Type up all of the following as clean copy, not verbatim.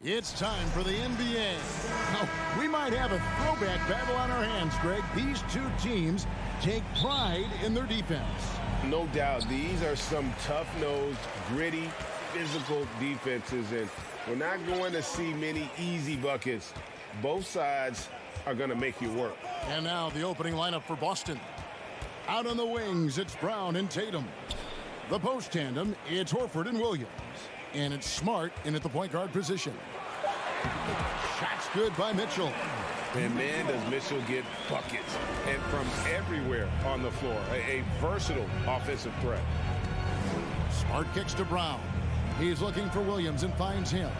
It's time for the NBA. Now, we might have a throwback battle on our hands, Greg. These two teams take pride in their defense. No doubt. These are some tough-nosed, gritty, physical defenses, and we're not going to see many easy buckets. Both sides are going to make you work. And now the opening lineup for Boston. Out on the wings, it's Brown and Tatum. The post tandem, it's Horford and Williams. And it's Smart in at the point guard position. Shot's good by Mitchell. And man, does Mitchell get buckets. And from everywhere on the floor. A versatile offensive threat. Smart kicks to Brown. He's looking for Williams and finds him.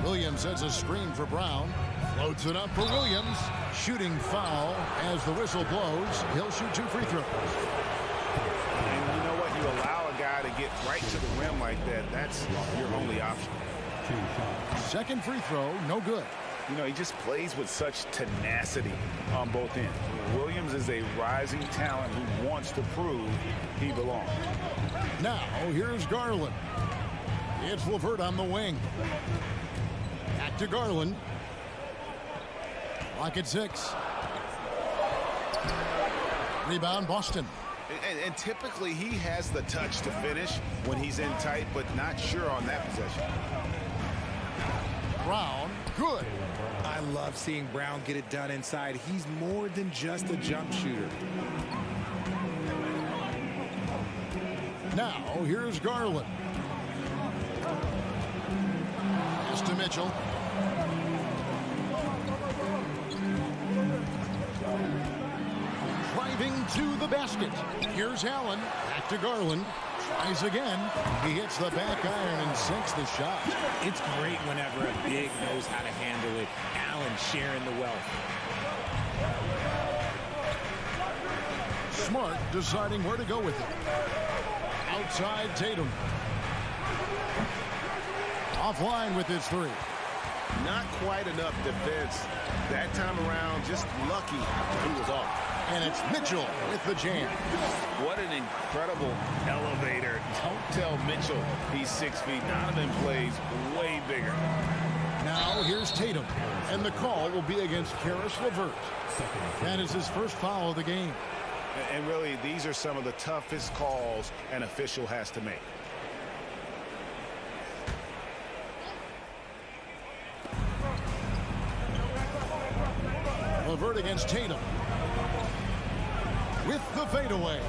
Williams sets a screen for Brown. Floats it up for Williams. Shooting foul as the whistle blows. He'll shoot 2 free throws. And you know what? You allow a guy to get right to the rim like that. That's your only option. Second free throw, no good. You know, he just plays with such tenacity on both ends. Williams is a rising talent who wants to prove he belongs. Now, here's Garland. It's LeVert on the wing. Back to Garland. Lock at 6. Rebound, Boston. And typically he has the touch to finish when he's in tight, but not sure on that possession. Brown, good. I love seeing Brown get it done inside. He's more than just a jump shooter. Now, here's Garland. Pass to Mitchell. Driving to the basket. Here's Allen. Back to Garland. Tries again. He hits the back iron and sinks the shot. It's great whenever a big knows how to handle it. Allen sharing the wealth. Smart deciding where to go with it. Outside Tatum. Offline with his 3. Not quite enough defense. That time around, just lucky he was off. And it's Mitchell with the jam. What an incredible elevator. Don't tell Mitchell he's 6 feet. Donovan plays way bigger. Now here's Tatum. And the call will be against Karis LeVert. That is his first foul of the game. And really, these are some of the toughest calls an official has to make. LeVert against Tatum. With the fadeaway.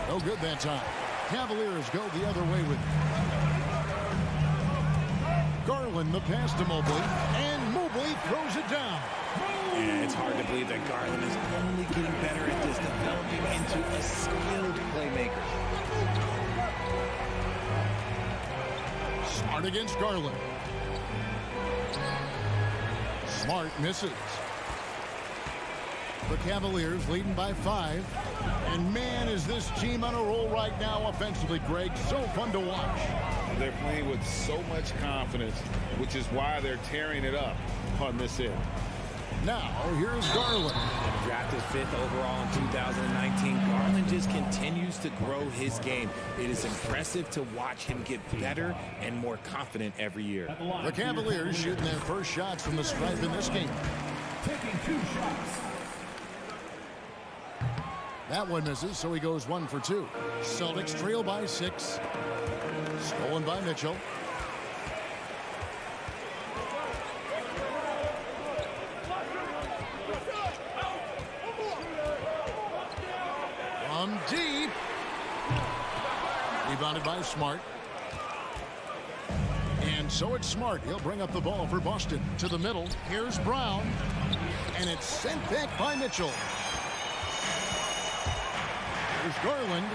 No good that time. Cavaliers go the other way with it. Garland the pass to Mobley. And Mobley throws it down. And it's hard to believe that Garland is only getting better at this, developing into a skilled playmaker. Smart against Garland. Smart misses. The Cavaliers leading by 5. And man, is this team on a roll right now offensively, Greg. So fun to watch. They're playing with so much confidence, which is why they're tearing it up on this end. Now, here's Garland. Drafted 5th overall in 2019, Garland just continues to grow his game. It is impressive to watch him get better and more confident every year. The Cavaliers shooting their first shots from the stripe in this game. Taking 2 shots. That one misses, so he goes 1 for 2. Celtics trail by 6. Stolen by Mitchell. From deep. Rebounded by Smart. And so it's Smart. He'll bring up the ball for Boston. To the middle. Here's Brown. And it's sent back by Mitchell. Here's Garland.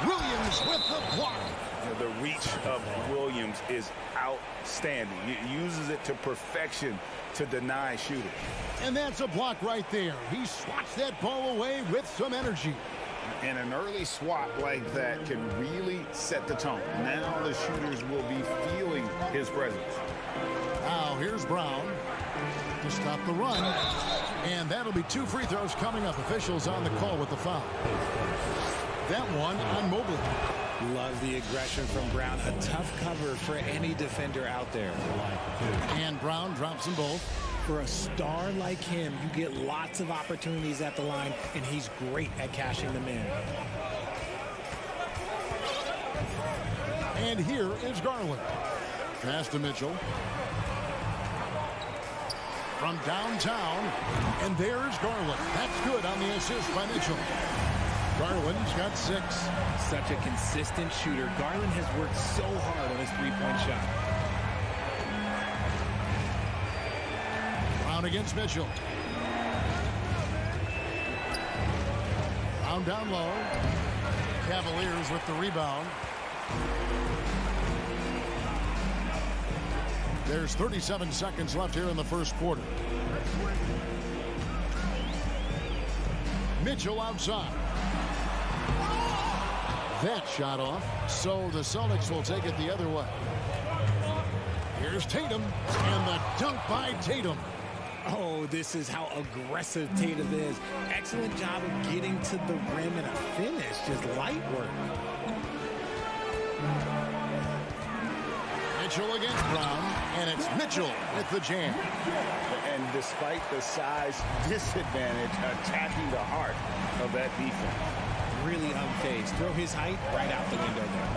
Williams with the block. The reach of Williams is outstanding. He uses it to perfection to deny shooting. And that's a block right there. He swats that ball away with some energy. And an early swat like that can really set the tone. Now the shooters will be feeling his presence. Now here's Brown to stop the run. And that'll be 2 free throws coming up. Officials on the call with the foul. That one on Mobley. Love the aggression from Brown. A tough cover for any defender out there. And Brown drops them both. For a star like him, you get lots of opportunities at the line, and he's great at cashing them in. And here is Garland. Pass to Mitchell. From downtown, and there's Garland. That's good on the assist by Mitchell. Garland's got 6. Such a consistent shooter. Garland has worked so hard on his three-point shot. Brown against Mitchell. Brown down low. Cavaliers with the rebound. There's 37 seconds left here in the first quarter. Mitchell outside. That shot off, so the Celtics will take it the other way. Here's Tatum, and the dunk by Tatum. Oh, this is how aggressive Tatum is. Excellent job of getting to the rim and a finish. Just light work. Mitchell against Brown, and it's Mitchell with the jam. And despite the size disadvantage, attacking the heart of that defense. Really unfazed. Throw his height right out the window there.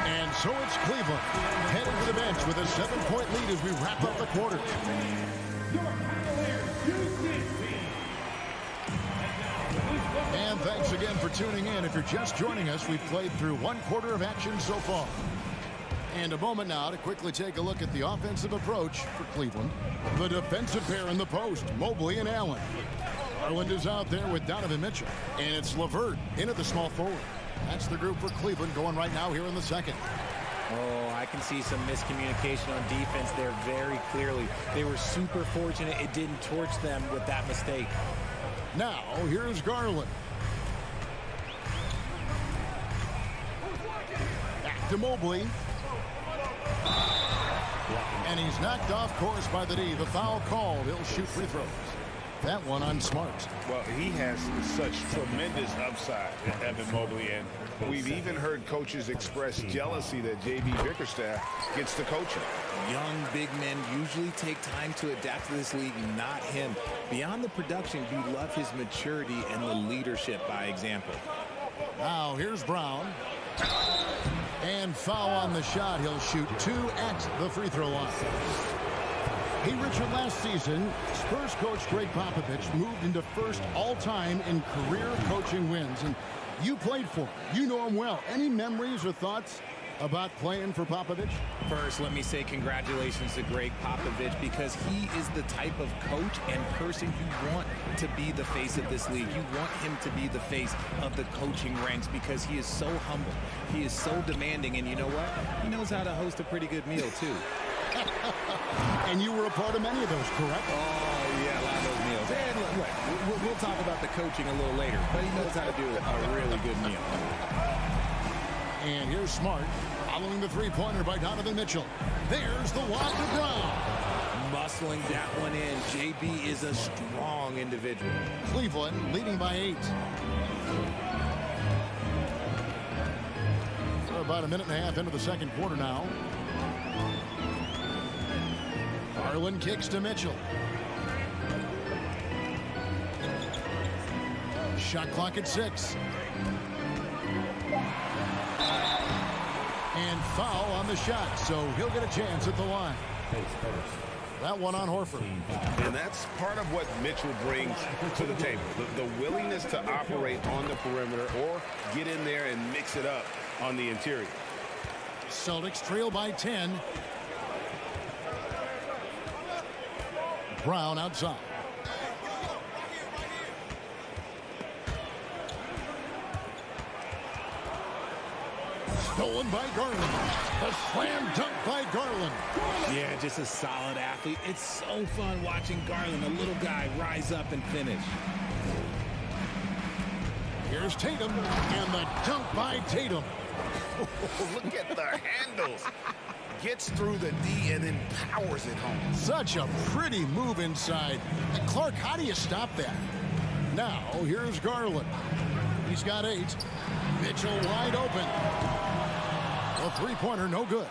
And so it's Cleveland heading to the bench with a 7-point lead as we wrap up the quarter. And thanks again for tuning in. If you're just joining us, we've played through 1 quarter of action so far. And a moment now to quickly take a look at the offensive approach for Cleveland. The defensive pair in the post, Mobley and Allen. Garland is out there with Donovan Mitchell. And it's LeVert in at the small forward. That's the group for Cleveland going right now here in the second. Oh, I can see some miscommunication on defense there very clearly. They were super fortunate it didn't torch them with that mistake. Now, here's Garland. Back to Mobley. And he's knocked off course by the D. The foul called. He'll shoot free throws. That one on Smart. Well, he has such tremendous upside, Evan Mobley, and we've even heard coaches express jealousy that J.B. Bickerstaff gets to coaching. Young big men usually take time to adapt to this league, not him. Beyond the production, you love his maturity and the leadership by example. Now, here's Brown. And foul on the shot. He'll shoot 2 at the free throw line. Hey, Richard, last season, Spurs coach Greg Popovich moved into first all-time in career coaching wins. And you played for him. You know him well. Any memories or thoughts about playing for Popovich? First, let me say congratulations to Greg Popovich, because he is the type of coach and person you want to be the face of this league. You want him to be the face of the coaching ranks because he is so humble. He is so demanding, and you know what? He knows how to host a pretty good meal, too. And you were a part of many of those, correct? Oh, yeah, a lot of those meals. And look, we'll talk about the coaching a little later, but he knows how to do a really good meal. And here's Smart, following the three-pointer by Donovan Mitchell. There's the lob to Brown. Muscling that one in. JB is a strong individual. Cleveland leading by 8. We're about a minute and a half into the second quarter now. Garland kicks to Mitchell. Shot clock at 6. And foul on the shot, so he'll get a chance at the line. That one on Horford. And that's part of what Mitchell brings to the table. The willingness to operate on the perimeter or get in there and mix it up on the interior. Celtics trail by 10. Brown outside. Stolen by Garland. A slam dunk by Garland. Yeah, just a solid athlete. It's so fun watching Garland, a little guy, rise up and finish. Here's Tatum, and the dunk by Tatum. Look at the handles. Gets through the D and then powers it home. Such a pretty move inside. And Clark, how do you stop that? Now, here's Garland. He's got 8. Mitchell wide open. A three-pointer, no good.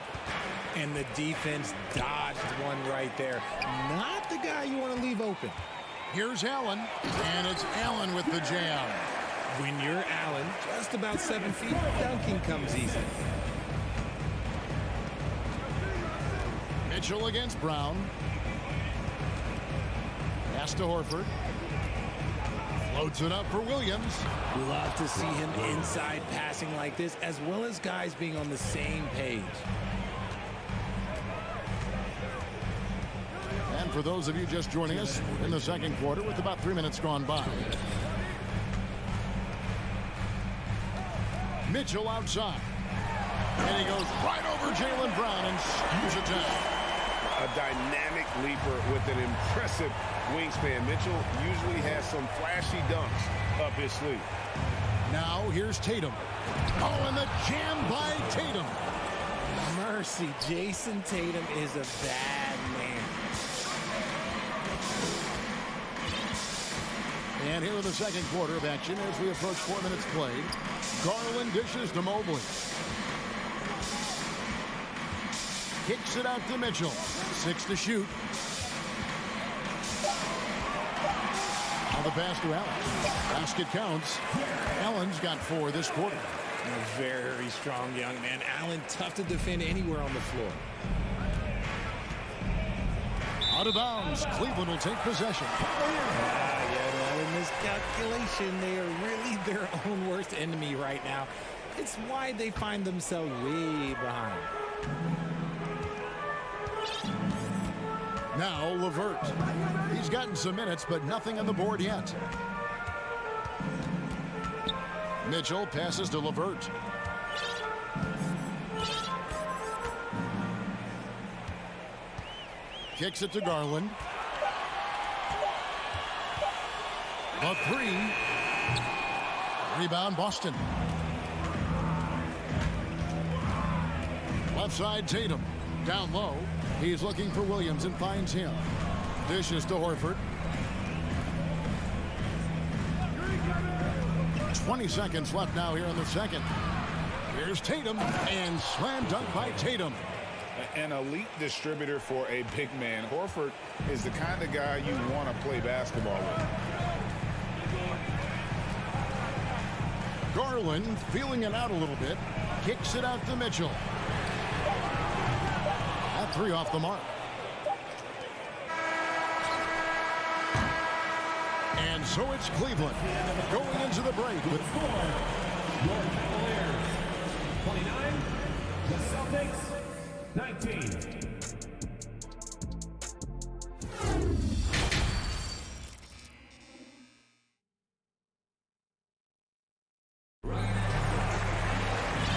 And the defense dodged one right there. Not the guy you want to leave open. Here's Allen, and it's Allen with the jam. When you're Allen, just about 7 feet, dunking comes easy. Mitchell against Brown. Pass to Horford. Floats it up for Williams. Love to see him inside passing like this, as well as guys being on the same page. And for those of you just joining us, we're in the second quarter with about 3 minutes gone by. Mitchell outside. And he goes right over Jaylen Brown and skews it down. A dynamic leaper with an impressive wingspan. Mitchell usually has some flashy dunks up his sleeve. Now here's Tatum. Oh, and the jam by Tatum. Mercy, Jason Tatum is a bad man. And here in the second quarter of action as we approach 4 minutes played. Garland dishes to Mobley. Kicks it out to Mitchell. 6 to shoot. Now the pass to Allen. Basket counts. Allen's got 4 this quarter. A very strong young man. Allen, tough to defend anywhere on the floor. Out of bounds. Cleveland will take possession. In miscalculation, they are really their own worst enemy right now. It's why they find themselves way behind. Now LeVert. He's gotten some minutes, but nothing on the board yet. Mitchell passes to LeVert. Kicks it to Garland. The 3. Rebound Boston. Left side Tatum. Down low. He's looking for Williams and finds him. Dishes to Horford. 20 seconds left now here in the second. Here's Tatum, and slam dunk by Tatum. An elite distributor for a big man. Horford is the kind of guy you want to play basketball with. Garland feeling it out a little bit. Kicks it out to Mitchell. That 3 off the mark. And so it's Cleveland going into the break with 4. Your Cavaliers 29. The Celtics 19.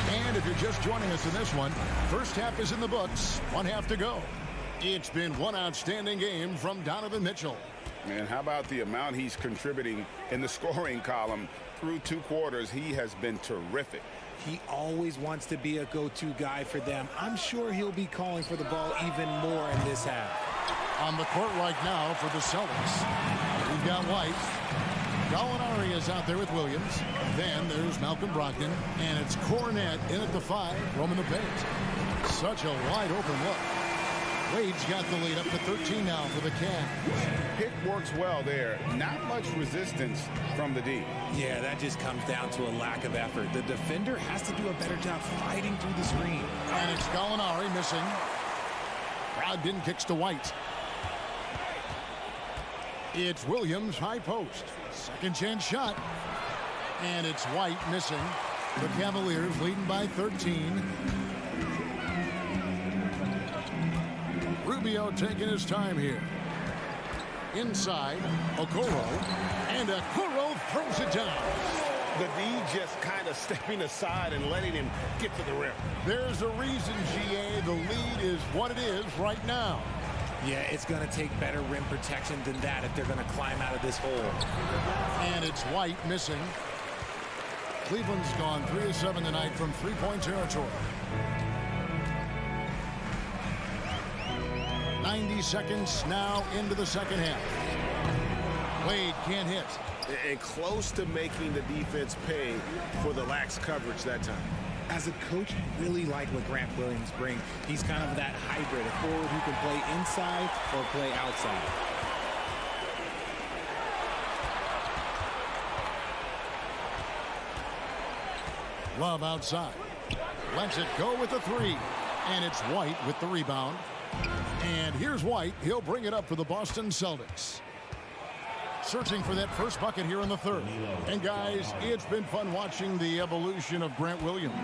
And if you're just joining us in this one, first half is in the books. 1 half to go. It's been one outstanding game from Donovan Mitchell. And how about the amount he's contributing in the scoring column? Through 2 quarters, he has been terrific. He always wants to be a go-to guy for them. I'm sure he'll be calling for the ball even more in this half. On the court right now for the Celtics, we've got White. Gallinari is out there with Williams. Then there's Malcolm Brogdon. And it's Cornet in at the 5, roaming the paint. Such a wide open look. Wade's got the lead up to 13 now for the Cavs. Pick works well there. Not much resistance from the D. Yeah, that just comes down to a lack of effort. The defender has to do a better job fighting through the screen. And it's Gallinari missing. Brogdon kicks to White. It's Williams, high post. Second chance shot. And it's White missing. The Cavaliers leading by 13. Rubio taking his time here. Inside, Okoro. And Okoro throws it down. The D just kind of stepping aside and letting him get to the rim. There's a reason, GA. The lead is what it is right now. Yeah, it's going to take better rim protection than that if they're going to climb out of this hole. And it's White missing. Cleveland's gone 3 of 7 tonight from three-point territory. 90 seconds now into the second half. Wade can't hit. and close to making the defense pay for the lax coverage that time. As a coach, you really like what Grant Williams brings. He's kind of that hybrid, a forward who can play inside or play outside. Love outside. Lets it go with the three. And it's White with the rebound. And here's White. He'll bring it up for the Boston Celtics. Searching for that first bucket here in the third. And guys, it's been fun watching the evolution of Grant Williams.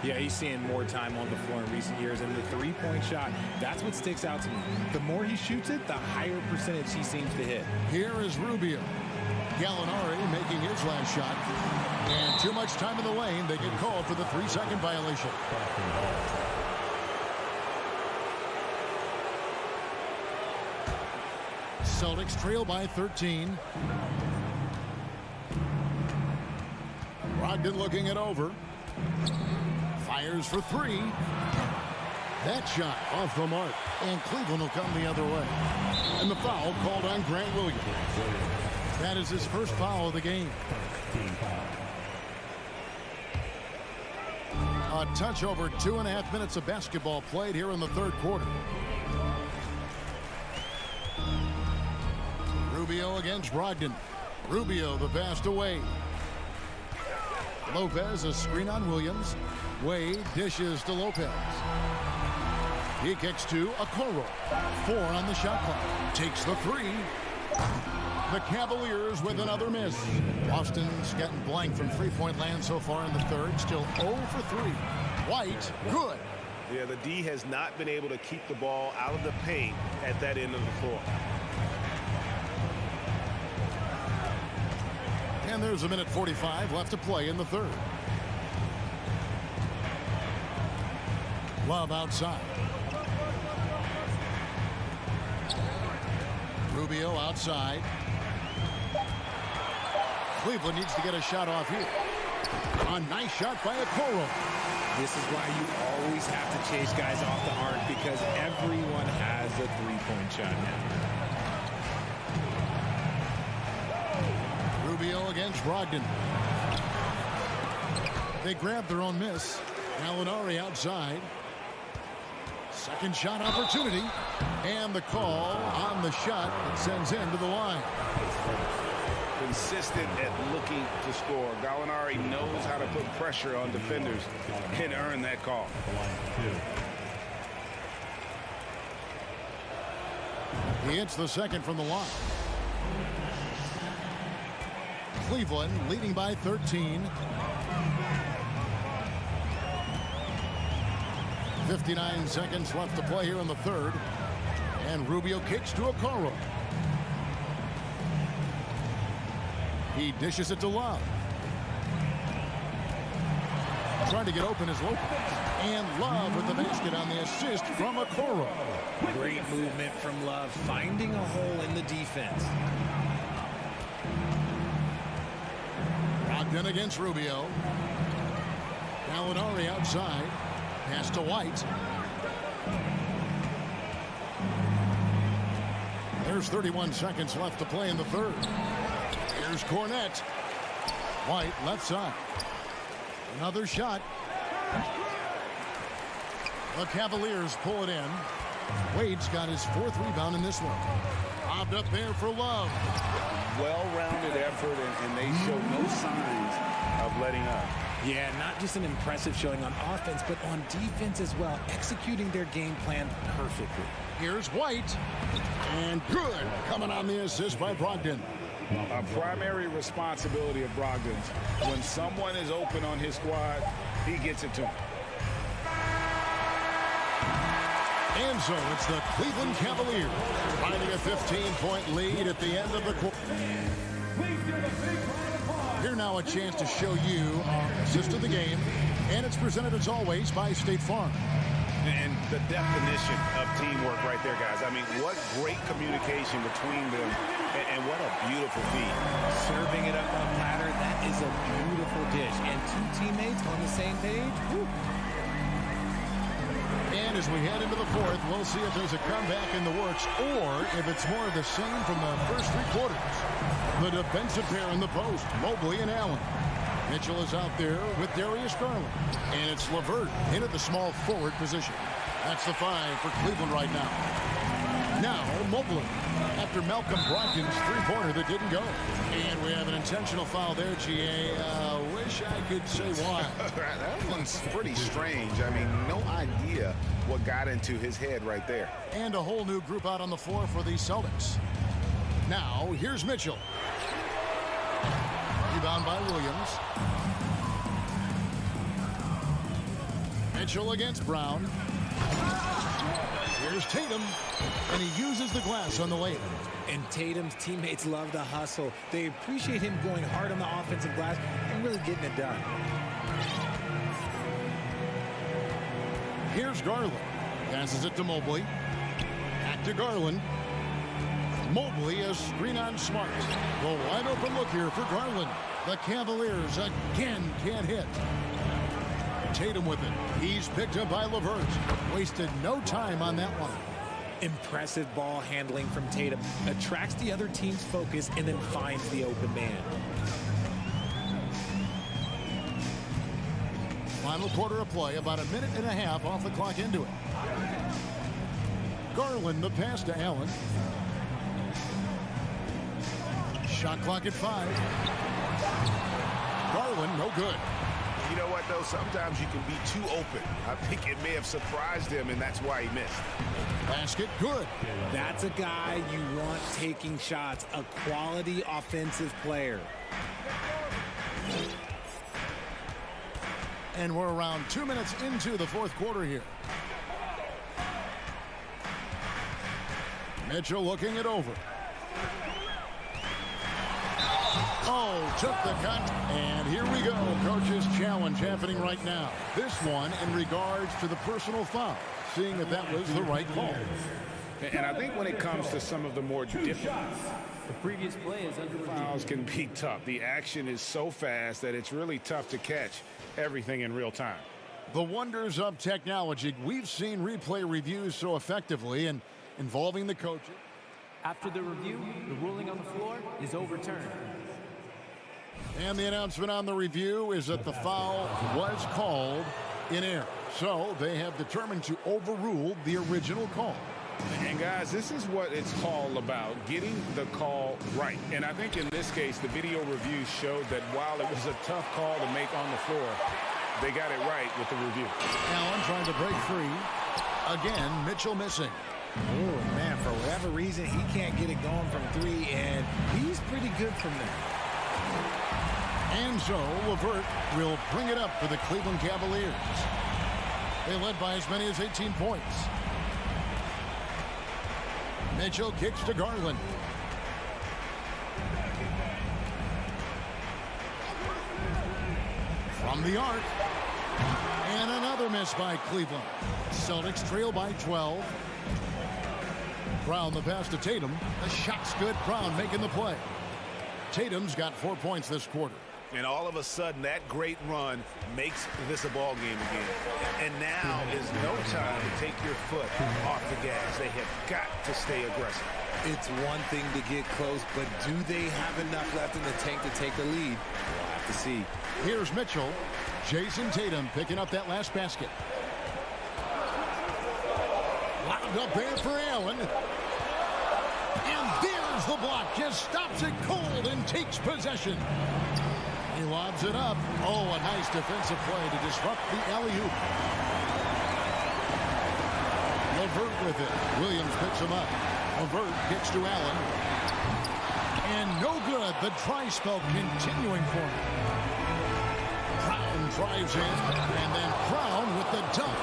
Yeah, he's seeing more time on the floor in recent years, and the three-point shot, that's what sticks out to me. The more he shoots it, the higher percentage he seems to hit. Here is Rubio. Gallinari making his last shot. And too much time in the lane. They get called for the 3-second violation. Celtics trail by 13. Brogdon looking it over. Fires for three. That shot off the mark. And Cleveland will come the other way. And the foul called on Grant Williams. That is his first foul of the game. A touch over 2.5 minutes of basketball played here in the third quarter. Rubio against Brogdon. Rubio the pass to Wade. Lopez a screen on Williams. Wade dishes to Lopez. He kicks to Okoro. 4 on the shot clock. Takes the three. The Cavaliers with another miss. Boston's gotten blank from three-point land so far in the third. Still 0 for 3. White, good. Yeah, the D has not been able to keep the ball out of the paint at that end of the floor. And there's a minute 45 left to play in the third. Love outside. Rubio outside. Cleveland needs to get a shot off here. A nice shot by Okoro. This is why you always have to chase guys off the arc, because everyone has a three-point shot now. Rubio against Brogdon. They grab their own miss. Gallinari outside. Second shot opportunity. And the call on the shot that sends him to the line. Consistent at looking to score. Gallinari knows how to put pressure on defenders and earn that call. He hits the second from the line. Cleveland leading by 13. 59 seconds left to play here in the third. And Rubio kicks to Okoro. He dishes it to Love. Trying to get open is Lopez. And Love with the basket on the assist from Okoro. Great movement from Love, finding a hole in the defense. Brogdon against Rubio. Gallinari outside. Pass to White. There's 31 seconds left to play in the third. Here's Cornette. White left side. Another shot. The Cavaliers pull it in. Wade's got his 4th rebound in this one. Lobbed up there for Love. Well-rounded effort, and they show no signs of letting up. Yeah, not just an impressive showing on offense, but on defense as well, executing their game plan perfectly. Here's White. And good. Coming on the assist by Brogdon. A primary responsibility of Brogdon's. When someone is open on his squad, he gets it to him. And so it's the Cleveland Cavaliers finding a 15-point lead at the end of the quarter. Here now a chance to show you our assist of the game. And it's presented as always by State Farm. And the definition of teamwork right there, guys. I mean, what great communication between them, and what a beautiful feed. Serving it up on platter, that is a beautiful dish. And two teammates on the same page. Whew. And And as we head into the fourth, we'll see if there's a comeback in the works or if it's more of the same from the first three quarters. The defensive pair in the post, Mobley and Allen. Mitchell is out there with Darius Garland. And it's LeVert in at the small forward position. That's the 5 for Cleveland right now. Now, Mobley, after Malcolm Brogdon's three-pointer that didn't go. And we have an intentional foul there, GA. Wish I could say why. That one's pretty strange. I mean, no idea what got into his head right there. And a whole new group out on the floor for the Celtics. Now, here's Mitchell. Rebound by Williams. Mitchell against Brown. Here's Tatum, and he uses the glass on the layup. And Tatum's teammates love the hustle. They appreciate him going hard on the offensive glass and really getting it done. Here's Garland. Passes it to Mobley. Back to Garland. Mobley is screen on Smart. The wide open look here for Garland. The Cavaliers again can't hit. Tatum with it. He's picked up by LeVert. Wasted no time on that one. Impressive ball handling from Tatum. Attracts the other team's focus and then finds the open man. Final quarter of play, about a minute and a half off the clock into it. Garland, the pass to Allen. Shot clock at 5. Garland, no good. You know what, though? Sometimes you can be too open. I think it may have surprised him, and that's why he missed. Basket, good. That's a guy you want taking shots, a quality offensive player. And we're around 2 minutes into the fourth quarter here. Mitchell looking it over. Oh, took the cut, and here we go. Coach's challenge happening right now. This one in regards to the personal foul, seeing that that was the right call. And I think when it comes to some of the more difficult The previous play is under fouls can be tough. The action is so fast that it's really tough to catch everything in real time. The wonders of technology. We've seen replay reviews so effectively and involving the coaches. After the review, the ruling on the floor is overturned. And the announcement on the review is that the foul was called in error. So they have determined to overrule the original call. And guys, this is what it's all about, getting the call right. And I think in this case, the video review showed that while it was a tough call to make on the floor, they got it right with the review. Allen trying to break free. Again, Mitchell missing. Oh, man, for whatever reason, he can't get it going from 3, and he's pretty good from there. And so, LeVert will bring it up for the Cleveland Cavaliers. They led by as many as 18 points. Mitchell kicks to Garland. From the arc. And another miss by Cleveland. Celtics trail by 12. Brown the pass to Tatum. The shot's good. Brown making the play. Tatum's got 4 points this quarter. And all of a sudden, that great run makes this a ball game again. And now is no time to take your foot off the gas. They have got to stay aggressive. It's one thing to get close, but do they have enough left in the tank to take the lead? We'll have to see. Here's Mitchell. Jason Tatum picking up that last basket. Lobbed up there for Allen. And there's the block. Just stops it cold and takes possession. He lobs it up. Oh, a nice defensive play to disrupt the alley-oop. LeVert with it. Williams picks him up. LeVert kicks to Allen. And no good. The dry spell continuing for him. Brown drives in. And then Brown with the dunk.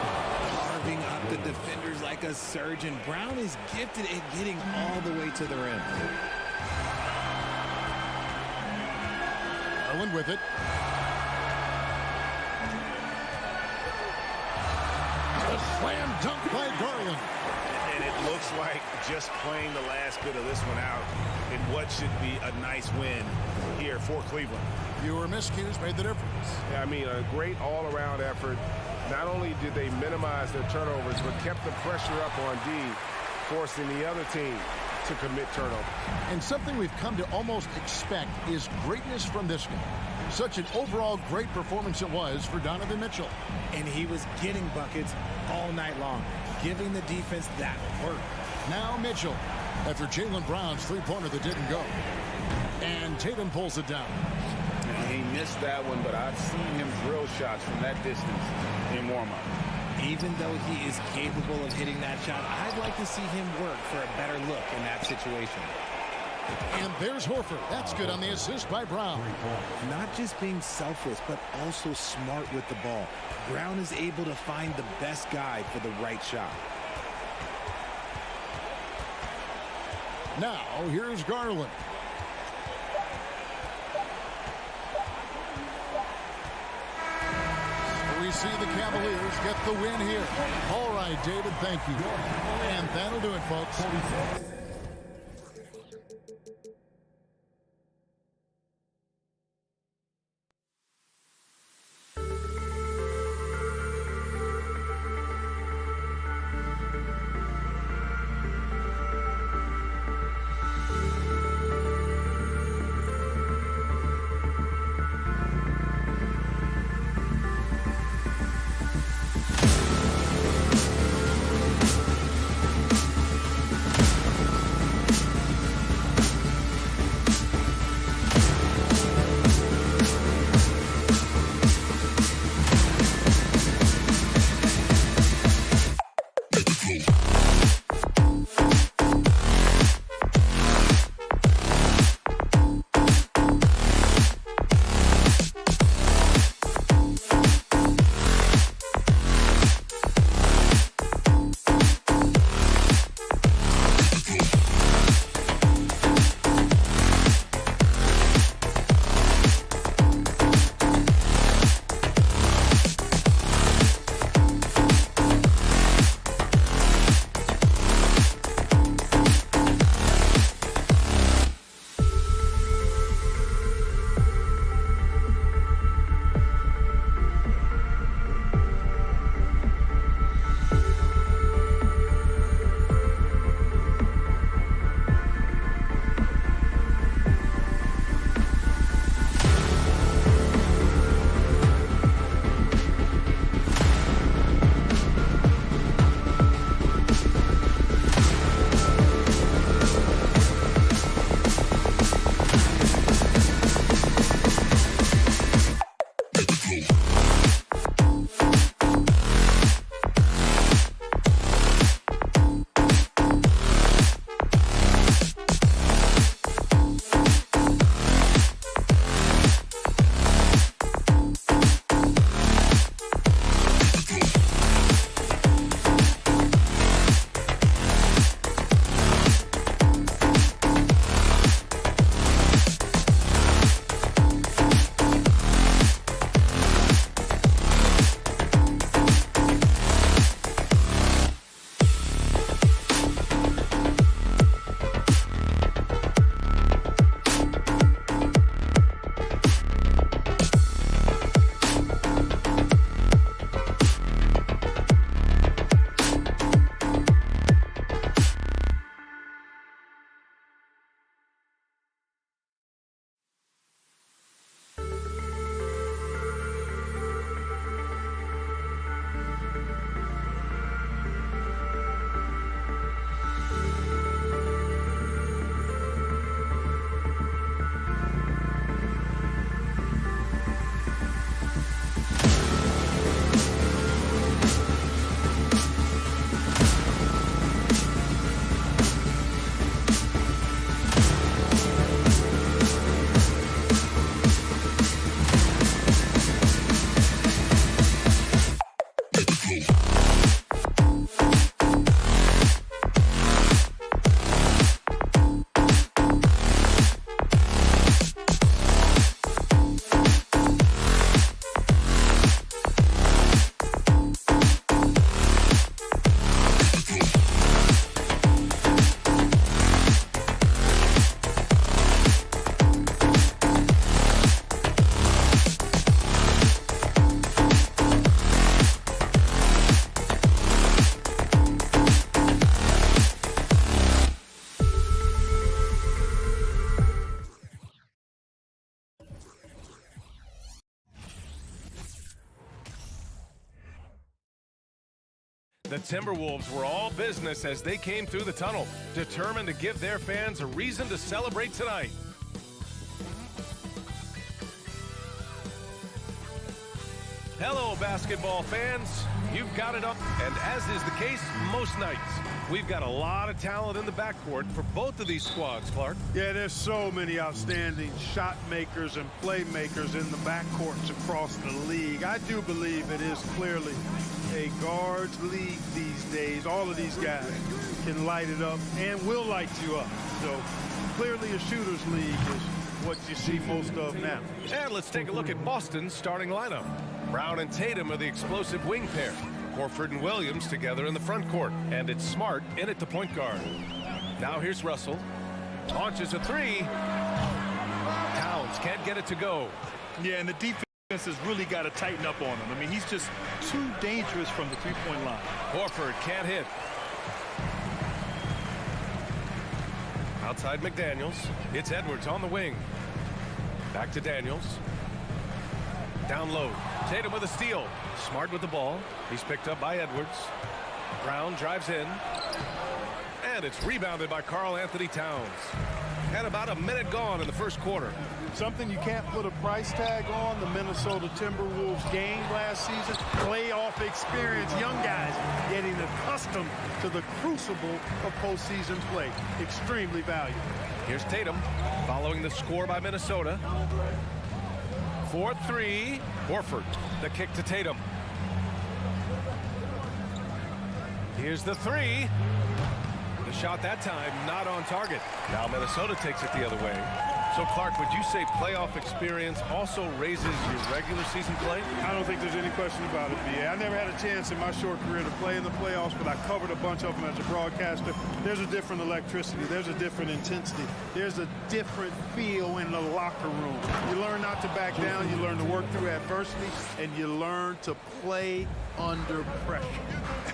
Carving up the defenders like a surgeon. Brown is gifted at getting all the way to the rim. Garland with it. A slam dunk by Garland. And it looks like just playing the last bit of this one out in what should be a nice win here for Cleveland. Fewer miscues made the difference. Yeah, I mean, a great all-around effort. Not only did they minimize their turnovers, but kept the pressure up on D, forcing the other team to commit turnovers. And something we've come to almost expect is greatness from this guy. Such an overall great performance it was for Donovan Mitchell. And he was getting buckets all night long, giving the defense that work. Now Mitchell, after Jaylen Brown's three-pointer that didn't go. And Tatum pulls it down. And he missed that one, but I've seen him drill shots from that distance in warm-up. Even though he is capable of hitting that shot, I'd like to see him work for a better look in that situation. And there's Horford. That's good on the assist by Brown. Not just being selfless, but also smart with the ball. Brown is able to find the best guy for the right shot. Now, here's Garland. We see the Cavaliers get the win here. All right, David, thank you. And that'll do it, folks. The Timberwolves were all business as they came through the tunnel, determined to give their fans a reason to celebrate tonight. Hello, basketball fans. You've got it up, and as is the case most nights, we've got a lot of talent in the backcourt for both of these squads, Clark. Yeah, there's so many outstanding shot makers and playmakers in the backcourts across the league. I do believe it is clearly a guards league these days. All of these guys can light it up and will light you up. So clearly a shooter's league is what you see most of now. And let's take a look at Boston's starting lineup. Brown and Tatum are the explosive wing pair. Horford and Williams together in the front court. And it's Smart in at the point guard. Now here's Russell. Launches a three. Towns can't get it to go. Yeah, and the defense has really got to tighten up on him. I mean, he's just too dangerous from the three-point line. Horford can't hit. Outside McDaniels. It's Edwards on the wing. Back to Daniels. Down low. Tatum with a steal. Smart with the ball. He's picked up by Edwards. Brown drives in. And it's rebounded by Karl Anthony Towns. And about a minute gone in the first quarter. Something you can't put a price tag on, the Minnesota Timberwolves game last season. Playoff experience, young guys getting accustomed to the crucible of postseason play. Extremely valuable. Here's Tatum following the score by Minnesota. 4-3. Horford, the kick to Tatum. Here's the three. The shot that time not on target. Now Minnesota takes it the other way. So Clark, would you say playoff experience also raises your regular season play? I don't think there's any question about it, B.A. I never had a chance in my short career to play in the playoffs, but I covered a bunch of them as a broadcaster. There's a different electricity. There's a different intensity. There's a different feel in the locker room. You learn not to back down. You learn to work through adversity, and you learn to play under pressure.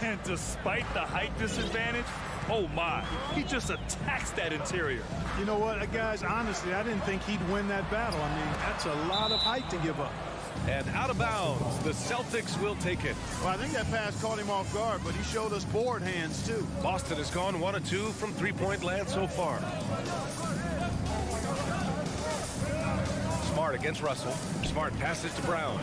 And despite the height disadvantage, oh my, he just attacks that interior. You know what, guys, honestly, I didn't think he'd win that battle. I mean, that's a lot of height to give up. And out of bounds, the Celtics will take it. Well, I think that pass caught him off guard, but he showed us board hands, too. Boston has gone 1 of 2 from three-point land so far. Smart against Russell. Smart passes to Brown.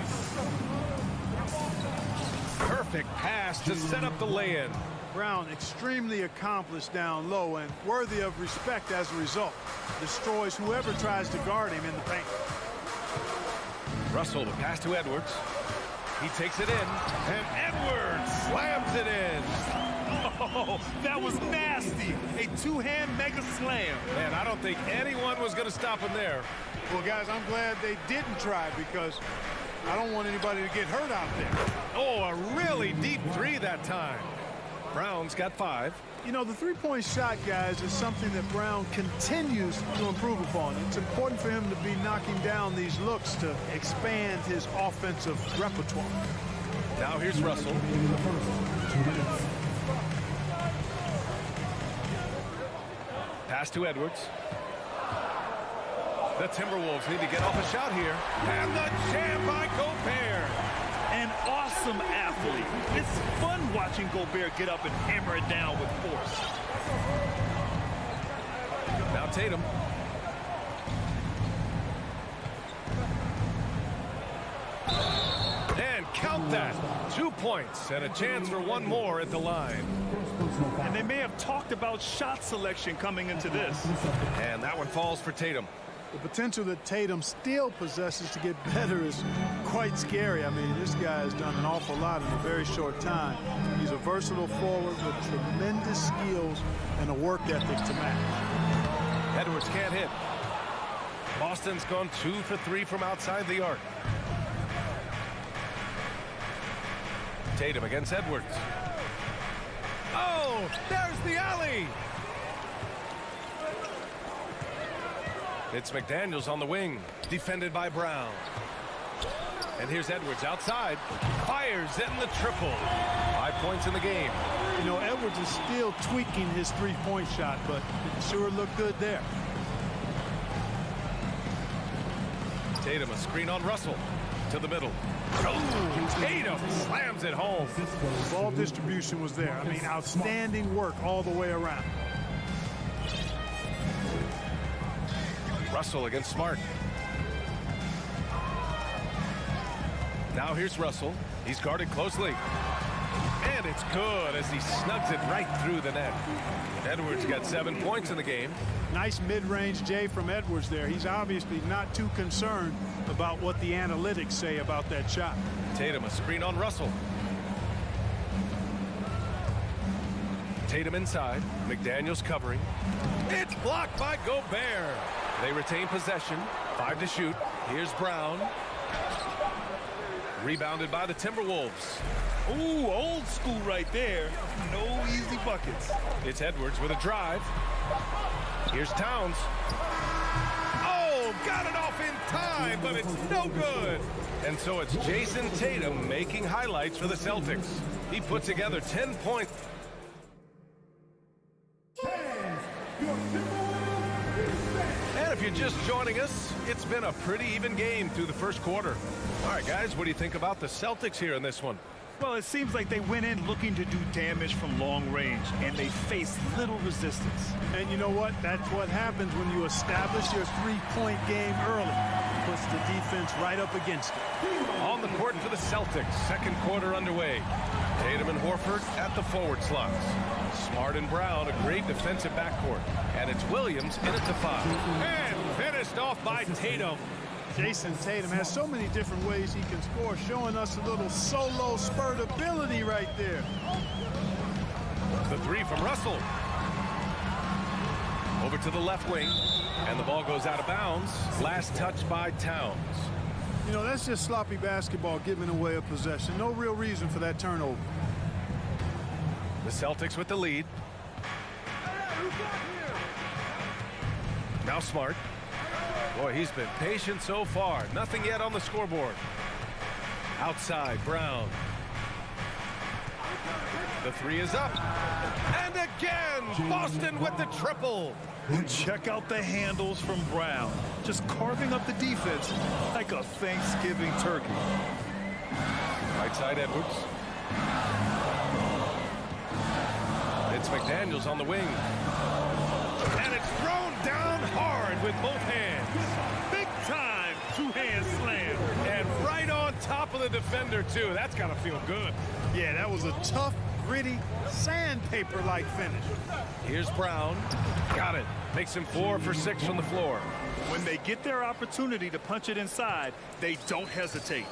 Perfect pass to set up the lay-in. Brown extremely accomplished down low and worthy of respect as a result. Destroys whoever tries to guard him in the paint. Russell, the pass to Edwards. He takes it in, and Edwards slams it in. Oh, that was nasty. A two-hand mega slam. Man, I don't think anyone was going to stop him there. Well, guys, I'm glad they didn't try because I don't want anybody to get hurt out there. Oh, a really deep three that time. Brown's got 5. You know, the three-point shot, guys, is something that Brown continues to improve upon. It's important for him to be knocking down these looks to expand his offensive repertoire. Now here's Russell. Pass to Edwards. The Timberwolves need to get off a shot here. And the jam by Gobert. An awesome athlete. It's fun watching Gobert get up and hammer it down with force. Now Tatum. And count that. 2 points and a chance for one more at the line. And they may have talked about shot selection coming into this. And that one falls for Tatum. The potential that Tatum still possesses to get better is quite scary. I mean, this guy has done an awful lot in a very short time. He's a versatile forward with tremendous skills and a work ethic to match. Edwards can't hit. Boston's gone 2 for 3 from outside the arc. Tatum against Edwards. Oh, there's the alley. It's McDaniels on the wing, defended by Brown. And here's Edwards outside. Fires in the triple. 5 points in the game. You know, Edwards is still tweaking his three-point shot, but it sure looked good there. Tatum, a screen on Russell. to the middle. Oh, Tatum slams it home. Ball distribution was there. I mean, outstanding work all the way around. Russell against Smart. Now here's Russell. He's guarded closely. And it's good as he snugs it right through the net. Edwards got 7 points in the game. Nice mid-range J from Edwards there. He's obviously not too concerned about what the analytics say about that shot. Tatum a screen on Russell. Tatum inside. McDaniels covering. It's blocked by Gobert. They retain possession. 5 to shoot. Here's Brown. Rebounded by the Timberwolves. Ooh, old school right there. No easy buckets. It's Edwards with a drive. Here's Towns. Oh, got it off in time, but it's no good. And so it's Jason Tatum making highlights for the Celtics. He put together 10 points. And if you're just joining us, it's been a pretty even game through the first quarter. All right, guys, what do you think about the Celtics here in this one? Well, it seems like they went in looking to do damage from long range, and they faced little resistance. And you know what? That's what happens when you establish your three-point game early. Puts the defense right up against it. On the court for the Celtics, second quarter underway. Tatum and Horford at the forward slots. Smart and Brown, a great defensive backcourt. And it's Williams in at the 5. And finished off by Tatum. Jason Tatum has so many different ways he can score, showing us a little solo spurt ability right there. The 3 from Russell. Over to the left wing, and the ball goes out of bounds. Last touch by Towns. You know, that's just sloppy basketball giving away a possession. No real reason for that turnover. The Celtics with the lead. Now Smart. Boy, he's been patient so far. Nothing yet on the scoreboard. Outside, Brown. The 3 is up. And again, Boston with the triple. Check out the handles from Brown. Just carving up the defense like a Thanksgiving turkey. Right side, Edwards. It's McDaniels on the wing. And it's thrown down hard with both hands. Big time two-hand slam. And right on top of the defender, too. That's got to feel good. Yeah, that was a tough, gritty, sandpaper-like finish. Here's Brown. Got it. Makes him 4 for 6 from the floor. When they get their opportunity to punch it inside, they don't hesitate.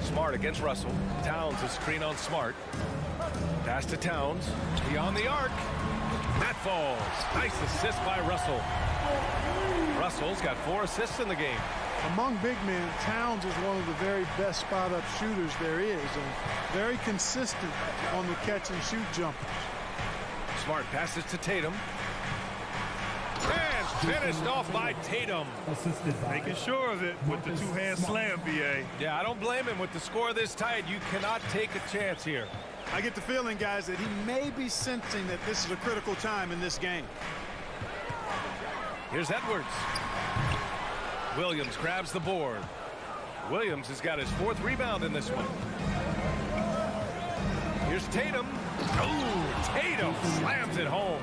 Smart against Russell. Towns a screen on Smart. Pass to Towns. Beyond the arc. That falls. Nice assist by Russell. Russell's got 4 assists in the game. Among big men, Towns is one of the very best spot-up shooters there is, and very consistent on the catch-and-shoot jumpers. Smart passes to Tatum. And finished off by Tatum. Making sure of it with the two-hand slam, B.A. Yeah, I don't blame him. With the score this tight, you cannot take a chance here. I get the feeling, guys, that he may be sensing that this is a critical time in this game. Here's Edwards. Williams grabs the board. Williams has got his 4th rebound in this one. Here's Tatum. Oh, Tatum slams it home.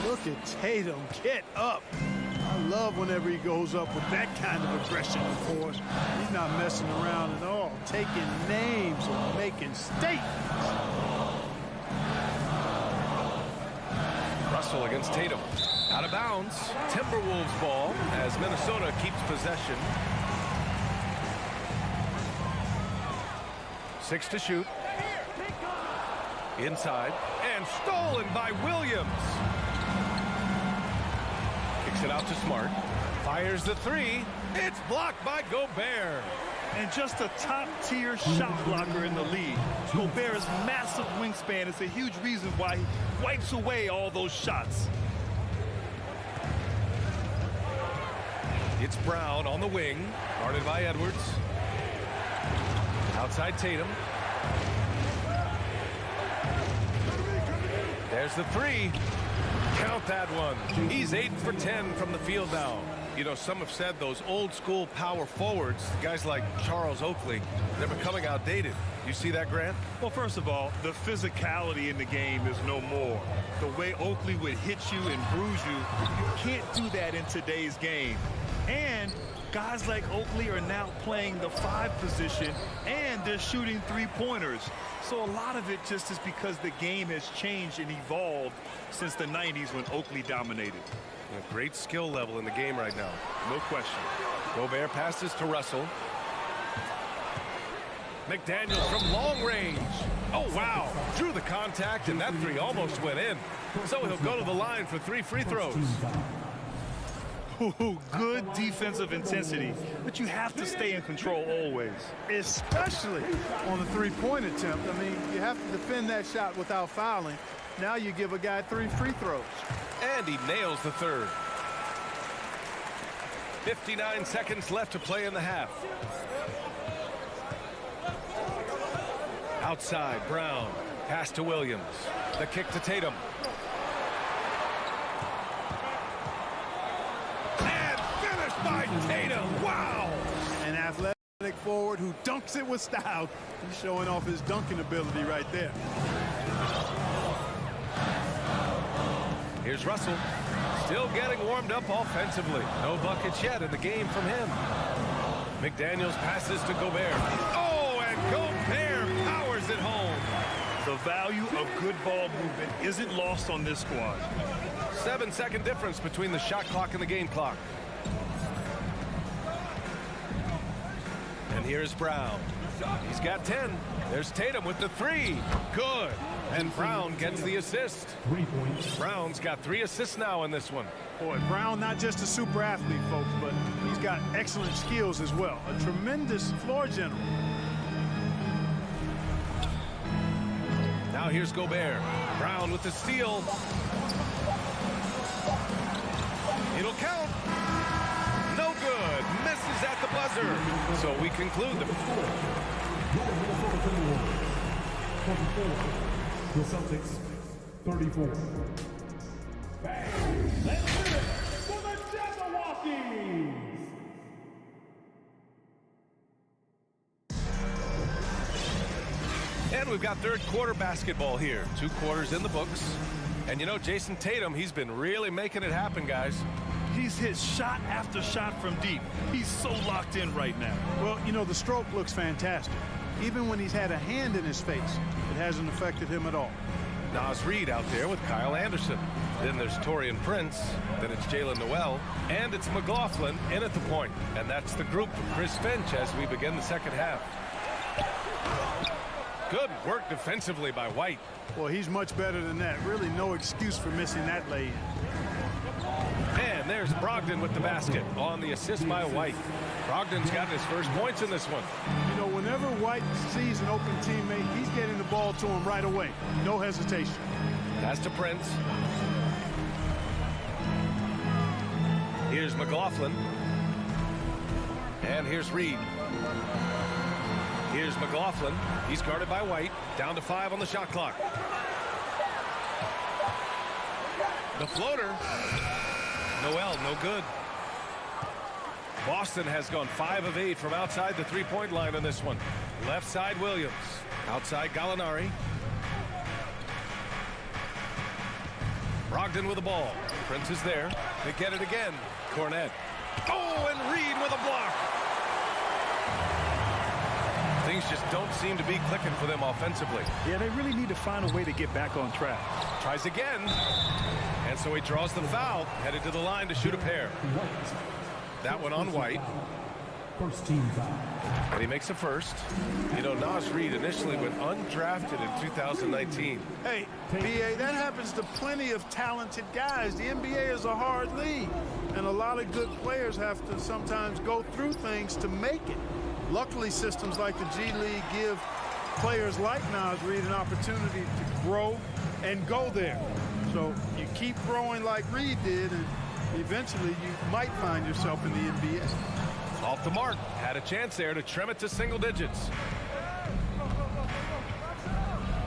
Look at Tatum get up. I love whenever he goes up with that kind of aggression, of course. He's not messing around at all, taking names or making statements. Russell against Tatum. Out of bounds. Timberwolves ball as Minnesota keeps possession. 6 to shoot. Inside. And stolen by Williams. Kicks it out to Smart. Fires the 3. It's blocked by Gobert. And just a top-tier shot blocker in the league. Gobert's massive wingspan is a huge reason why he wipes away all those shots. It's Brown on the wing, guarded by Edwards. Outside Tatum. There's the 3. Count that one. He's 8 for 10 from the field now. You know, some have said those old school power forwards, guys like Charles Oakley, they're becoming outdated. You see that, Grant? Well, first of all, the physicality in the game is no more. The way Oakley would hit you and bruise you, you can't do that in today's game. And guys like Oakley are now playing the 5 position, and they're shooting 3-pointers. So a lot of it just is because the game has changed and evolved since the 90s when Oakley dominated. A great skill level in the game right now. No question. Gobert passes to Russell. McDaniels from long range. Oh, wow. Drew the contact, and that 3 almost went in. So he'll go to the line for 3 free throws. Ooh, good defensive intensity, but you have to stay in control always. Especially on the three-point attempt. I mean, you have to defend that shot without fouling. Now you give a guy 3 free throws. And he nails the 3rd. 59 seconds left to play in the half. Outside, Brown. Pass to Williams. The kick to Tatum. And finished by Tatum. Wow! An athletic forward who dunks it with style. He's showing off his dunking ability right there. Here's Russell. Still getting warmed up offensively. No buckets yet in the game from him. McDaniels passes to Gobert. Oh, and Gobert powers it home. The value of good ball movement isn't lost on this squad. 7-second difference between the shot clock and the game clock. And here's Brown. He's got 10. There's Tatum with the 3. Good. And Brown gets the assist. 3 points. Brown's got 3 assists now in this one. Boy, Brown not just a super athlete, folks, but he's got excellent skills as well. A tremendous floor general. Now here's Gobert. Brown with the steal. It'll count. No good. Misses at the buzzer. So we conclude the... The Celtics, 34. Bang! Let's do it for the Jabberwockies! And we've got third quarter basketball here. 2 quarters in the books. And you know, Jason Tatum, he's been really making it happen, guys. He's hit shot after shot from deep. He's so locked in right now. Well, you know, the stroke looks fantastic. Even when he's had a hand in his face, it hasn't affected him at all. Nas Reed out there with Kyle Anderson. Then there's Torian Prince. Then it's Jalen Noel. And it's McLaughlin in at the point. And that's the group from Chris Finch as we begin the second half. Good work defensively by White. Well, he's much better than that. Really no excuse for missing that lay-in. And there's Brogdon with the basket on the assist by White. Brogdon's got his first points in this one. You know, whenever White sees an open teammate, he's getting the ball to him right away. No hesitation. Pass to Prince. Here's McLaughlin. And here's Reed. Here's McLaughlin. He's guarded by White. Down to 5 on the shot clock. The floater. Noel, no good. Boston has gone 5 of 8 from outside the three-point line on this one. Left side, Williams. Outside, Gallinari. Brogdon with the ball. Prince is there. They get it again. Cornette. Oh, and Reed with a block. Things just don't seem to be clicking for them offensively. Yeah, they really need to find a way to get back on track. Tries again. And so he draws the foul, headed to the line to shoot a pair. That one on White. First team foul. And he makes a first. You know, Nas Reed initially went undrafted in 2019. Hey, B.A., that happens to plenty of talented guys. The NBA is a hard league, and a lot of good players have to sometimes go through things to make it. Luckily, systems like the G League give players like Nas Reed an opportunity to grow and go there. So you keep growing like Reed did, and eventually you might find yourself in the NBA. Off the mark. Had a chance there to trim it to single digits.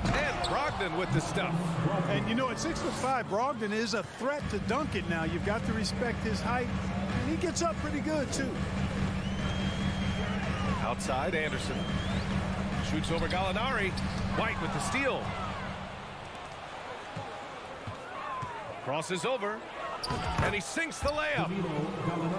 And Brogdon with the stuff. And you know, at 6'5", Brogdon is a threat to dunk it now. You've got to respect his height. And he gets up pretty good, too. Outside, Anderson. Shoots over Gallinari. White with the steal. Crosses over. And he sinks the layup.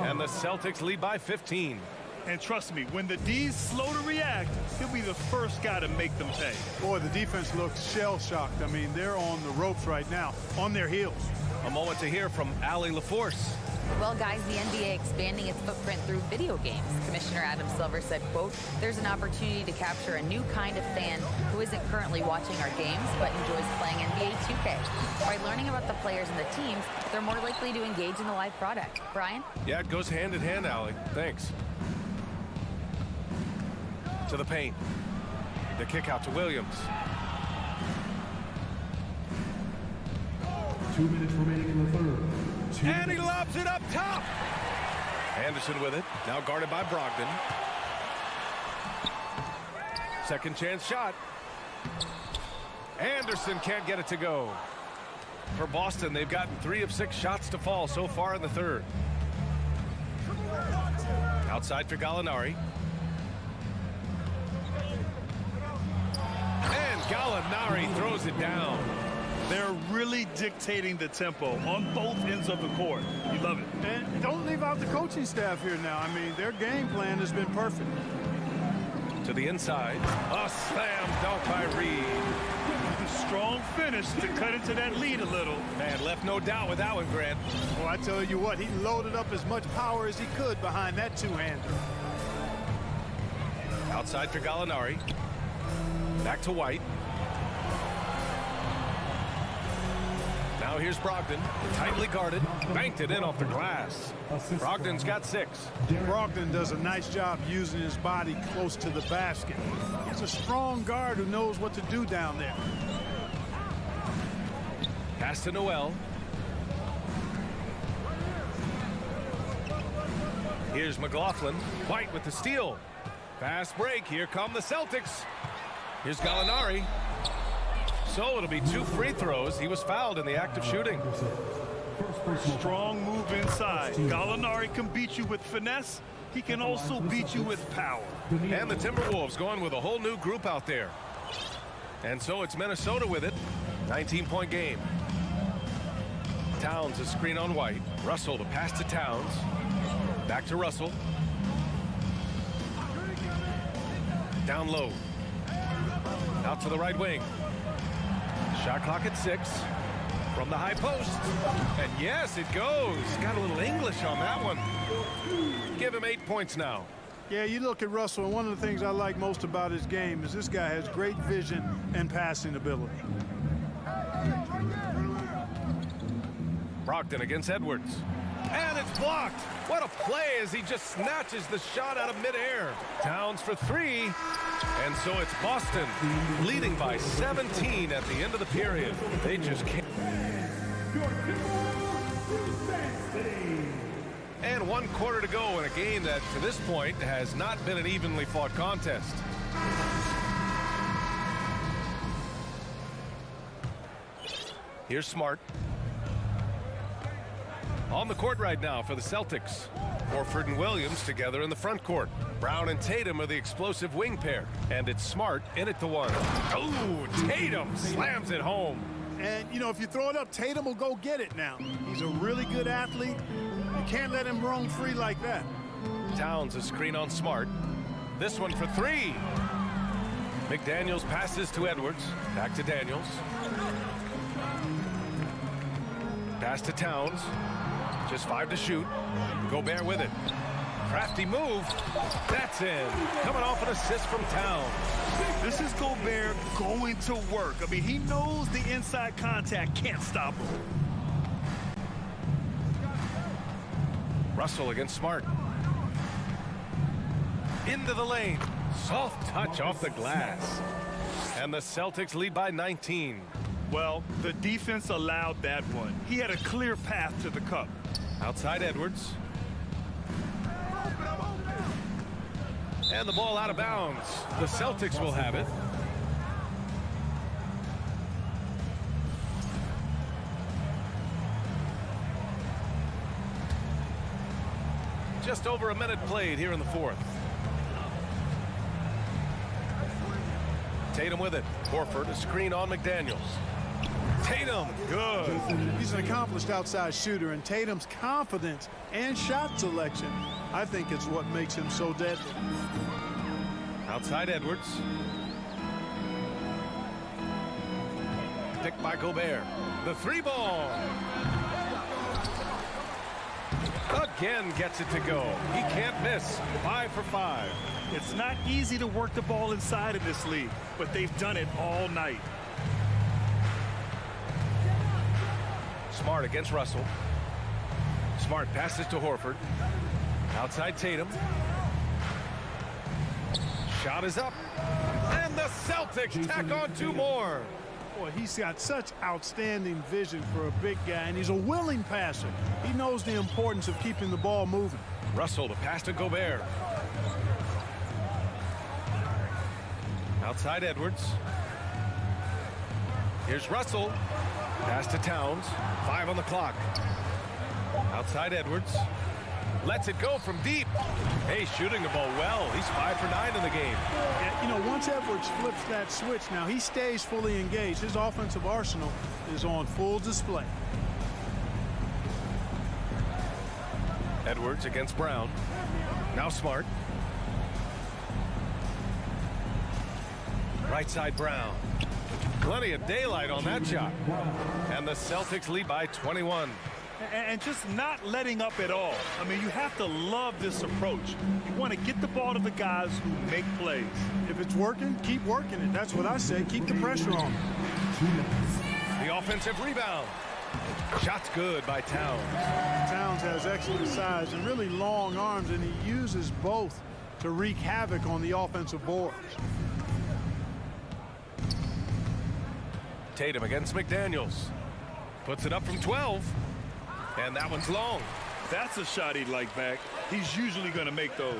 And the Celtics lead by 15. And trust me, when the D's slow to react, he'll be the first guy to make them pay. Boy, the defense looks shell-shocked. I mean, they're on the ropes right now, on their heels. A moment to hear from Allie LaForce. Well, guys, the NBA expanding its footprint through video games. Commissioner Adam Silver said, quote, there's an opportunity to capture a new kind of fan who isn't currently watching our games but enjoys playing NBA 2K. By learning about the players and the teams, they're more likely to engage in the live product. Brian? Yeah, it goes hand in hand, Allie. Thanks. To the paint. The kick out to Williams. 2 minutes remaining in the third. And he lobs it up top. Anderson with it. Now guarded by Brogdon. Second chance shot. Anderson can't get it to go. For Boston, they've gotten 3 of 6 shots to fall so far in the third. Outside for Gallinari. And Gallinari throws it down. They're really dictating the tempo on both ends of the court. You love it. And don't leave out the coaching staff here now. I mean, their game plan has been perfect. To the inside. A slam dunk by Reed. Strong finish to cut into that lead a little. Man, left no doubt with that one, Grant. Well, I tell you what, he loaded up as much power as he could behind that two-hander. Outside for Gallinari. Back to White. Now here's Brogdon, tightly guarded, banked it in off the glass. Brogdon's got 6. Brogdon does a nice job using his body close to the basket. He's a strong guard who knows what to do down there. Pass to Noel. Here's McLaughlin. White with the steal. Fast break. Here come the Celtics. Here's Gallinari. So it'll be 2 free throws. He was fouled in the act of shooting. Strong move inside. Gallinari can beat you with finesse. He can also beat you with power. And the Timberwolves going with a whole new group out there. And so it's Minnesota with it. 19-point game. Towns a screen on White. Russell to pass to Towns. Back to Russell. Down low. Out to the right wing. Shot clock at 6 from the high post. And yes, it goes. Got a little English on that one. Give him 8 points now. Yeah, you look at Russell, and one of the things I like most about his game is this guy has great vision and passing ability. Brogdon against Edwards. And it's blocked. What a play as he just snatches the shot out of midair. Towns for 3. And so it's Boston leading by 17 at the end of the period. They just can't. And 1 quarter to go in a game that to this point has not been an evenly fought contest. Here's Smart. On the court right now for the Celtics. Horford and Williams together in the front court. Brown and Tatum are the explosive wing pair. And it's Smart in it to 1. Oh, Tatum slams it home. And, you know, if you throw it up, Tatum will go get it now. He's a really good athlete. You can't let him roam free like that. Towns a screen on Smart. This one for 3. McDaniels passes to Edwards. Back to Daniels. Pass to Towns. Just 5 to shoot. Gobert with it. Crafty move. That's in. Coming off an assist from Towns. This is Gobert going to work. I mean, he knows the inside contact can't stop him. Russell against Smart. Into the lane. Soft touch off the glass. And the Celtics lead by 19. Well, the defense allowed that one. He had a clear path to the cup. Outside Edwards. And the ball out of bounds. The Celtics will have it. just over a minute played here in the fourth. Tatum with it. Horford, a screen on McDaniels. Tatum, good. He's an accomplished outside shooter, and Tatum's confidence and shot selection, I think, is what makes him so deadly. Outside Edwards. Picked by Gobert. The three ball. Again gets it to go. He can't miss. 5 for 5. It's not easy to work the ball inside in this league, but they've done it all night. Smart against Russell. Smart passes to Horford. Outside Tatum. Shot is up. And the Celtics tack on 2 more. Boy, he's got such outstanding vision for a big guy, and he's a willing passer. He knows the importance of keeping the ball moving. Russell, the pass to Gobert. Outside Edwards. Here's Russell. Pass to Towns. 5 on the clock. Outside Edwards. Lets it go from deep. Hey, shooting the ball well. He's 5 for 9 in the game. Yeah, you know, once Edwards flips that switch, now he stays fully engaged. His offensive arsenal is on full display. Edwards against Brown. Now Smart. Right side Brown. Plenty of daylight on that shot. And the Celtics lead by 21. And just not letting up at all. I mean, you have to love this approach. You want to get the ball to the guys who make plays. If it's working, keep working it. That's what I say. Keep the pressure on. The offensive rebound. Shot's good by Towns. Towns has excellent size and really long arms, and he uses both to wreak havoc on the offensive boards. Tatum against McDaniels. Puts it up from 12. And that one's long. That's a shot he'd like back. He's usually going to make those.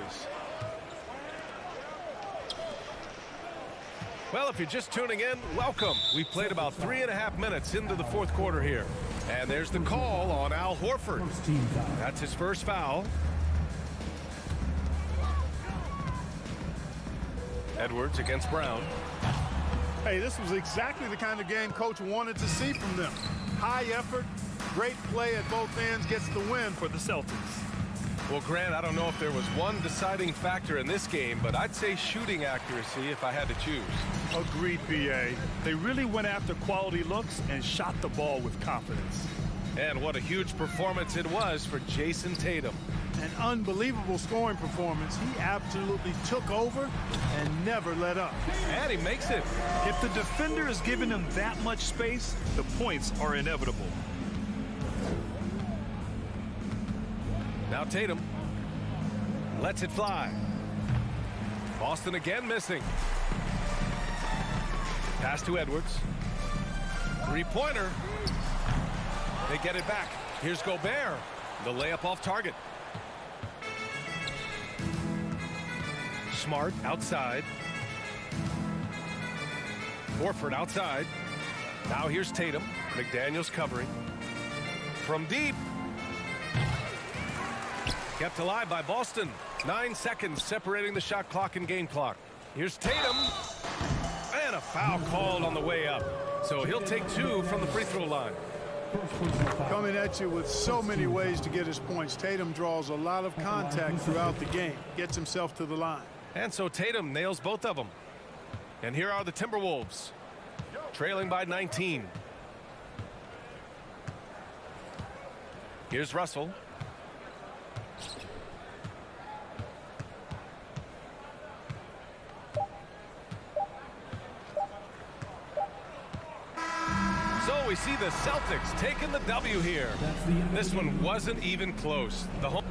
Well, if you're just tuning in, welcome. We've played about 3.5 minutes into the fourth quarter here. And there's the call on Al Horford. That's his first foul. Edwards against Brown. Hey, this was exactly the kind of game Coach wanted to see from them. High effort, great play at both ends, gets the win for the Celtics. Well, Grant, I don't know if there was one deciding factor in this game, but I'd say shooting accuracy if I had to choose. Agreed, BA. They really went after quality looks and shot the ball with confidence. And what a huge performance it was for Jason Tatum. An unbelievable scoring performance. He absolutely took over and never let up. And he makes it. If the defender is giving him that much space, the points are inevitable. Now Tatum lets it fly. Boston again missing. Pass to Edwards. Three-pointer. They get it back. Here's Gobert. The layup off target. Smart outside. Horford outside. Now here's Tatum. McDaniels covering. From deep. Kept alive by Boston. 9 seconds separating the shot clock and game clock. Here's Tatum. And a foul called on the way up. So he'll take 2 from the free throw line. Coming at you with so many ways to get his points. Tatum draws a lot of contact throughout the game. Gets himself to the line. And so Tatum nails both of them. And here are the Timberwolves. Trailing by 19. Here's Russell. So we see the Celtics taking the W here. This one wasn't even close. The home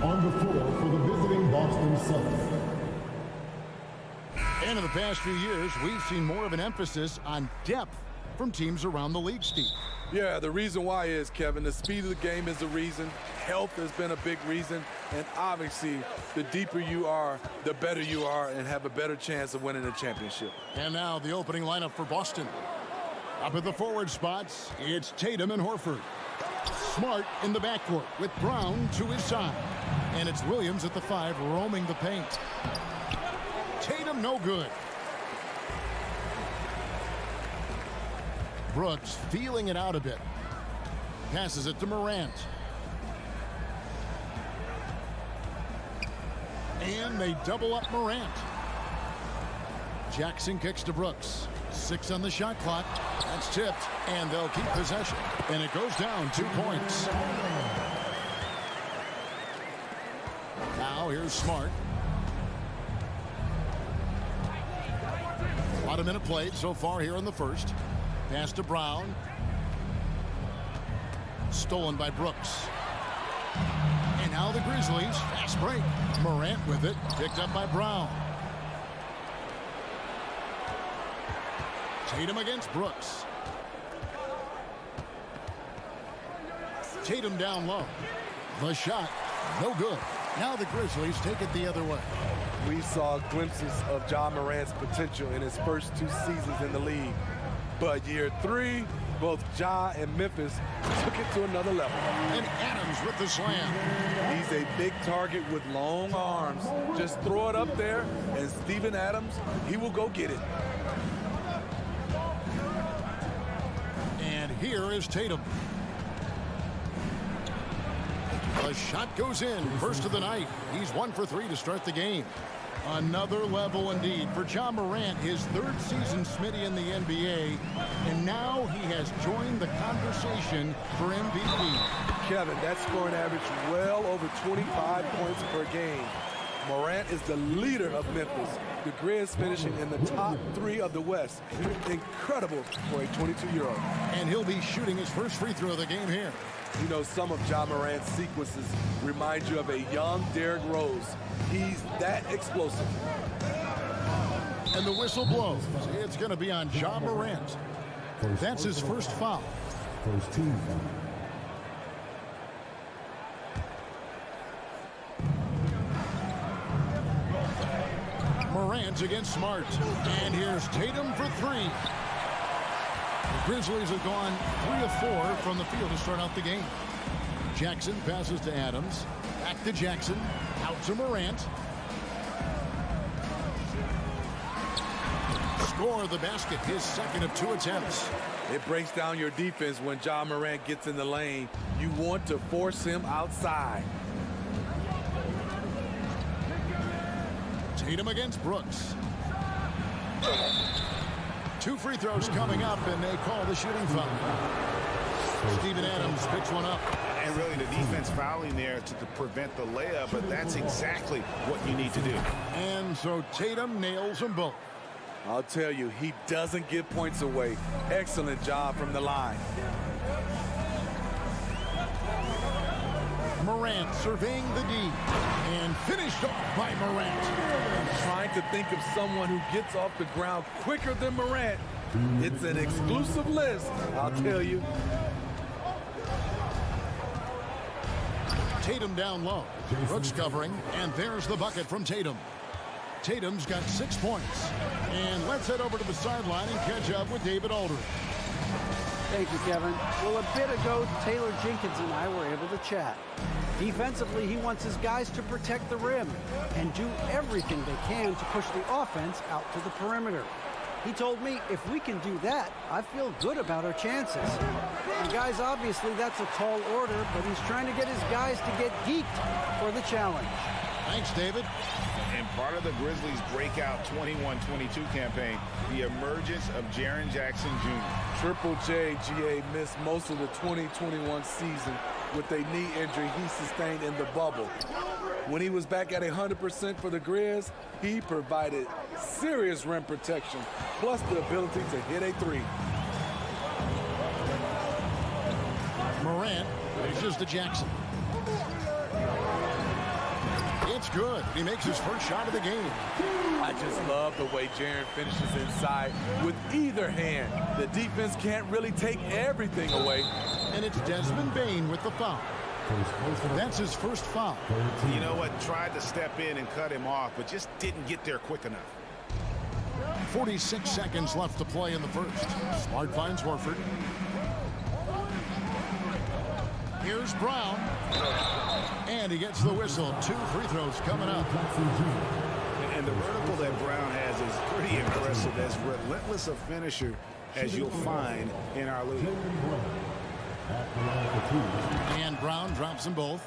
On the floor for the visiting Boston Celtics. And in the past few years, we've seen more of an emphasis on depth from teams around the league, Steve. Yeah, the reason why is, Kevin, the speed of the game is a reason. Health has been a big reason. And obviously, the deeper you are, the better you are and have a better chance of winning a championship. And now the opening lineup for Boston. Up at the forward spots, it's Tatum and Horford. Smart in the backcourt with Brown to his side. And it's Williams at the 5 roaming the paint. Tatum no good. Brooks feeling it out a bit. Passes it to Morant. And they double up Morant. Jackson kicks to Brooks. 6 on the shot clock. That's tipped, and they'll keep possession. And it goes down 2 points. Now here's Smart. A lot of minute played so far here in the first. Pass to Brown. Stolen by Brooks. And now the Grizzlies. Fast break. Morant with it. Picked up by Brown. Tatum against Brooks. Tatum down low. The shot, no good. Now the Grizzlies take it the other way. We saw glimpses of Ja Morant's potential in his first 2 seasons in the league. But year 3, both Ja and Memphis took it to another level. And Adams with the slam. He's a big target with long arms. Just throw it up there, and Steven Adams, he will go get it. And here is Tatum. The shot goes in. First of the night. He's 1 for 3 to start the game. Another level indeed for Ja Morant, his 3rd season Smitty in the NBA, and now he has joined the conversation for MVP. Kevin, that scoring average well over 25 points per game. Morant is the leader of Memphis. The Grizz finishing in the top 3 of the West. Incredible for a 22-year-old. And he'll be shooting his first free throw of the game here. You know, some of Ja Morant's sequences remind you of a young Derrick Rose. He's that explosive. And the whistle blows. It's going to be on Ja Morant. That's his first foul. First team foul. Morant against Smart. And here's Tatum for 3. The Grizzlies have gone 3 of 4 from the field to start out the game. Jackson passes to Adams. Back to Jackson. Out to Morant. Score the basket, his 2nd of 2 attempts. It breaks down your defense when Ja Morant gets in the lane. You want to force him outside. Tatum against Brooks. 2 free throws coming up, and they call the shooting foul. Steven Adams picks one up. And really the defense fouling there to prevent the layup, but that's exactly what you need to do. And so Tatum nails them both. I'll tell you, he doesn't give points away. Excellent job from the line. Morant surveying the D. And finished off by Morant. Trying to think of someone who gets off the ground quicker than Morant. It's an exclusive list, I'll tell you. Tatum down low. Brooks covering, and there's the bucket from Tatum. Tatum's got 6 points. And let's head over to the sideline and catch up with David Aldridge. Thank you, Kevin. Well, a bit ago, Taylor Jenkins and I were able to chat. Defensively, he wants his guys to protect the rim and do everything they can to push the offense out to the perimeter. He told me if we can do that, I feel good about our chances. And guys, obviously that's a tall order, but he's trying to get his guys to get geeked for the challenge. Thanks, David. And part of the Grizzlies' breakout 21-22 campaign, the emergence of Jaren Jackson Jr. Triple J, GA, missed most of the 2021 season with a knee injury he sustained in the bubble. When he was back at 100% for the Grizz, he provided serious rim protection, plus the ability to hit a 3. Morant dishes to Jackson. It's good. He makes his first shot of the game. I just love the way Jaren finishes inside with either hand. The defense can't really take everything away. And it's Desmond Bane with the foul. That's his first foul. You know what? Tried to step in and cut him off, but just didn't get there quick enough. 46 seconds left to play in the first. Smart finds Horford. Here's Brown. And he gets the whistle. 2 free throws coming up. And the vertical that Brown has is pretty impressive. As relentless a finisher as you'll find in our league. And Brown drops them both.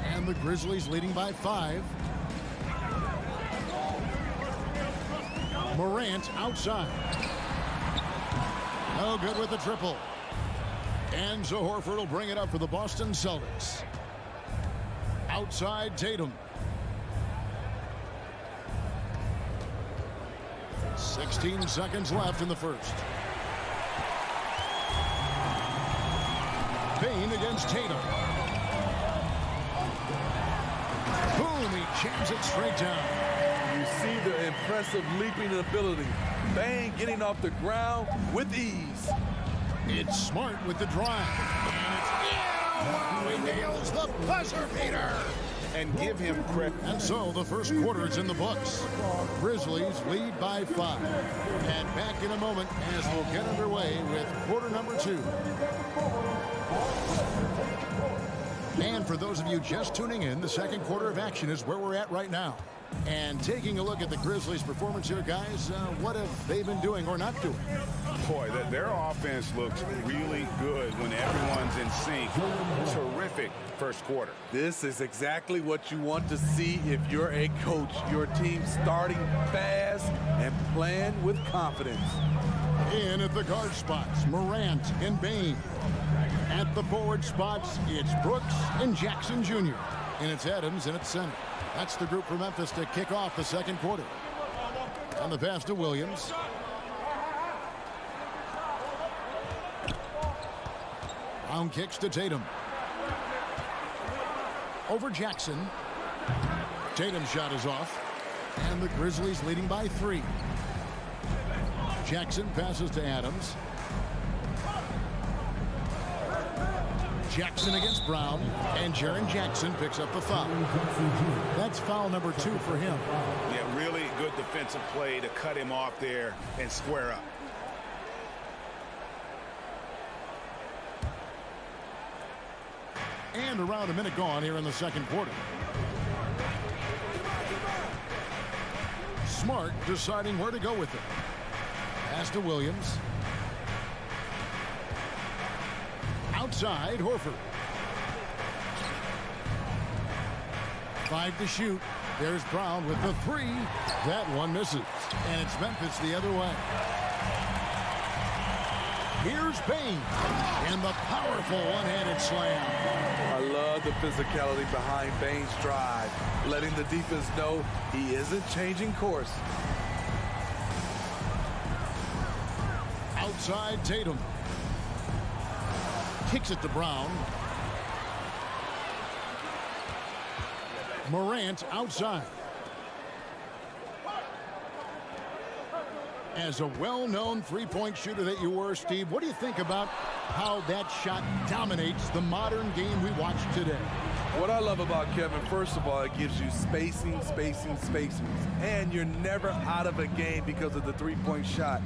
And the Grizzlies leading by 5. Morant outside. No good with the triple. And so Horford will bring it up for the Boston Celtics. Outside Tatum. 16 seconds left in the first. Bane against Tatum. Boom, he jams it straight down. You see the impressive leaping ability. Bane getting off the ground with ease. It's Smart with the drive. And it's, wow, he nails the buzzer beater. And give him credit. And so the first quarter is in the books. Grizzlies lead by 5. And back in a moment as we'll get underway with quarter number 2. And for those of you just tuning in, the second quarter of action is where we're at right now. And taking a look at the Grizzlies' performance here, guys, what have they been doing or not doing? Boy, their offense looks really good when everyone's in sync. Terrific first quarter. This is exactly what you want to see if you're a coach. Your team starting fast and playing with confidence. In at the guard spots, Morant and Bane. At the forward spots, it's Brooks and Jackson Jr. And it's Adams and it's center. That's the group for Memphis to kick off the second quarter. And the pass to Williams. Brown kicks to Tatum. Over Jackson. Tatum's shot is off. And the Grizzlies leading by 3. Jackson passes to Adams. Jackson against Brown, and Jaren Jackson picks up the foul. That's foul number 2 for him. Yeah, really good defensive play to cut him off there and square up. And around a minute gone here in the second quarter. Smart deciding where to go with it. Pass to Williams. Outside, Horford. 5 to shoot. There's Brown with the 3. That one misses. And it's Memphis the other way. Here's Bane. And the powerful one-handed slam. I love the physicality behind Bane's drive, letting the defense know he isn't changing course. Outside Tatum. Kicks it to Brown. Morant outside. As a well-known three-point shooter that you were, Steve, what do you think about how that shot dominates the modern game we watch today? What I love about Kevin, first of all, it gives you spacing. And you're never out of a game because of the three-point shot.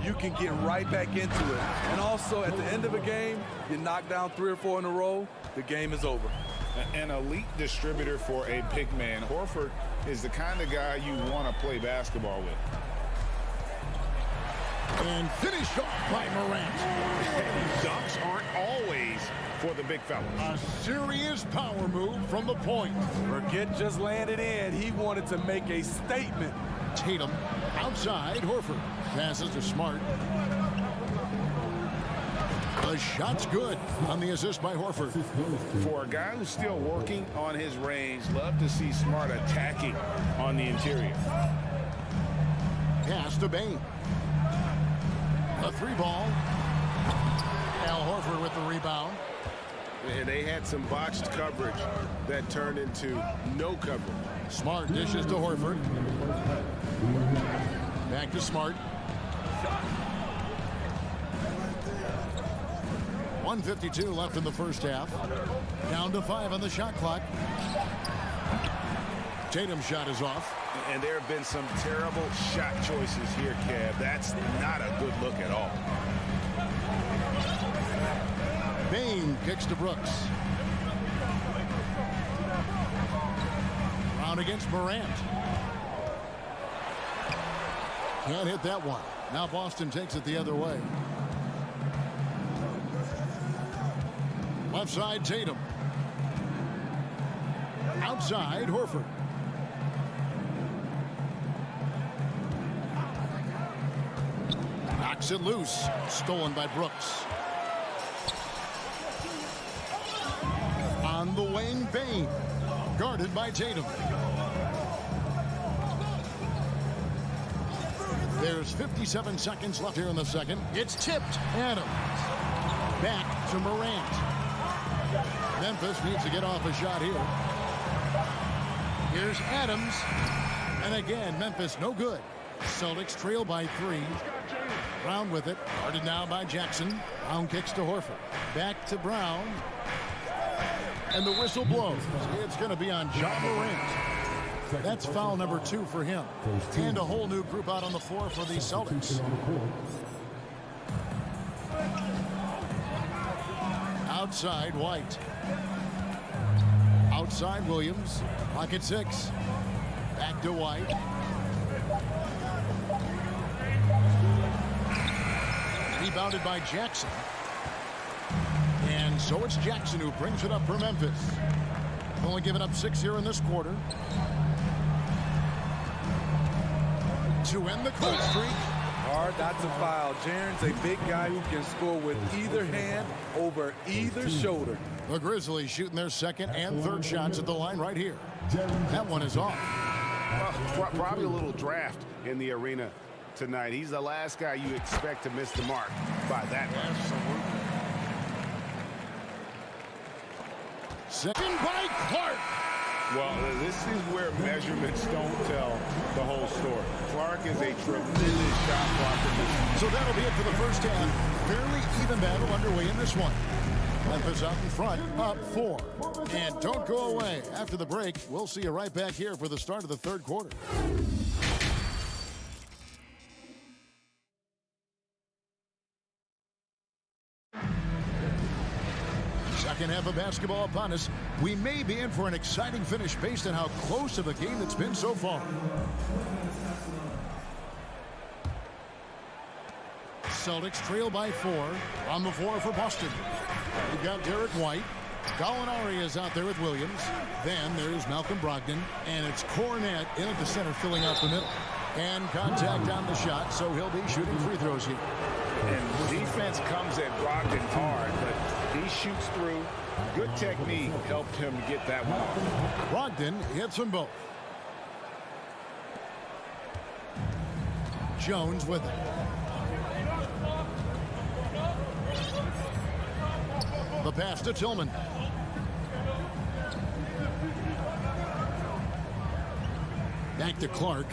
You can get right back into it. And also, at the end of a game, you knock down 3 or 4 in a row, the game is over. An elite distributor for a big man. Horford is the kind of guy you want to play basketball with. And finished off by Morant. Dunks aren't always for the big fellas. A serious power move from the point. Forget just landed in. He wanted to make a statement. Tatum outside, Horford. Passes to Smart. The shot's good on the assist by Horford. For a guy who's still working on his range, love to see Smart attacking on the interior. Pass to Bane. A 3 ball. Al Horford with the rebound. And they had some botched coverage that turned into no coverage. Smart dishes to Horford. Back to Smart. 1:52 left in the first half. Down to 5 on the shot clock. Tatum's shot is off. And there have been some terrible shot choices here, Kev. That's not a good look at all. Bain kicks to Brooks. Round against Morant. Can't hit that one. Now Boston takes it the other way. Left side, Tatum. Outside, Horford. Knocks it loose. Stolen by Brooks. On the wing, Bain. Guarded by Tatum. There's 57 seconds left here in the second. It's tipped. Adams. Back to Morant. Memphis needs to get off a shot here. Here's Adams. And again, Memphis no good. Celtics trail by 3. Brown with it. Guarded now by Jackson. Brown kicks to Horford. Back to Brown. And the whistle blows. It's going to be on Ja Morant. That's foul number 2 for him. And a whole new group out on the floor for the Celtics. Outside, White. Outside, Williams. Pocket 6. Back to White. Rebounded by Jackson. And so it's Jackson who brings it up for Memphis. Only given up 6 here in this quarter. To end the cold streak. Hard not to foul. Jaren's a big guy who can score with either hand over either shoulder. The Grizzlies shooting their second and third shots at the line right here. That one is off. Probably a little draft in the arena tonight. He's the last guy you expect to miss the mark by that much. Second by Clark. Well, this is where measurements don't tell the whole story. Clark is a tremendous shot blocker. So that'll be it for the first half. Fairly even battle underway in this one. Memphis out in front, up 4. And don't go away. After the break, we'll see you right back here for the start of the third quarter. Second half of basketball upon us. We may be in for an exciting finish based on how close of a game it's been so far. Celtics trail by 4 on the floor for Boston. We've got Derek White. Gallinari is out there with Williams. Then there's Malcolm Brogdon. And it's Cornette in at the center filling out the middle. And contact on the shot, so he'll be shooting free throws here. And defense comes at Brogdon hard, but he shoots through. Good technique helped him to get that one off. Brogdon hits them both. Jones with it. The pass to Tillman. Back to Clark.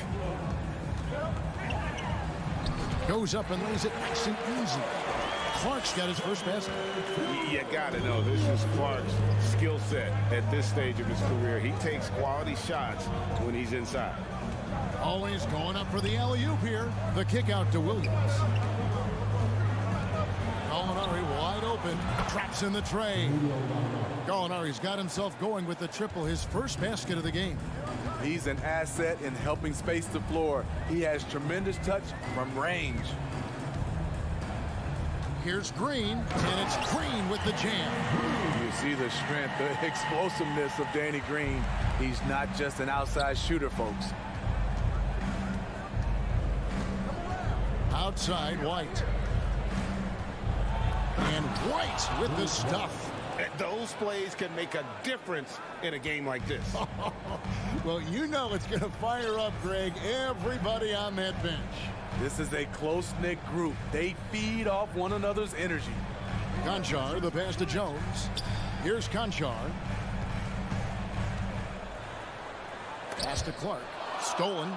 Goes up and lays it nice and easy. Clark's got his first basket. You got to know this is Clark's skill set at this stage of his career. He takes quality shots when he's inside. Always going up for the alley-oop here. The kick out to Williams. Gallinari wide open. Traps in the tray. Gallinari's got himself going with the triple, his first basket of the game. He's an asset in helping space the floor. He has tremendous touch from range. Here's Green, and it's Green with the jam. You see the strength, the explosiveness of Danny Green. He's not just an outside shooter, folks. Outside, White. And White with the stuff. Those plays can make a difference in a game like this. Well, you know it's going to fire up, Greg, everybody on that bench. This is a close-knit group. They feed off one another's energy. Conchar, the pass to Jones. Here's Conchar. Pass to Clark. Stolen.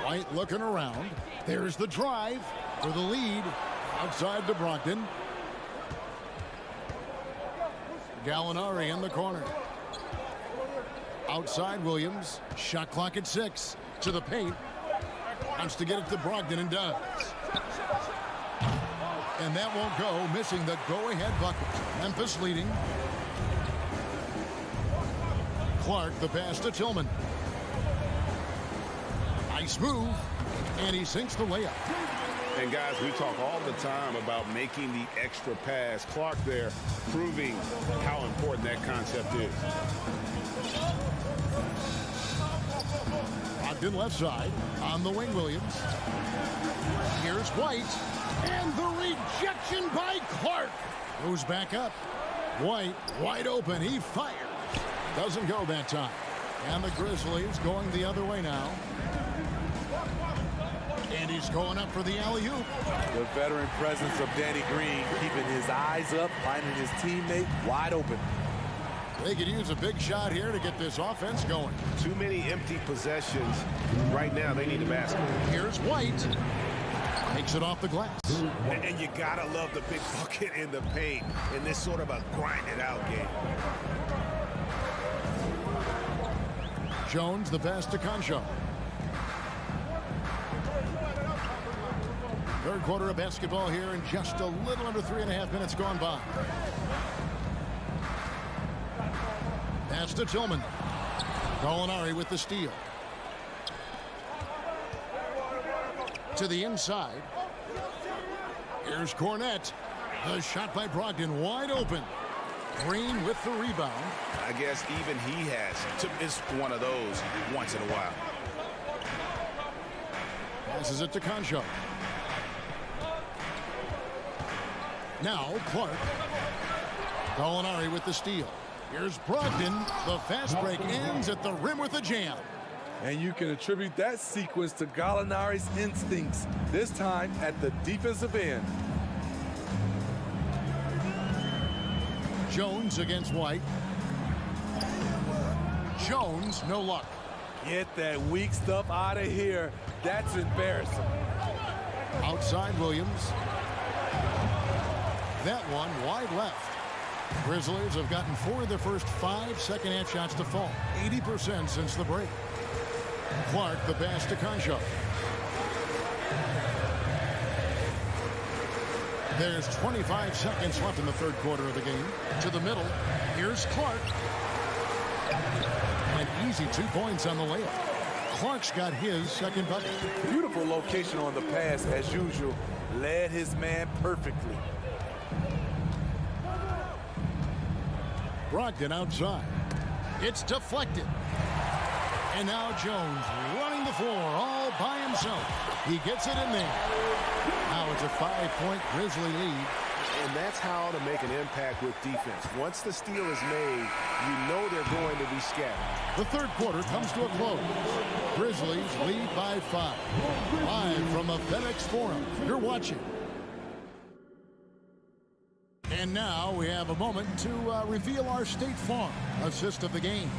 White looking around. There's the drive for the lead. Outside to Brogdon. Gallinari in the corner. Outside Williams. Shot clock at 6. To the paint. Wants to get it to Brogdon and does. And that won't go. Missing the go-ahead bucket. Memphis leading. Clark the pass to Tillman. Nice move. And he sinks the layup. And guys, we talk all the time about making the extra pass. Clark there proving how important that concept is. Brogdon left side. On the wing, Williams. Here's White. And the rejection by Clark. Goes back up. White wide open. He fires. Doesn't go that time. And the Grizzlies going the other way now. And he's going up for the alley-oop. The veteran presence of Danny Green, keeping his eyes up, finding his teammate wide open. They could use a big shot here to get this offense going. Too many empty possessions. Right now, they need a basket. Here's White. Takes it off the glass. And you gotta love the big bucket in the paint in this sort of a grind-it-out game. Jones the pass to Concho. Third quarter of basketball here in just a little under 3.5 minutes gone by. Pass to Tillman. Gallinari with the steal. To the inside. Here's Cornette. The shot by Brogdon wide open. Green with the rebound. I guess even he has to miss one of those once in a while. Passes it to Concho. Now Clark. Gallinari with the steal. Here's Brogdon. The fast break ends at the rim with a jam. And you can attribute that sequence to Gallinari's instincts, this time at the defensive end. Jones against White. Jones, no luck. Get that weak stuff out of here. That's embarrassing. Outside Williams. That one wide left. Grizzlies have gotten 4 of their first 5 second-half shots to fall. 80% since the break. Clark the pass to Concho. There's 25 seconds left in the third quarter of the game. To the middle. Here's Clark. An easy 2 points on the layup. Clark's got his second bucket. Beautiful location on the pass as usual. Led his man perfectly. Brogdon outside. It's deflected. And now Jones running the floor all by himself. He gets it in there. Now it's a 5-point Grizzly lead. And that's how to make an impact with defense. Once the steal is made, you know they're going to be scattered. The third quarter comes to a close. Grizzlies lead by 5. Live from the FedEx Forum. You're watching. And now we have a moment to reveal our State Farm assist of the game.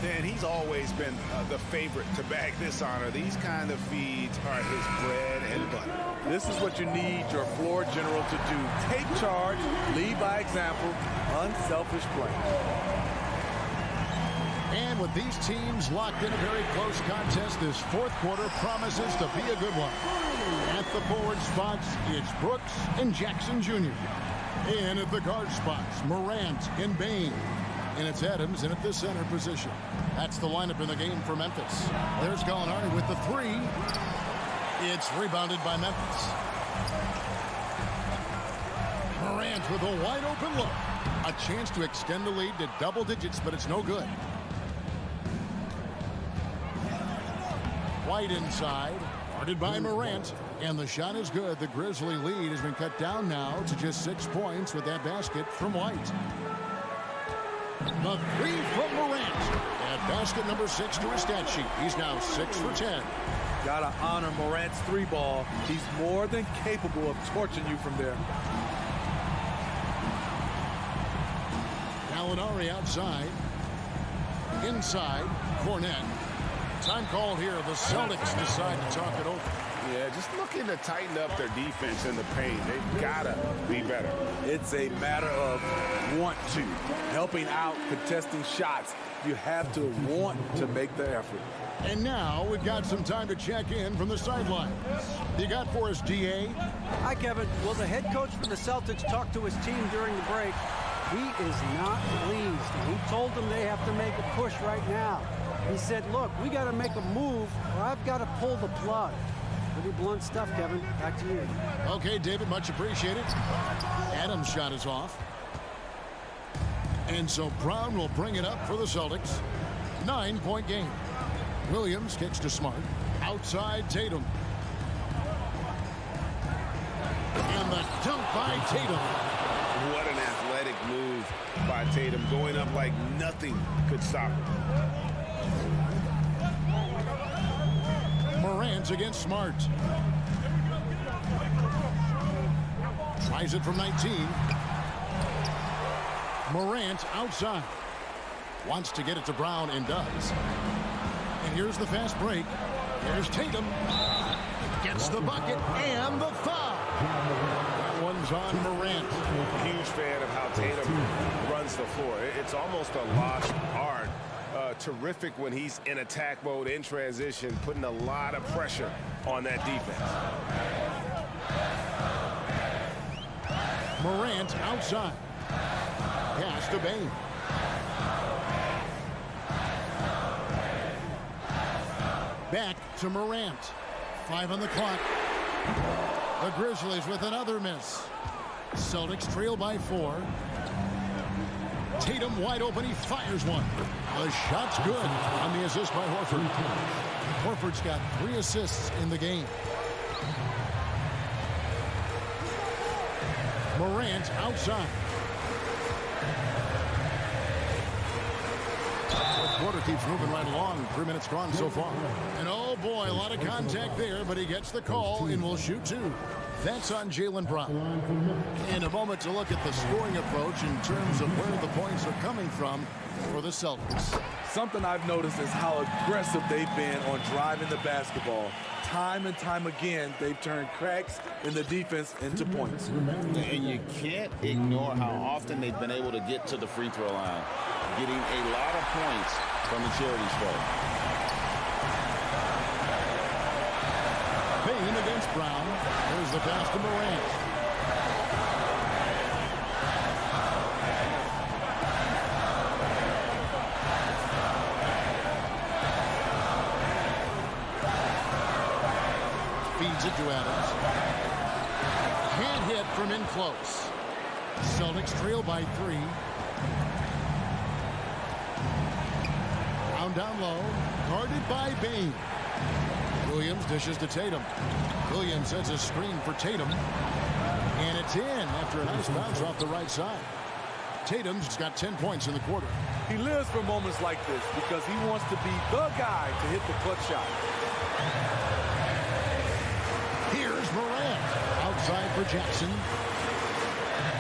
Dan, he's always been the favorite to bag this honor. These kind of feeds are his bread and butter. This is what you need your floor general to do. Take charge, lead by example, unselfish play. And with these teams locked in a very close contest, this fourth quarter promises to be a good one. At the forward spots, it's Brooks and Jackson Jr. And at the guard spots, Morant and Bain. And it's Adams in at the center position. That's the lineup in the game for Memphis. There's Gallinari with the 3. It's rebounded by Memphis. Morant with a wide open look. A chance to extend the lead to double digits, but it's no good. White inside, guarded by Morant. And the shot is good. The Grizzly lead has been cut down now to just 6 points with that basket from White. The 3 from Morant. add basket number 6 to his stat sheet. He's now 6 for 10. Gotta honor Morant's 3-ball. He's more than capable of torching you from there. Gallinari outside. Inside, Cornette. Time called here. The Celtics decide to talk it over. Yeah, just looking to tighten up their defense in the paint. They've got to be better. It's a matter of want to. Helping out, contesting shots. You have to want to make the effort. And now we've got some time to check in from the sideline. You got for us, DA? Hi, Kevin. Well, the head coach for the Celtics talked to his team during the break. He is not pleased. He told them they have to make a push right now. He said, look, we got to make a move or I've got to pull the plug. Pretty blunt stuff, Kevin. Back to you. Okay, David, much appreciated. Adams' shot is off. And so Brown will bring it up for the Celtics. 9-point game. Williams kicks to Smart. Outside Tatum. And the dunk by Tatum. What an athletic move by Tatum. Going up like nothing could stop him. Morant against Smart. Tries it from 19. Morant outside. Wants to get it to Brown and does. And here's the fast break. Here's Tatum. Gets the bucket and the foul. That one's on Morant. Huge fan of how Tatum runs the floor. It's almost a lost art. Terrific when he's in attack mode, in transition, putting a lot of pressure on that defense. Morant outside. Pass to Bain. Back to Morant. 5 on the clock. The Grizzlies with another miss. Celtics trail by 4. Tatum wide open. He fires one. The shot's good on the assist by Horford. Horford's got 3 assists in the game. Morant outside. The quarter keeps moving right along. 3 minutes gone so far. And oh boy, a lot of contact there, but he gets the call and will shoot 2. That's on Jaylen Brown. In a moment to look at the scoring approach in terms of where the points are coming from for the Celtics. Something I've noticed is how aggressive they've been on driving the basketball. Time and time again, they've turned cracks in the defense into points. And you can't ignore how often they've been able to get to the free throw line, getting a lot of points from the charity stripe. Bain against Brown. Here's the pass to Morant. Feeds it to Adams. Can't hit from in close. Celtics trail by 3. Brown down low. Guarded by Bain. Williams dishes to Tatum. Williams sets a screen for Tatum. And it's in after a nice bounce off the right side. Tatum's got 10 points in the quarter. He lives for moments like this because he wants to be the guy to hit the clutch shot. Here's Morant. Outside for Jackson.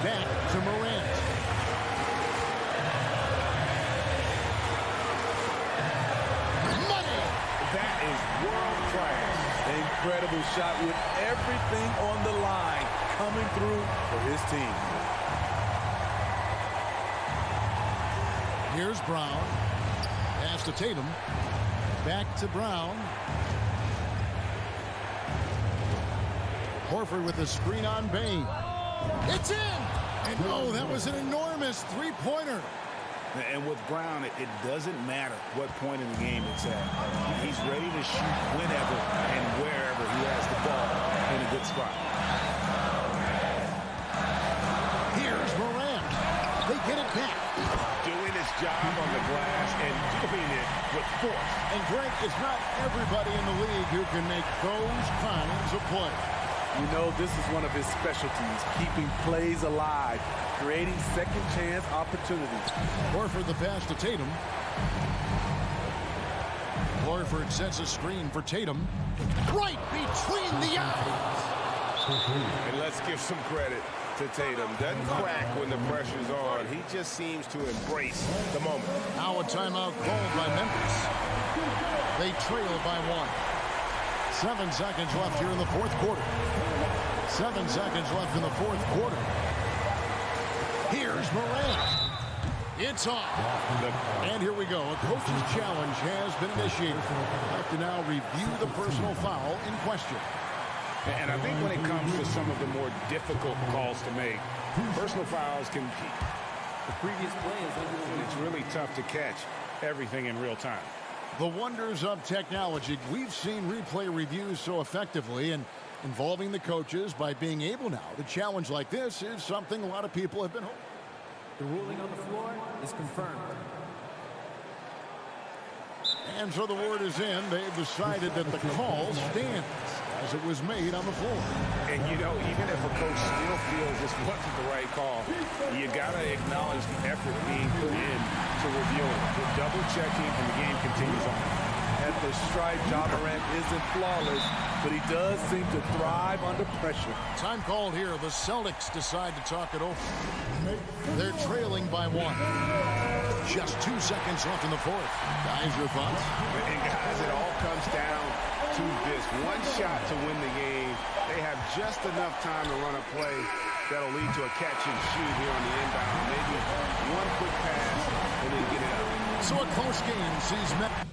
Back to Morant. That is world class. Incredible shot with everything on the line coming through for his team. Here's Brown. Pass to Tatum. Back to Brown. Horford with the screen on Bain. It's in! And oh, that was an enormous three-pointer. And with Brown, it doesn't matter what point in the game it's at. He's ready to shoot whenever and wherever he has the ball in a good spot. Here's Morant. They get it back. Doing his job on the glass and doing it with force. And Greg, it's not everybody in the league who can make those kinds of plays. You know, this is one of his specialties, keeping plays alive, creating second chance opportunities. Horford the pass to Tatum. Horford sets a screen for Tatum. Right between the eyes. And let's give some credit to Tatum. Doesn't crack when the pressure's on. He just seems to embrace the moment. Now a timeout called by Memphis. They trail by 1. 7 seconds left here in the fourth quarter. 7 seconds left in the fourth quarter. Here's Morant. It's on. And here we go. A coach's challenge has been initiated. Have to now review the personal foul in question. And I think when it comes to some of the more difficult calls to make, personal fouls can be. The previous play is under. It's really tough to catch everything in real time. The wonders of technology. We've seen replay reviews so effectively, and involving the coaches by being able now to challenge like this is something a lot of people have been hoping. The ruling on the floor is confirmed. And so the word is in. They've decided that the call stands as it was made on the floor. And, you know, even if a coach still feels this wasn't the right call, you got to acknowledge the effort being put in to reviewing. The double-checking, and the game continues on. At the stripe, Ja Morant isn't flawless, but he does seem to thrive under pressure. Time called here. The Celtics decide to talk it over. They're trailing by 1. Just 2 seconds left in the fourth. Guys, your thoughts? And guys, it all comes down to this. One shot to win the game. They have just enough time to run a play that'll lead to a catch and shoot here on the inbound. Maybe one quick pass and then get it out. So a close game sees Memphis.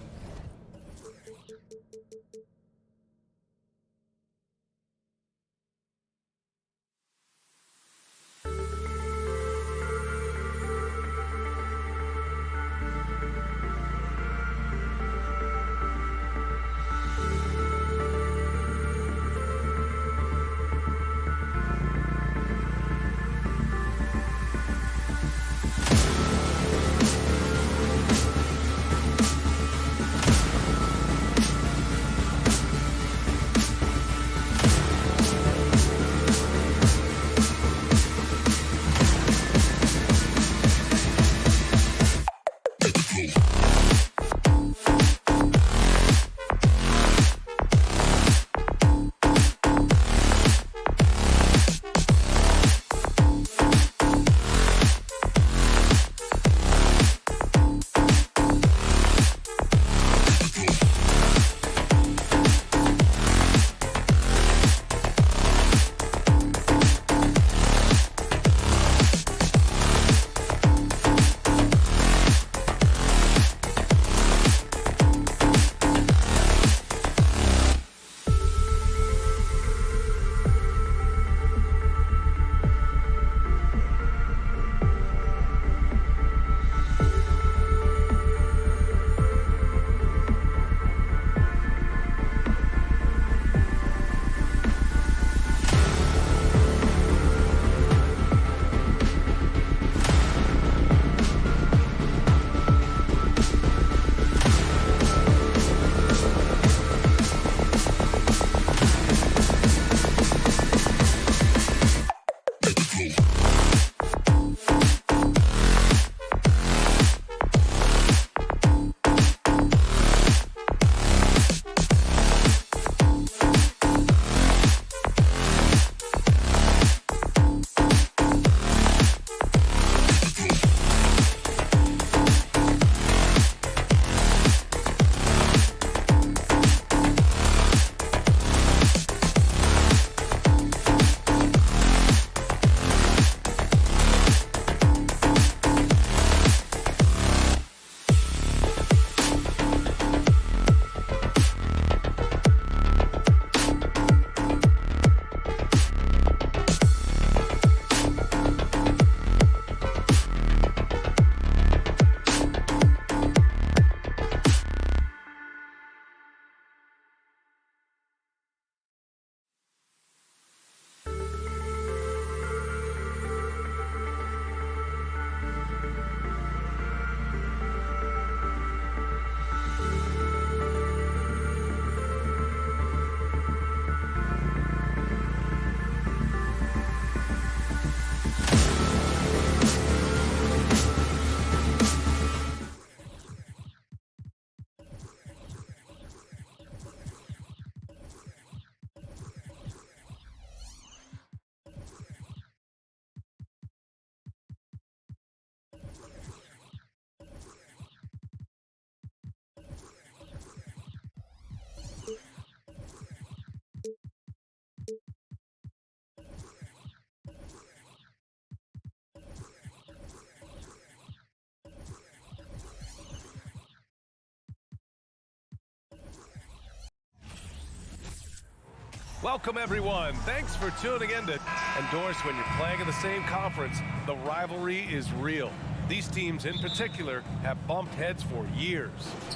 Welcome, everyone. Thanks for tuning in to endorse. When you're playing in the same conference, the rivalry is real. These teams in particular have bumped heads for years.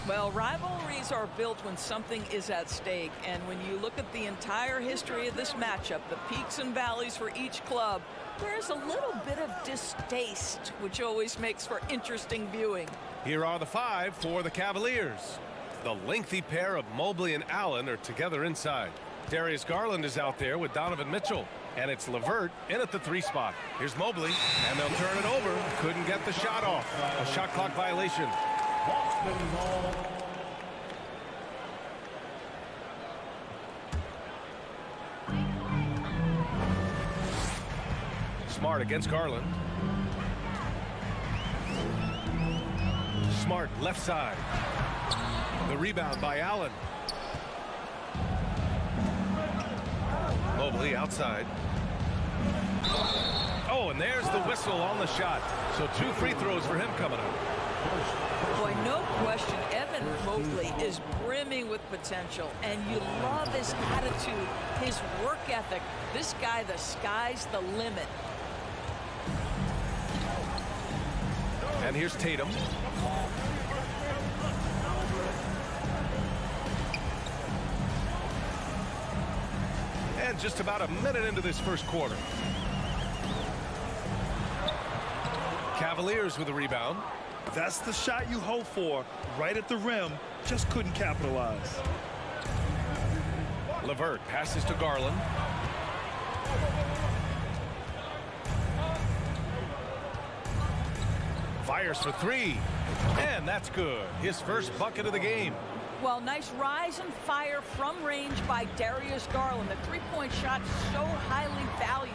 Well, rivalries are built when something is at stake. And when you look at the entire history of this matchup, the peaks and valleys for each club, there's a little bit of distaste, which always makes for interesting viewing. Here are the 5 for the Cavaliers. The lengthy pair of Mobley and Allen are together inside. Darius Garland is out there with Donovan Mitchell. And it's LeVert in at the 3 spot. Here's Mobley, and they'll turn it over. Couldn't get the shot off. A shot clock violation. Smart against Garland. Smart left side. The rebound by Allen. Mobley outside. Oh, and there's the whistle on the shot. So 2 free throws for him coming up. Boy, no question, Evan Mobley is brimming with potential, and you love his attitude, his work ethic. This guy, the sky's the limit. And here's Tatum. And just about a minute into this first quarter. Cavaliers with a rebound. That's the shot you hope for, right at the rim. Just couldn't capitalize. LeVert passes to Garland. Fires for 3. And that's good. His first bucket of the game. Well, nice rise and fire from range by Darius Garland. The three-point shot so highly valued.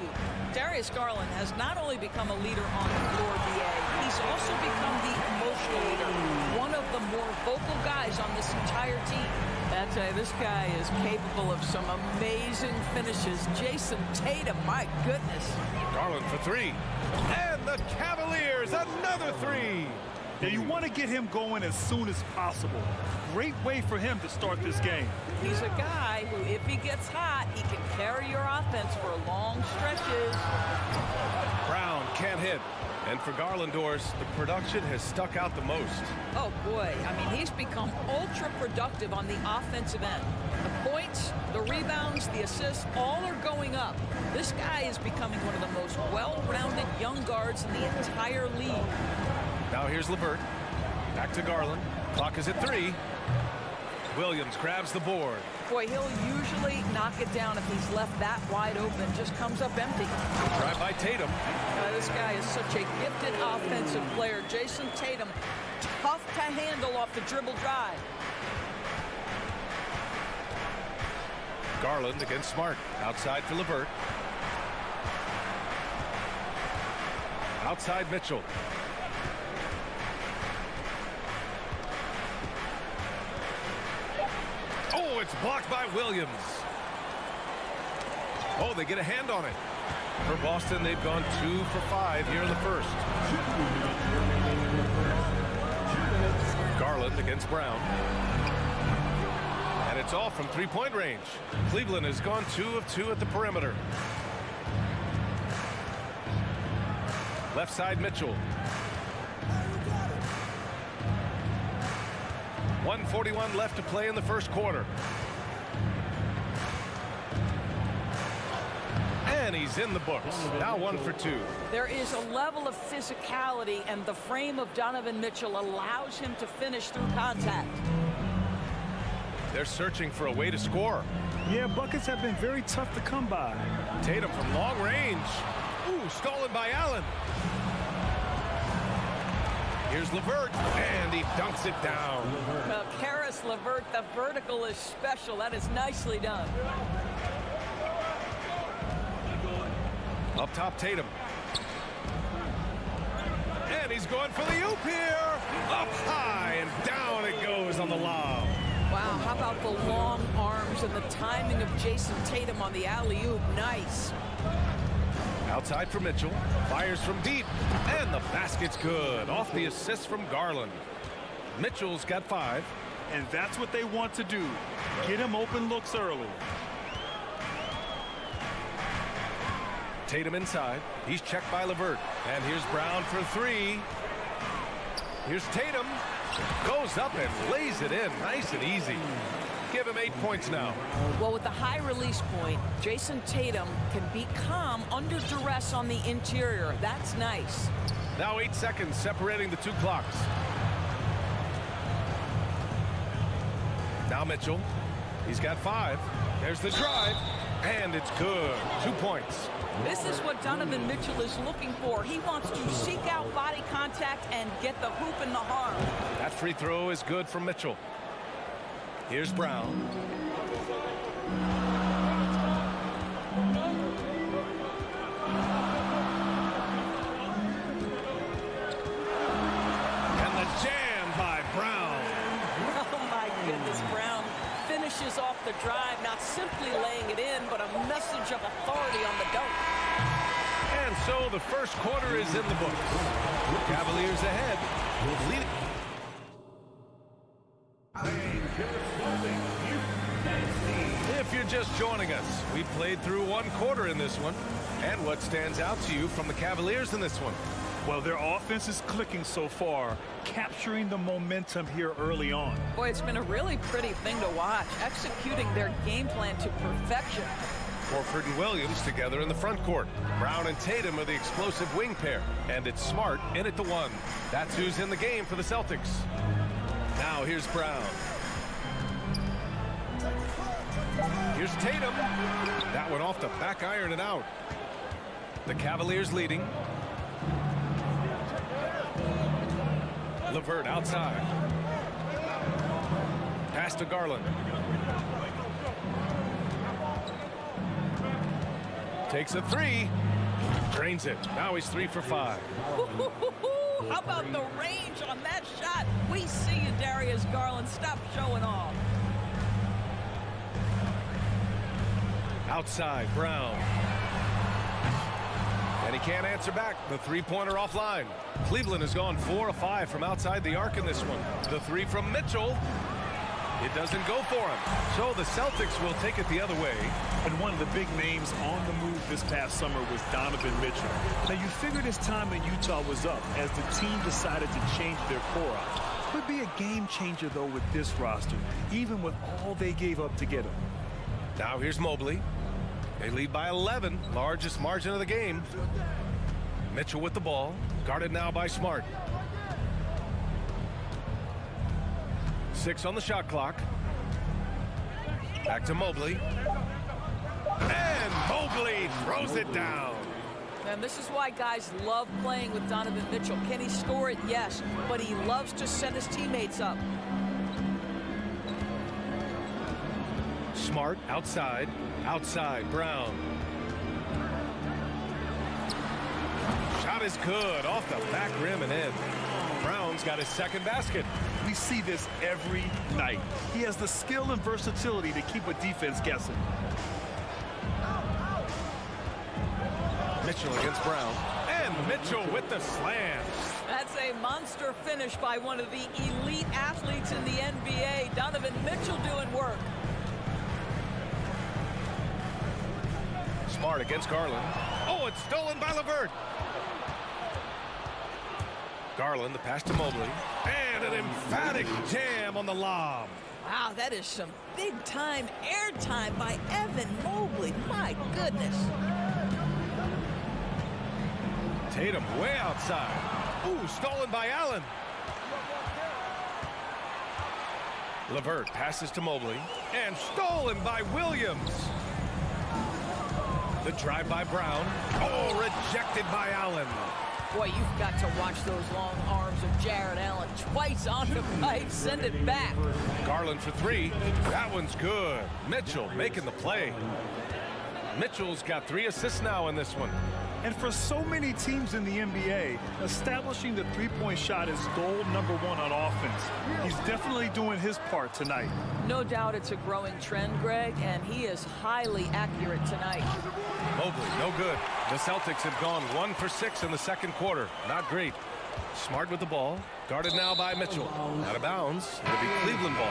Darius Garland has not only become a leader on the floor, BA, he's also become the emotional leader, one of the more vocal guys on this entire team. I'll tell you, this guy is capable of some amazing finishes. Jason Tatum, my goodness. Garland for 3. And the Cavaliers, another 3. Now you want to get him going as soon as possible. Great way for him to start this game. He's a guy who, if he gets hot, he can carry your offense for long stretches. Brown can't hit. And for Garland, Doris, the production has stuck out the most. Oh, boy. I mean, he's become ultra productive on the offensive end. The points, the rebounds, the assists, all are going up. This guy is becoming one of the most well-rounded young guards in the entire league. Now here's LeVert. Back to Garland. Clock is at 3. Williams grabs the board. Boy, he'll usually knock it down if he's left that wide open. Just comes up empty. Drive by Tatum. This guy is such a gifted offensive player. Jason Tatum, tough to handle off the dribble drive. Garland against Smart. Outside for LeVert. Outside Mitchell. Oh, it's blocked by Williams. Oh, they get a hand on it. For Boston, they've gone 2 for 5 here in the first. Garland against Brown. And it's all from 3-point range. Cleveland has gone 2 of 2 at the perimeter. Left side Mitchell. 1:41 left to play in the first quarter. And he's in the books. Now 1 for 2. There is a level of physicality, and the frame of Donovan Mitchell allows him to finish through contact. They're searching for a way to score. Yeah, buckets have been very tough to come by. Tatum from long range. Ooh, stolen by Allen. Here's LeVert, and he dunks it down. Well, Karis LeVert, the vertical is special. That is nicely done. Up top, Tatum. And he's going for the oop here. Up high, and down it goes on the lob. Wow, how about the long arms and the timing of Jason Tatum on the alley-oop? Nice. Outside for Mitchell. Fires from deep. And the basket's good. Off the assist from Garland. Mitchell's got 5. And that's what they want to do. Get him open looks early. Tatum inside. He's checked by LeVert. And here's Brown for three. Here's Tatum. Goes up and lays it in. Nice and easy. Give him 8 points now. Well, with the high release point, Jason Tatum can be calm under duress on the interior. That's nice. Now 8 seconds separating the two clocks. Now Mitchell. He's got 5. There's the drive. And it's good. 2 points. This is what Donovan Mitchell is looking for. He wants to seek out body contact and get the hoop in the harm. That free throw is good from Mitchell. Here's Brown. And the jam by Brown. Oh my goodness, Brown finishes off the drive, not simply laying it in, but a message of authority on the dunk. And so the first quarter is in the books. Cavaliers ahead. Leading. If you're just joining us, we've played through one quarter in this one. And what stands out to you from the Cavaliers in this one? Well, their offense is clicking so far, capturing the momentum here early on. Boy, it's been a really pretty thing to watch, executing their game plan to perfection. Horford and Williams together in the front court. Brown and Tatum are the explosive wing pair. And it's Smart in at the 1. That's who's in the game for the Celtics. Now here's Brown. Here's Tatum. That one off the back iron and out. The Cavaliers leading. LeVert outside. Pass to Garland. Takes a 3. Drains it. Now he's 3 for 5. How about the range on that shot? We see you, Darius Garland. Stop showing off. Outside, Brown. And he can't answer back. The three-pointer offline. Cleveland has gone 4 of 5 from outside the arc in this one. The 3 from Mitchell. It doesn't go for him. So the Celtics will take it the other way. And one of the big names on the move this past summer was Donovan Mitchell. Now, you figured his time in Utah was up as the team decided to change their core out. Could be a game changer, though, with this roster, even with all they gave up to get him. Now here's Mobley. They lead by 11, largest margin of the game. Mitchell with the ball, guarded now by Smart. 6 on the shot clock. Back to Mobley. And Mobley throws it down. And this is why guys love playing with Donovan Mitchell. Can he score it? Yes. But he loves to set his teammates up. Smart outside. Outside, Brown. Shot is good. Off the back rim and in. Brown's got his second basket. We see this every night. He has the skill and versatility to keep a defense guessing. Mitchell against Brown. And Mitchell with the slam. That's a monster finish by one of the elite athletes in the NBA. Donovan Mitchell doing work. Smart against Garland. Oh, it's stolen by LeVert. Garland, the pass to Mobley. And an emphatic jam on the lob. Wow, that is some big-time airtime by Evan Mobley. My goodness. Tatum way outside. Ooh, stolen by Allen. LeVert passes to Mobley. And stolen by Williams. The drive by Brown. Oh, rejected by Allen. Boy, you've got to watch those long arms of Jared Allen. Twice on the pipe, send it back. Garland for 3. That one's good. Mitchell making the play. Mitchell's got 3 assists now in this one. And for so many teams in the NBA, establishing the three-point shot is goal number 1 on offense. He's definitely doing his part tonight. No doubt it's a growing trend, Greg, and he is highly accurate tonight. Mobley, no good. The Celtics have gone 1 for 6 in the second quarter. Not great. Smart with the ball. Guarded now by Mitchell. Out of bounds. It'll be Cleveland ball.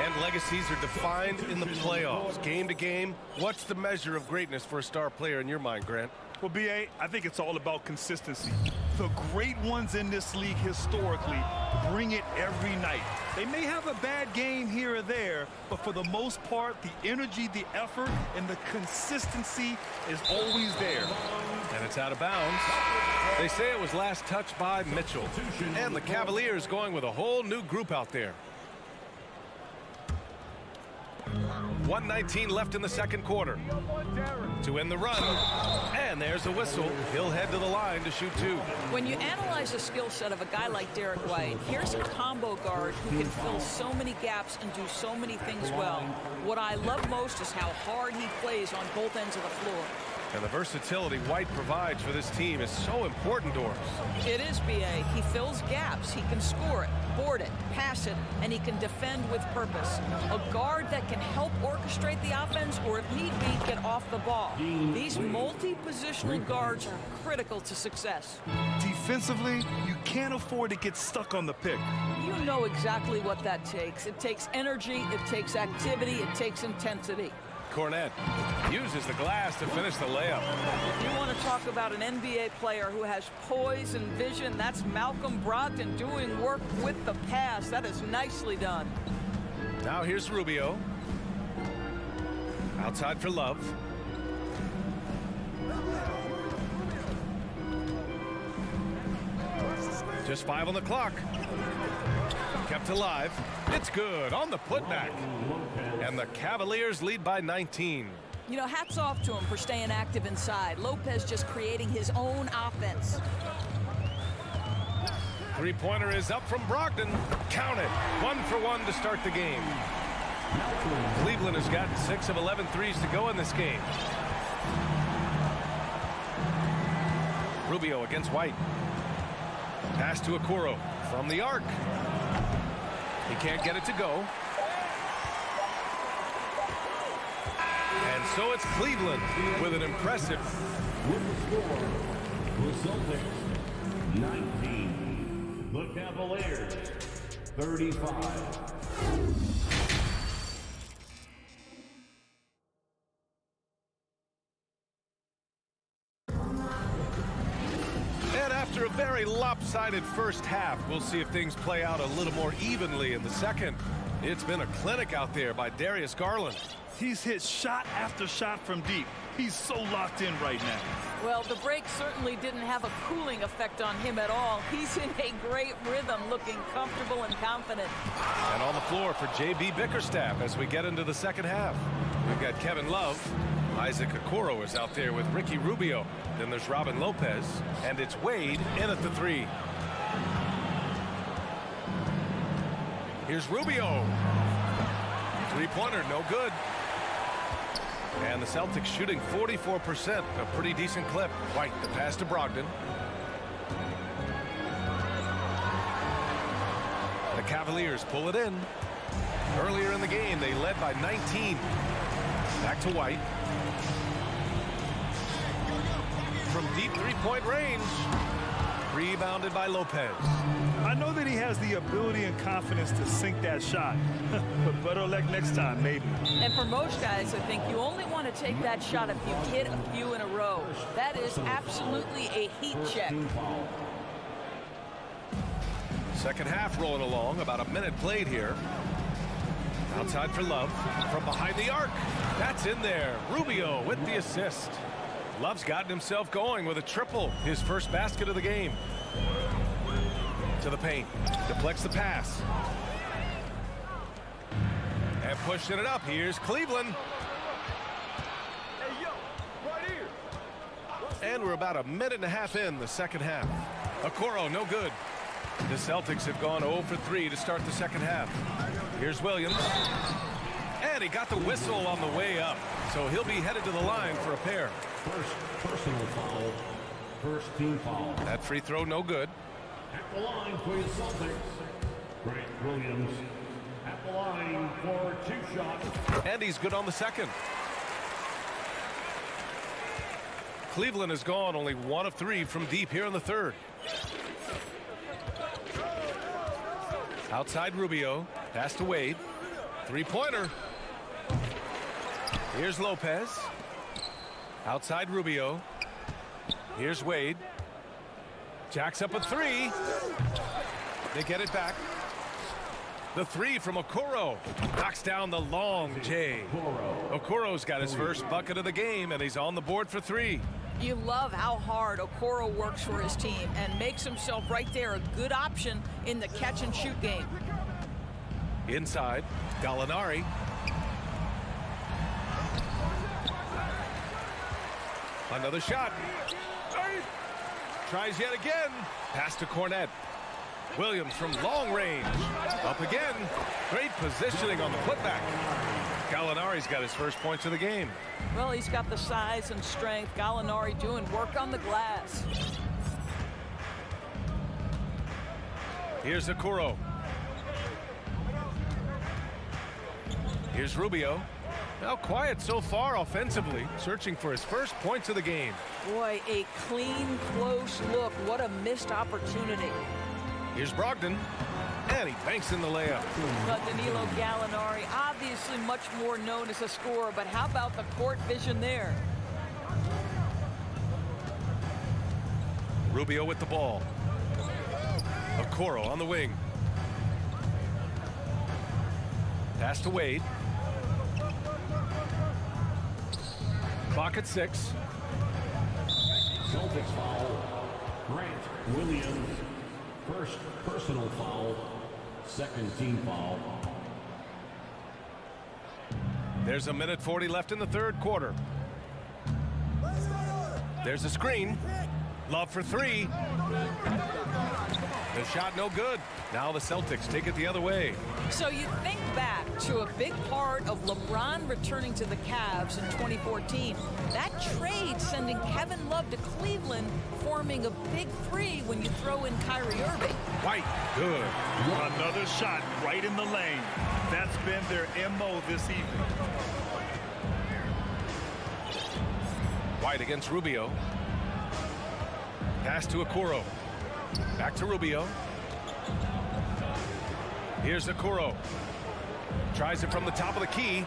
And legacies are defined in the playoffs. Game to game. What's the measure of greatness for a star player in your mind, Grant? Well, B.A., I think it's all about consistency. The great ones in this league historically bring it every night. They may have a bad game here or there, but for the most part, the energy, the effort, and the consistency is always there. And it's out of bounds. They say it was last touched by Mitchell. And the Cavaliers going with a whole new group out there. 1:19 left in the second quarter. To end the run, and there's a whistle. He'll head to the line to shoot two. When you analyze the skill set of a guy like Derek White, here's a combo guard who can fill so many gaps and do so many things well. What I love most is how hard he plays on both ends of the floor. And the versatility White provides for this team is so important, Doris. It is, B.A. He fills gaps. He can score it, board it, pass it, and he can defend with purpose. A guard that can help orchestrate the offense or, if need be, get off the ball. These multi-positional guards are critical to success. Defensively, you can't afford to get stuck on the pick. You know exactly what that takes. It takes energy, it takes activity, it takes intensity. Cornette uses the glass to finish the layup. If you want to talk about an NBA player who has poise and vision, that's Malcolm Brogdon doing work with the pass. That is nicely done. Now here's Rubio. Outside for Love. Just 5 on the clock. Kept alive. It's good on the putback. And the Cavaliers lead by 19. You know, hats off to him for staying active inside. Lopez just creating his own offense. Three-pointer is up from Brogdon. Count it. 1 for 1 to start the game. Cleveland has gotten 6 of 11 threes to go in this game. Rubio against White. Pass to Okoro from the arc. He can't get it to go. And so it's Cleveland with an impressive. With the score, the Celtics 19, the Cavaliers 35. And after a very lopsided first half, we'll see if things play out a little more evenly in the second. It's been a clinic out there by Darius Garland. He's hit shot after shot from deep. He's so locked in right now. Well, the break certainly didn't have a cooling effect on him at all. He's in a great rhythm, looking comfortable and confident. And on the floor for J.B. Bickerstaff as we get into the second half. We've got Kevin Love. Isaac Okoro is out there with Ricky Rubio. Then there's Robin Lopez. And it's Wade in at the three. Here's Rubio. Three-pointer, no good. And the Celtics shooting 44%, a pretty decent clip. White, the pass to Brogdon. The Cavaliers pull it in. Earlier in the game, they led by 19. Back to White. From deep three-point range. Rebounded by Lopez. I know that he has the ability and confidence to sink that shot. But better luck next time, maybe. And for most guys, I think you only want to take that shot if you hit a few in a row. That is absolutely a heat check. Second half rolling along, about a minute played here. Outside for Love, from behind the arc. That's in there. Rubio with the assist. Love's gotten himself going with a triple, his first basket of the game. To the paint, deflects the pass. And pushing it up, here's Cleveland. And we're about a minute and a half in the second half. Okoro, no good. The Celtics have gone 0 for 3 to start the second half. Here's Williams. And he got the whistle on the way up. So he'll be headed to the line for a pair. First personal foul. First team foul. That free throw, no good. At the line for the Celtics, Grant Williams. At the line for 2 shots. And he's good on the second. Cleveland has gone only 1 of 3 from deep here in the third. Outside Rubio. Pass to Wade. Three-pointer. Here's Lopez. Outside Rubio. Here's Wade. Jacks up a three. They get it back. The three from Okoro. Knocks down the long J. Okoro's got his first bucket of the game, and he's on the board for three. You love how hard Okoro works for his team and makes himself right there a good option in the catch-and-shoot game. Inside, Gallinari. Another shot. Tries yet again. Pass to Cornette. Williams from long range. Up again. Great positioning on the putback. Gallinari's got his first points of the game. Well, he's got the size and strength. Gallinari doing work on the glass. Here's Okoro. Here's Rubio. Now quiet so far offensively, searching for his first points of the game. Boy, a clean, close look. What a missed opportunity. Here's Brogdon, and he banks in the layup. But Danilo Gallinari, obviously much more known as a scorer, but how about the court vision there? Rubio with the ball. Okoro on the wing. Pass to Wade. Clock at 6. Celtics foul. Grant Williams. First personal foul. Second team foul. There's a minute 40 left in the third quarter. There's a screen. Love for three. The shot no good. Now the Celtics take it the other way. So you think back to a big part of LeBron returning to the Cavs in 2014. That trade sending Kevin Love to Cleveland, forming a big three when you throw in Kyrie Irving. White, good. Another shot right in the lane. That's been their MO this evening. White against Rubio. Pass to Okoro. Back to Rubio. Here's Okoro. Tries it from the top of the key.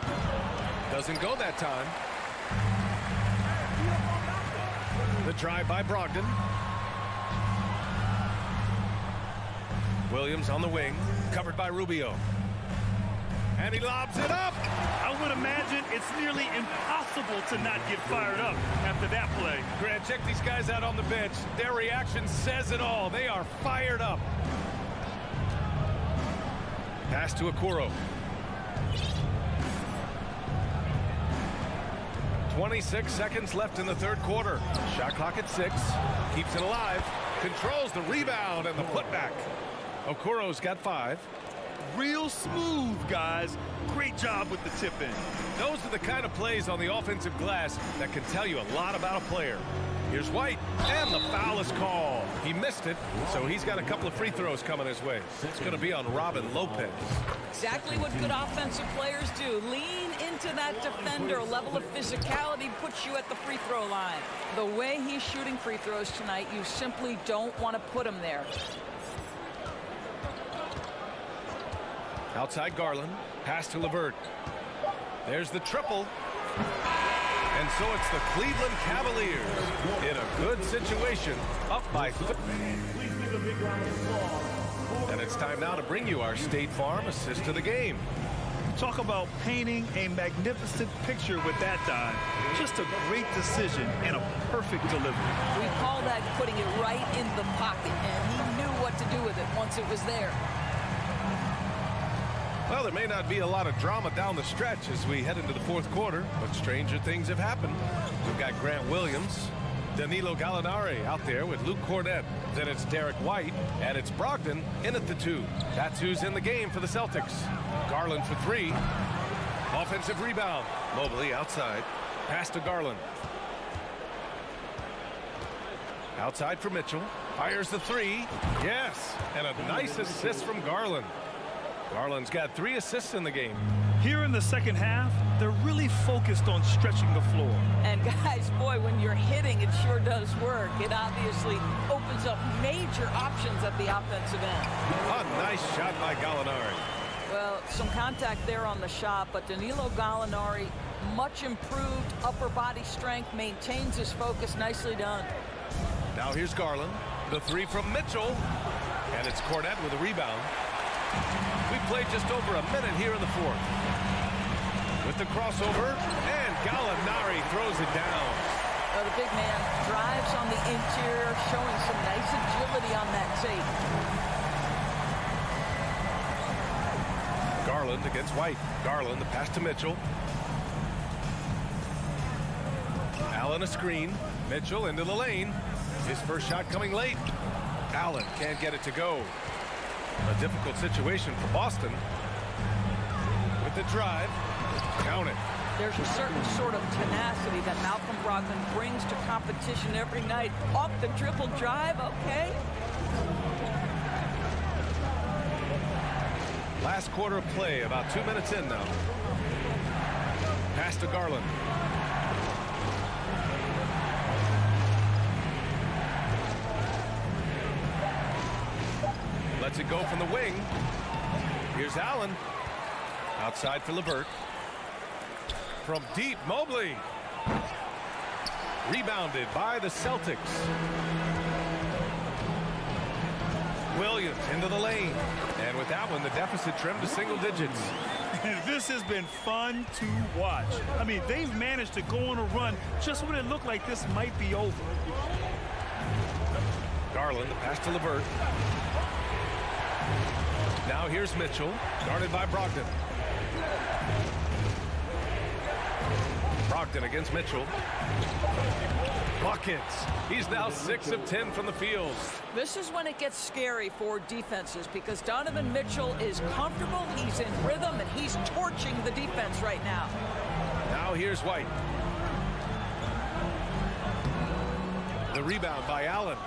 Doesn't go that time. The drive by Brogdon. Williams on the wing. Covered by Rubio. And he lobs it up. I would imagine it's nearly impossible to not get fired up after that play. Grant, check these guys out on the bench. Their reaction says it all. They are fired up. Pass to Okoro. 26 seconds left in the third quarter. Shot clock at 6. Keeps it alive. Controls the rebound and the putback. Okoro's got 5. Real smooth, guys. Great job with the tip in. Those are the kind of plays on the offensive glass that can tell you a lot about a player. Here's White, and the foul is called. He missed it, so he's got a couple of free throws coming his way. It's going to be on Robin Lopez. Exactly what good offensive players do. Lean into that defender. A level of physicality puts you at the free throw line. The way he's shooting free throws tonight, you simply don't want to put him there. Outside Garland. Pass to LeVert. There's the triple. And so it's the Cleveland Cavaliers in a good situation, up by 3. And it's time now to bring you our State Farm assist to the game. Talk about painting a magnificent picture with that dive. Just a great decision and a perfect delivery. We call that putting it right in the pocket, and he knew what to do with it once it was there. Well, there may not be a lot of drama down the stretch as we head into the fourth quarter, but stranger things have happened. We've got Grant Williams, Danilo Gallinari out there with Luke Cornette. Then it's Derek White, and it's Brogdon in at the 2. That's who's in the game for the Celtics. Garland for 3. Offensive rebound. Mobley outside. Pass to Garland. Outside for Mitchell. Fires the 3. Yes, and a nice assist from Garland. Garland's got 3 assists in the game. Here in the second half, they're really focused on stretching the floor. And guys, boy, when you're hitting, it sure does work. It obviously opens up major options at the offensive end. A nice shot by Gallinari. Well, some contact there on the shot, but Danilo Gallinari, much improved upper body strength, maintains his focus. Nicely done. Now here's Garland. The three from Mitchell. And it's Cornette with a rebound. We played just over a minute here in the fourth. With the crossover, and Gallinari throws it down. Well, the big man drives on the interior, showing some nice agility on that tape. Garland against White. Garland, the pass to Mitchell. Allen a screen. Mitchell into the lane. His first shot coming late. Allen can't get it to go. A difficult situation for Boston. With the drive. Count it. There's a certain sort of tenacity that Malcolm Brogdon brings to competition every night. Off the triple drive, okay. Last quarter of play, about 2 minutes in now. Pass to Garland. Lets it go from the wing. Here's Allen. Outside for LeVert. From deep, Mobley. Rebounded by the Celtics. Williams into the lane. And with that one, the deficit trimmed to single digits. This has been fun to watch. I mean, they've managed to go on a run just when it looked like this might be over. Garland, the pass to LeVert. Now here's Mitchell, guarded by Brogdon. Brogdon against Mitchell. Buckets. He's now 6 of 10 from the field. This is when it gets scary for defenses because Donovan Mitchell is comfortable, he's in rhythm, and he's torching the defense right now. Now here's White. The rebound by Allen.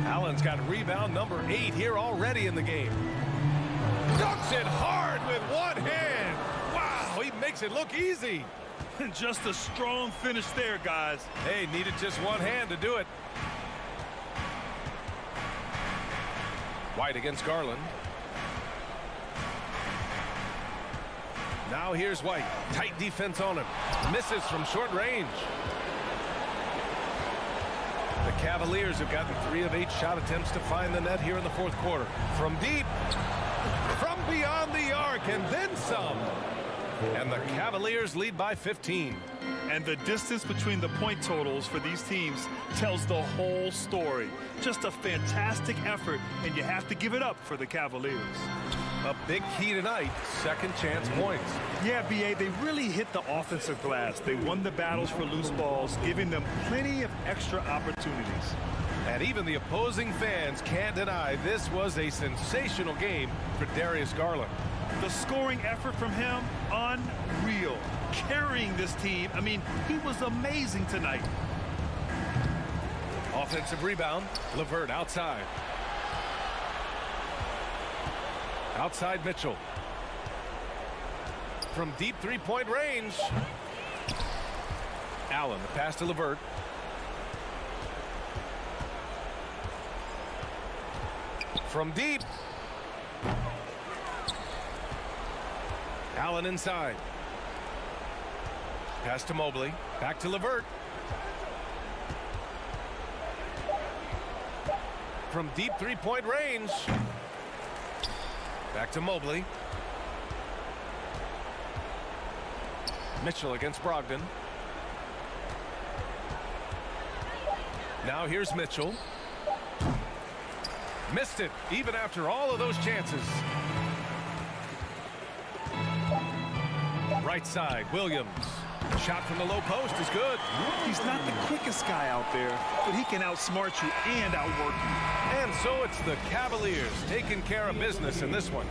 Allen's got rebound number 8 here already in the game. Dunks it hard with one hand. Wow, he makes it look easy. Just a strong finish there, guys. Hey, needed just one hand to do it. White against Garland. Now here's White. Tight defense on him. Misses from short range. The Cavaliers have gotten 3 of 8 shot attempts to find the net here in the fourth quarter. From deep, from beyond the arc, and then some. And the Cavaliers lead by 15. And the distance between the point totals for these teams tells the whole story. Just a fantastic effort, and you have to give it up for the Cavaliers. A big key tonight, second chance points. Yeah, B.A., they really hit the offensive glass. They won the battles for loose balls, giving them plenty of extra opportunities. And even the opposing fans can't deny this was a sensational game for Darius Garland. The scoring effort from him, unreal. Carrying this team, I mean, he was amazing tonight. Offensive rebound, LeVert outside. Outside Mitchell. From deep three-point range. Allen, the pass to LeVert. From deep. Allen inside. Pass to Mobley. Back to LeVert. From deep three-point range. Back to Mobley. Mitchell against Brogdon. Now here's Mitchell. Missed it, even after all of those chances. Right side, Williams. Shot from the low post is good. He's not the quickest guy out there, but he can outsmart you and outwork you. And so it's the Cavaliers taking care of business in this one.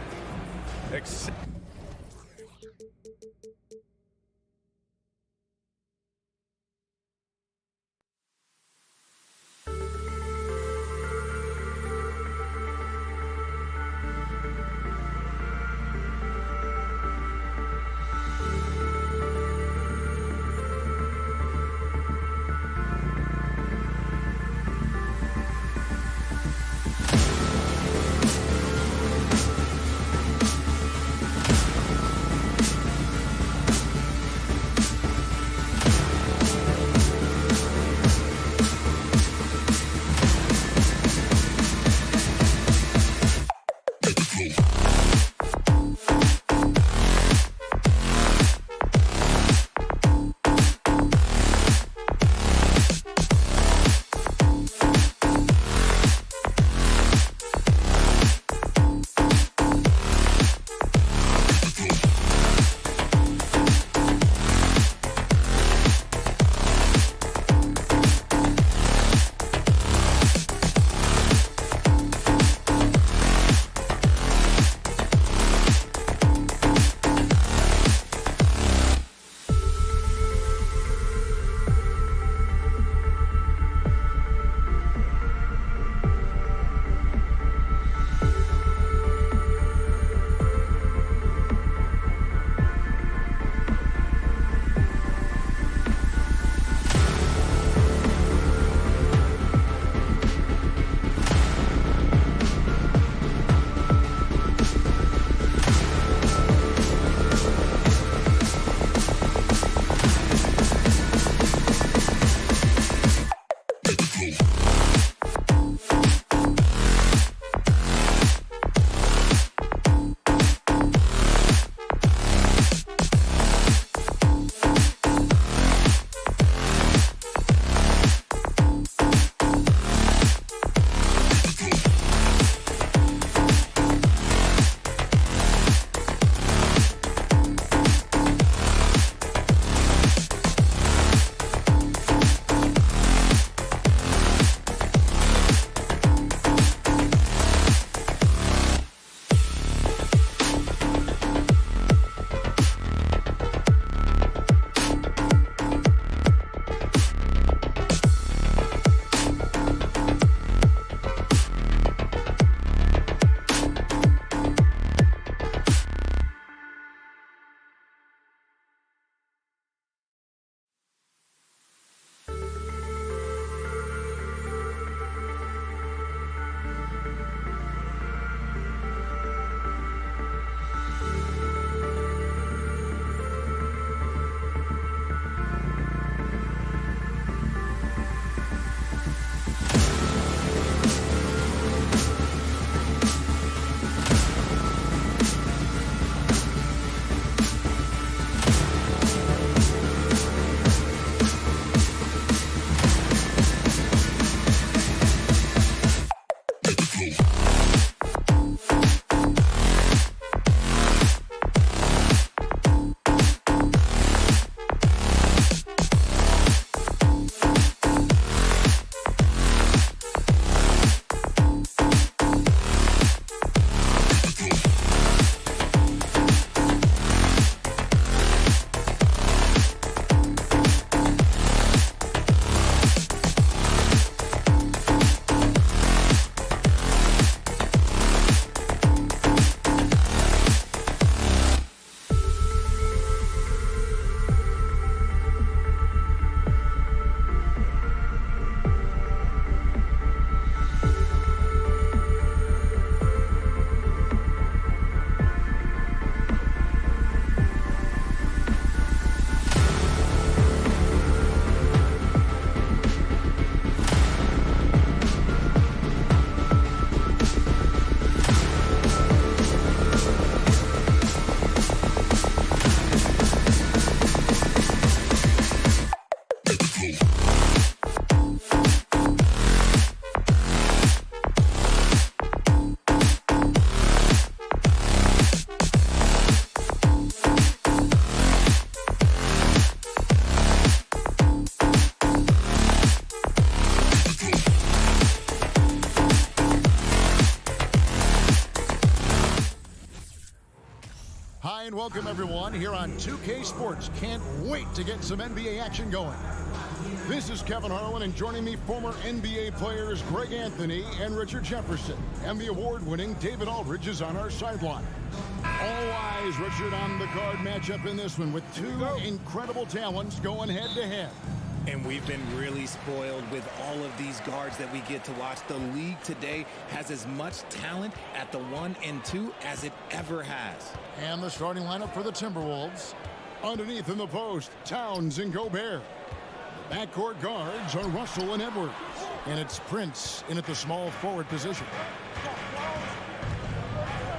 Hi and welcome everyone here on 2K Sports. Can't wait to get some NBA action going. This is Kevin Harlan, and joining me, former NBA players Greg Anthony and Richard Jefferson. And the award-winning David Aldridge is on our sideline. All eyes, Richard, on the guard matchup in this one with two incredible talents going head-to-head. And we've been really spoiled with all of these guards that we get to watch. The league today has as much talent at the 1 and 2 as it ever has. And the starting lineup for the Timberwolves. Underneath in the post, Towns and Gobert. Backcourt guards are Russell and Edwards. And it's Prince in at the small forward position.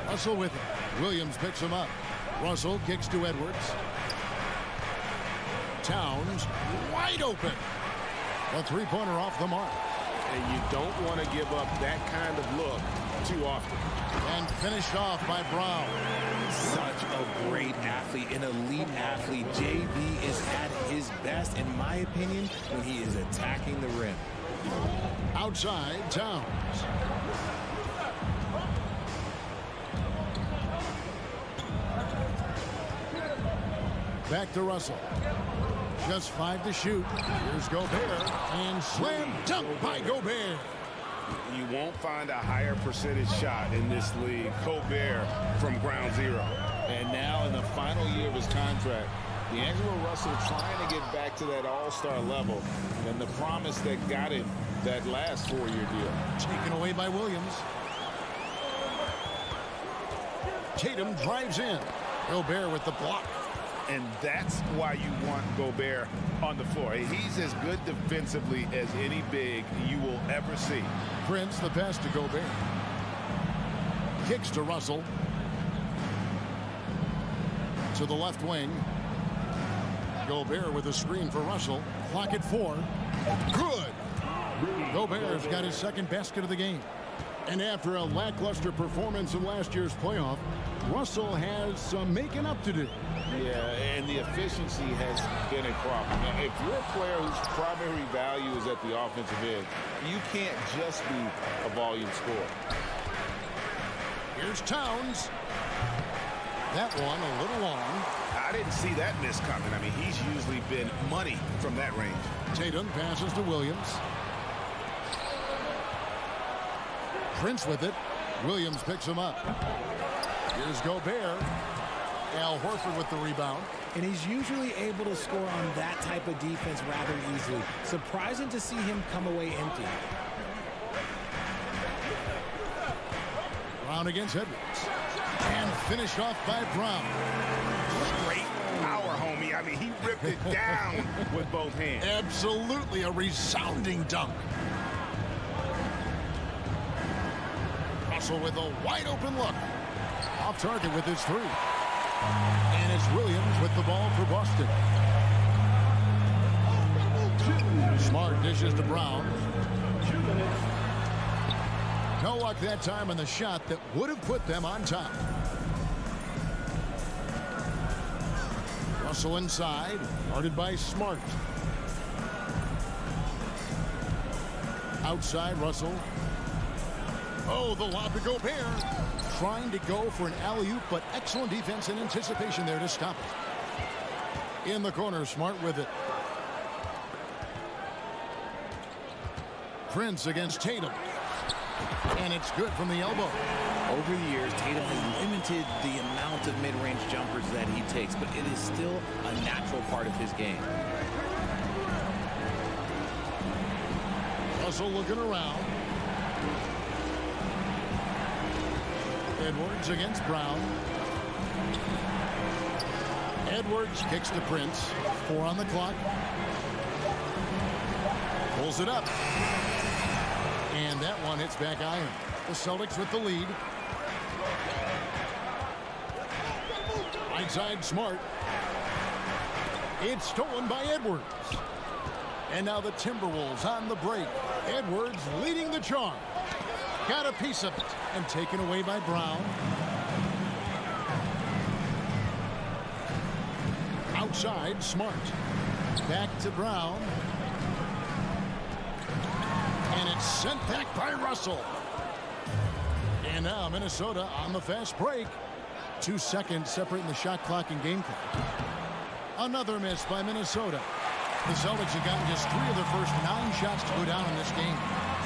Russell with it. Williams picks him up. Russell kicks to Edwards. Towns wide open. A three-pointer off the mark. And you don't want to give up that kind of look too often. And finished off by Brown. Such a great athlete, an elite athlete. JB is at his best, in my opinion, when he is attacking the rim. Outside, Towns. Back to Russell. Just 5 to shoot. Here's Gobert. And slam dunk by Gobert. You won't find a higher percentage shot in this league. Gobert from ground zero. And now in the final year of his contract, D'Angelo Russell trying to get back to that all-star level and the promise that got him that last 4-year deal. Taken away by Williams. Tatum drives in. Gobert with the block. And that's why you want Gobert on the floor. He's as good defensively as any big you will ever see. Prince, the pass to Gobert. Kicks to Russell. To the left wing. Gobert with a screen for Russell. Clock at 4. Good. Gobert's got his second basket of the game. And after a lackluster performance in last year's playoff, Russell has some making up to do. Yeah, and the efficiency has been a problem. Now, if you're a player whose primary value is at the offensive end, you can't just be a volume scorer. Here's Towns. That one a little long. I didn't see that miss coming. I mean, he's usually been money from that range. Tatum passes to Williams. Prince with it. Williams picks him up. Here's Gobert. Al Horford with the rebound. And he's usually able to score on that type of defense rather easily. Surprising to see him come away empty. Brown against Edwards. And finished off by Brown. Great power, homie. I mean, he ripped it down with both hands. Absolutely a resounding dunk. Russell with a wide open look. Off target with his 3. And it's Williams with the ball for Boston. Smart dishes to Brown. No luck that time on the shot that would have put them on top. Russell inside, guarded by Smart. Outside, Russell. Oh, the lob to Gobert. Trying to go for an alley-oop, but excellent defense and anticipation there to stop it. In the corner, Smart with it. Prince against Tatum. And it's good from the elbow. Over the years, Tatum has limited the amount of mid-range jumpers that he takes, but it is still a natural part of his game. Russell looking around. Edwards against Brown. Edwards kicks to Prince. 4 on the clock. Pulls it up. And that one hits back iron. The Celtics with the lead. Right side, Smart. It's stolen by Edwards. And now the Timberwolves on the break. Edwards leading the charge. Got a piece of it and taken away by Brown. Outside, Smart. Back to Brown. And it's sent back by Russell. And now Minnesota on the fast break. 2 seconds separating the shot clock and game clock. Another miss by Minnesota. The Celtics have gotten just 3 of their first 9 shots to go down in this game.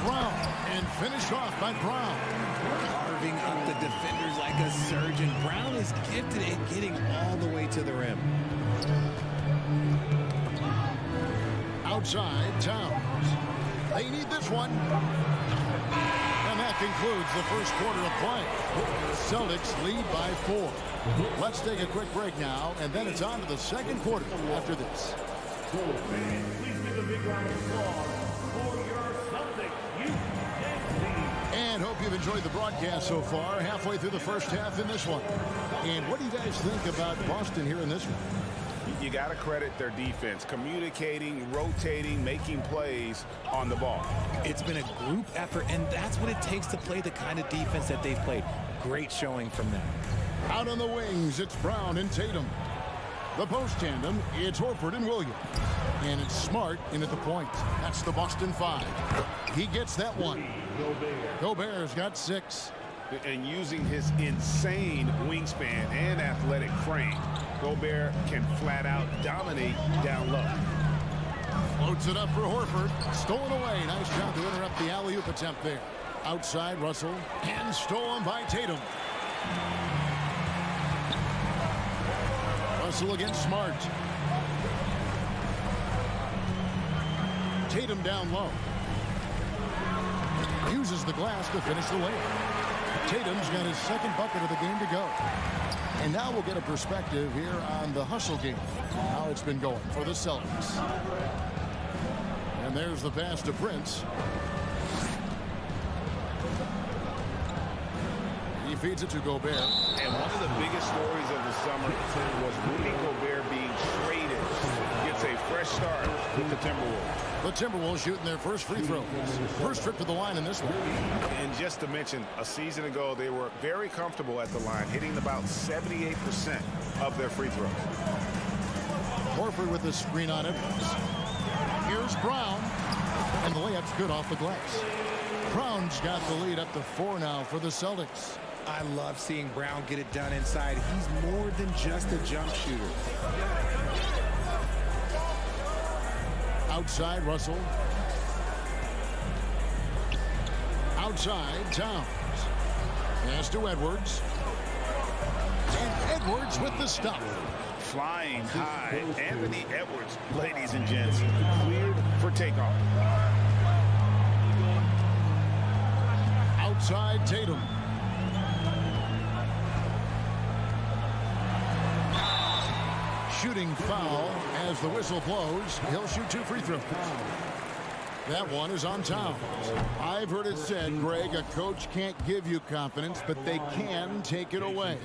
Brown, and finished off by Brown. Carving up the defenders like a surgeon. Brown is gifted at getting all the way to the rim. Outside, Towns. They need this one. And that concludes the first quarter of play. The Celtics lead by 4. Let's take a quick break now, and then it's on to the second quarter after this. Please give a big round of applause for your Celtics youth team. And hope you've enjoyed the broadcast so far. Halfway through the first half in this one. And what do you guys think about Boston here in this one? You got to credit their defense, communicating, rotating, making plays on the ball. It's been a group effort, and that's what it takes to play the kind of defense that they've played. Great showing from them. Out on the wings, it's Brown and Tatum. The post tandem, it's Horford and Williams. And it's Smart in at the point. That's the Boston 5. He gets that one. Gobert's got 6. And using his insane wingspan and athletic frame, Gobert can flat out dominate down low. Floats it up for Horford. Stolen away. Nice job to interrupt the alley-oop attempt there. Outside, Russell. And stolen by Tatum. Russell against Smart. Tatum down low. Uses the glass to finish the layup. Tatum's got his second bucket of the game to go. And now we'll get a perspective here on the hustle game. How it's been going for the Celtics. And there's the pass to Prince. He feeds it to Gobert. And one of the biggest stories of the summer was Rudy Gobert being traded. Gets a fresh start with the Timberwolves. The Timberwolves shooting their first free throws. First trip to the line in this one. And just to mention, a season ago, they were very comfortable at the line, hitting about 78% of their free throws. Horford with the screen on Edwards. Here's Brown. And the layup's good off the glass. Brown's got the lead up to 4 now for the Celtics. I love seeing Brown get it done inside. He's more than just a jump shooter. Outside, Russell. Outside, Towns. Pass to Edwards. And Edwards with the stop. Flying high, Anthony Edwards, ladies and gents, cleared for takeoff. Outside, Tatum. Shooting foul as the whistle blows. He'll shoot 2 free throws. That one is on Towns. I've heard it said, Greg, a coach can't give you confidence, but they can take it away.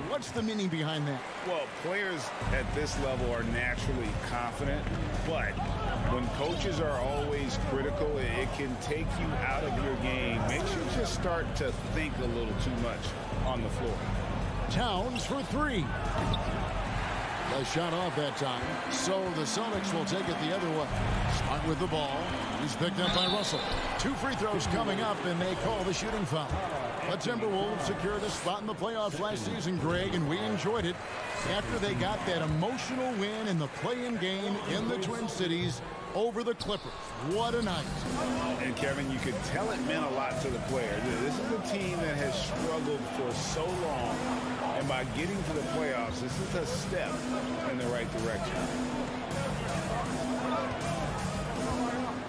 What's the meaning behind that? Well, players at this level are naturally confident, but When coaches are always critical, it can take you out of your game. Makes you just start to think a little too much on the floor. Towns for three. The shot off that time, so the Celtics will take it the other way. Smart with the ball. He's picked up by Russell. 2 free throws coming up, and they call the shooting foul. The Timberwolves secured a spot in the playoffs last season, Greg, and we enjoyed it after they got that emotional win in the play-in game in the Twin Cities over the Clippers. What a night. And, Kevin, you could tell it meant a lot to the players. This is a team that has struggled for so long, and by getting to the playoffs, this is a step in the right direction.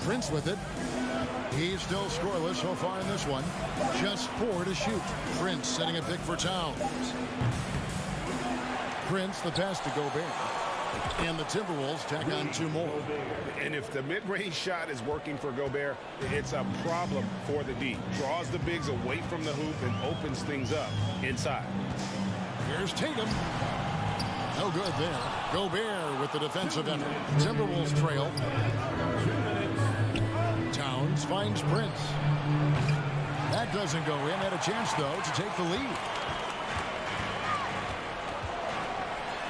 Prince with it. He's still scoreless so far in this one. Just 4 to shoot. Prince setting a pick for Towns. Prince, the pass to Gobert. And the Timberwolves tack on 2 more. And if the mid-range shot is working for Gobert, it's a problem for the D. Draws the bigs away from the hoop and opens things up inside. Here's Tatum. No good there. Gobert with the defensive effort. Timberwolves trail. Towns finds Prince. That doesn't go in. Had a chance, though, to take the lead.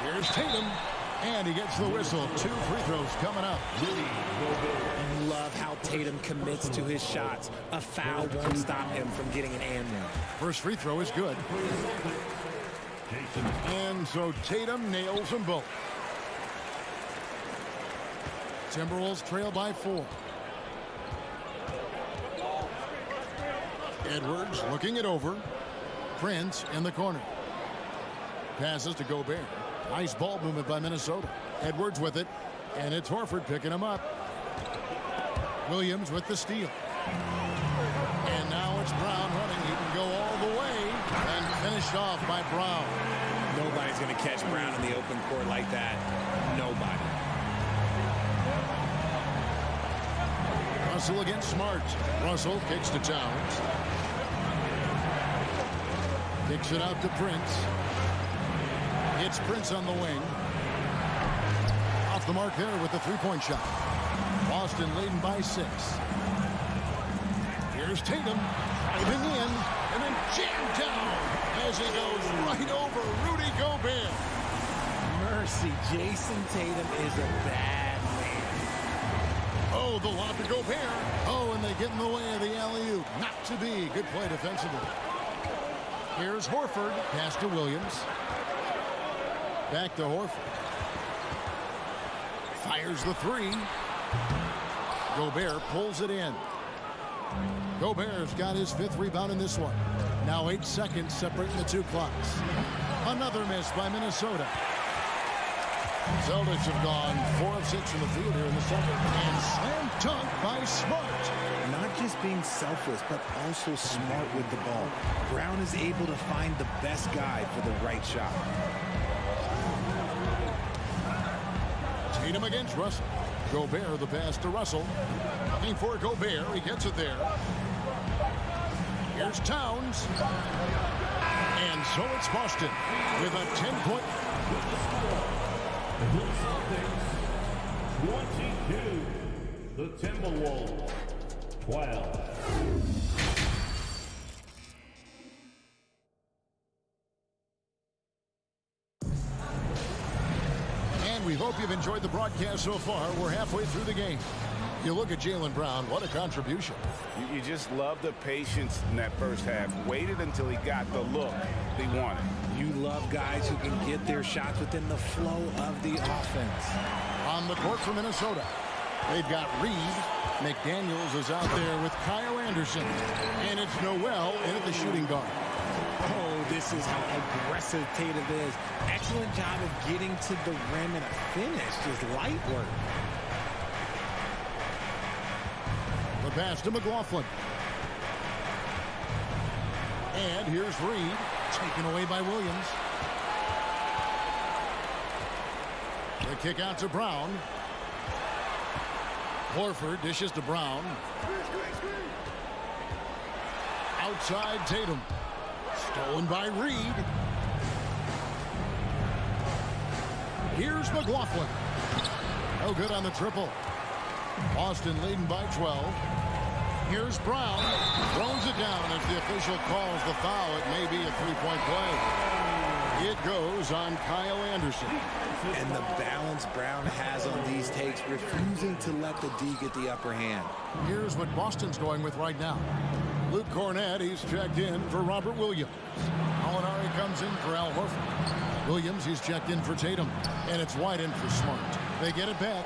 Here's Tatum. And he gets the whistle. 2 free throws coming up. I love how Tatum commits to his shots. A foul won't stop him from getting an and one. First free throw is good. And so Tatum nails them both. Timberwolves trail by 4. Edwards looking it over. Prince in the corner. Passes to Gobert. Nice ball movement by Minnesota. Edwards with it. And it's Horford picking him up. Williams with the steal. And now it's Brown running. He can go all the way. And finished off by Brown. Nobody's going to catch Brown in the open court like that. Nobody. Russell against Smart. Russell kicks to Towns. Kicks it out to Prince. It's Prince on the wing. Off the mark there with the three-point shot. Boston leading by 6. Here's Tatum driving in and then jammed down as he goes right over Rudy Gobert. Mercy, Jason Tatum is a bad man. Oh, the lob to Gobert. Oh, and they get in the way of the alley-oop. Not to be. Good play defensively. Here's Horford. Pass to Williams. Back to Horford. Fires the 3. Gobert pulls it in. Gobert's got his 5th rebound in this one. Now 8 seconds separating the 2 clocks. Another miss by Minnesota. Celtics have gone 4 of 6 from the field here in the second. And slam dunk by Smart. Not just being selfless, but also smart with the ball. Brown is able to find the best guy for the right shot. Tatum against Russell. Gobert the pass to Russell. Looking for Gobert. He gets it there. Here's Towns. And so it's Boston with a 10-point. The Celtics 22. The Timberwolves 12. We hope you've enjoyed the broadcast so far. We're halfway through the game. You look at Jaylen Brown, what a contribution. You just love the patience in that first half. Waited until he got the look he wanted. You love guys who can get their shots within the flow of the offense. On the court for Minnesota, they've got Reed. McDaniels is out there with Kyle Anderson. And it's Noel in at the shooting guard. Oh, this is how aggressive Tatum is. Excellent job of getting to the rim and a finish. Just light work. The pass to McLaughlin. And here's Reed, taken away by Williams. The kick out to Brown. Horford dishes to Brown. Outside Tatum. Stolen by Reed. Here's McLaughlin. No good on the triple. Boston leading by 12. Here's Brown. Throws it down as the official calls the foul. It may be a three-point play. It goes on Kyle Anderson. And the balance Brown has on these takes, refusing to let the D get the upper hand. Here's what Boston's going with right now. Luke Cornett, he's checked in for Robert Williams. Molinari comes in for Al Horford. Williams, he's checked in for Tatum. And it's White in for Smart. They get it back.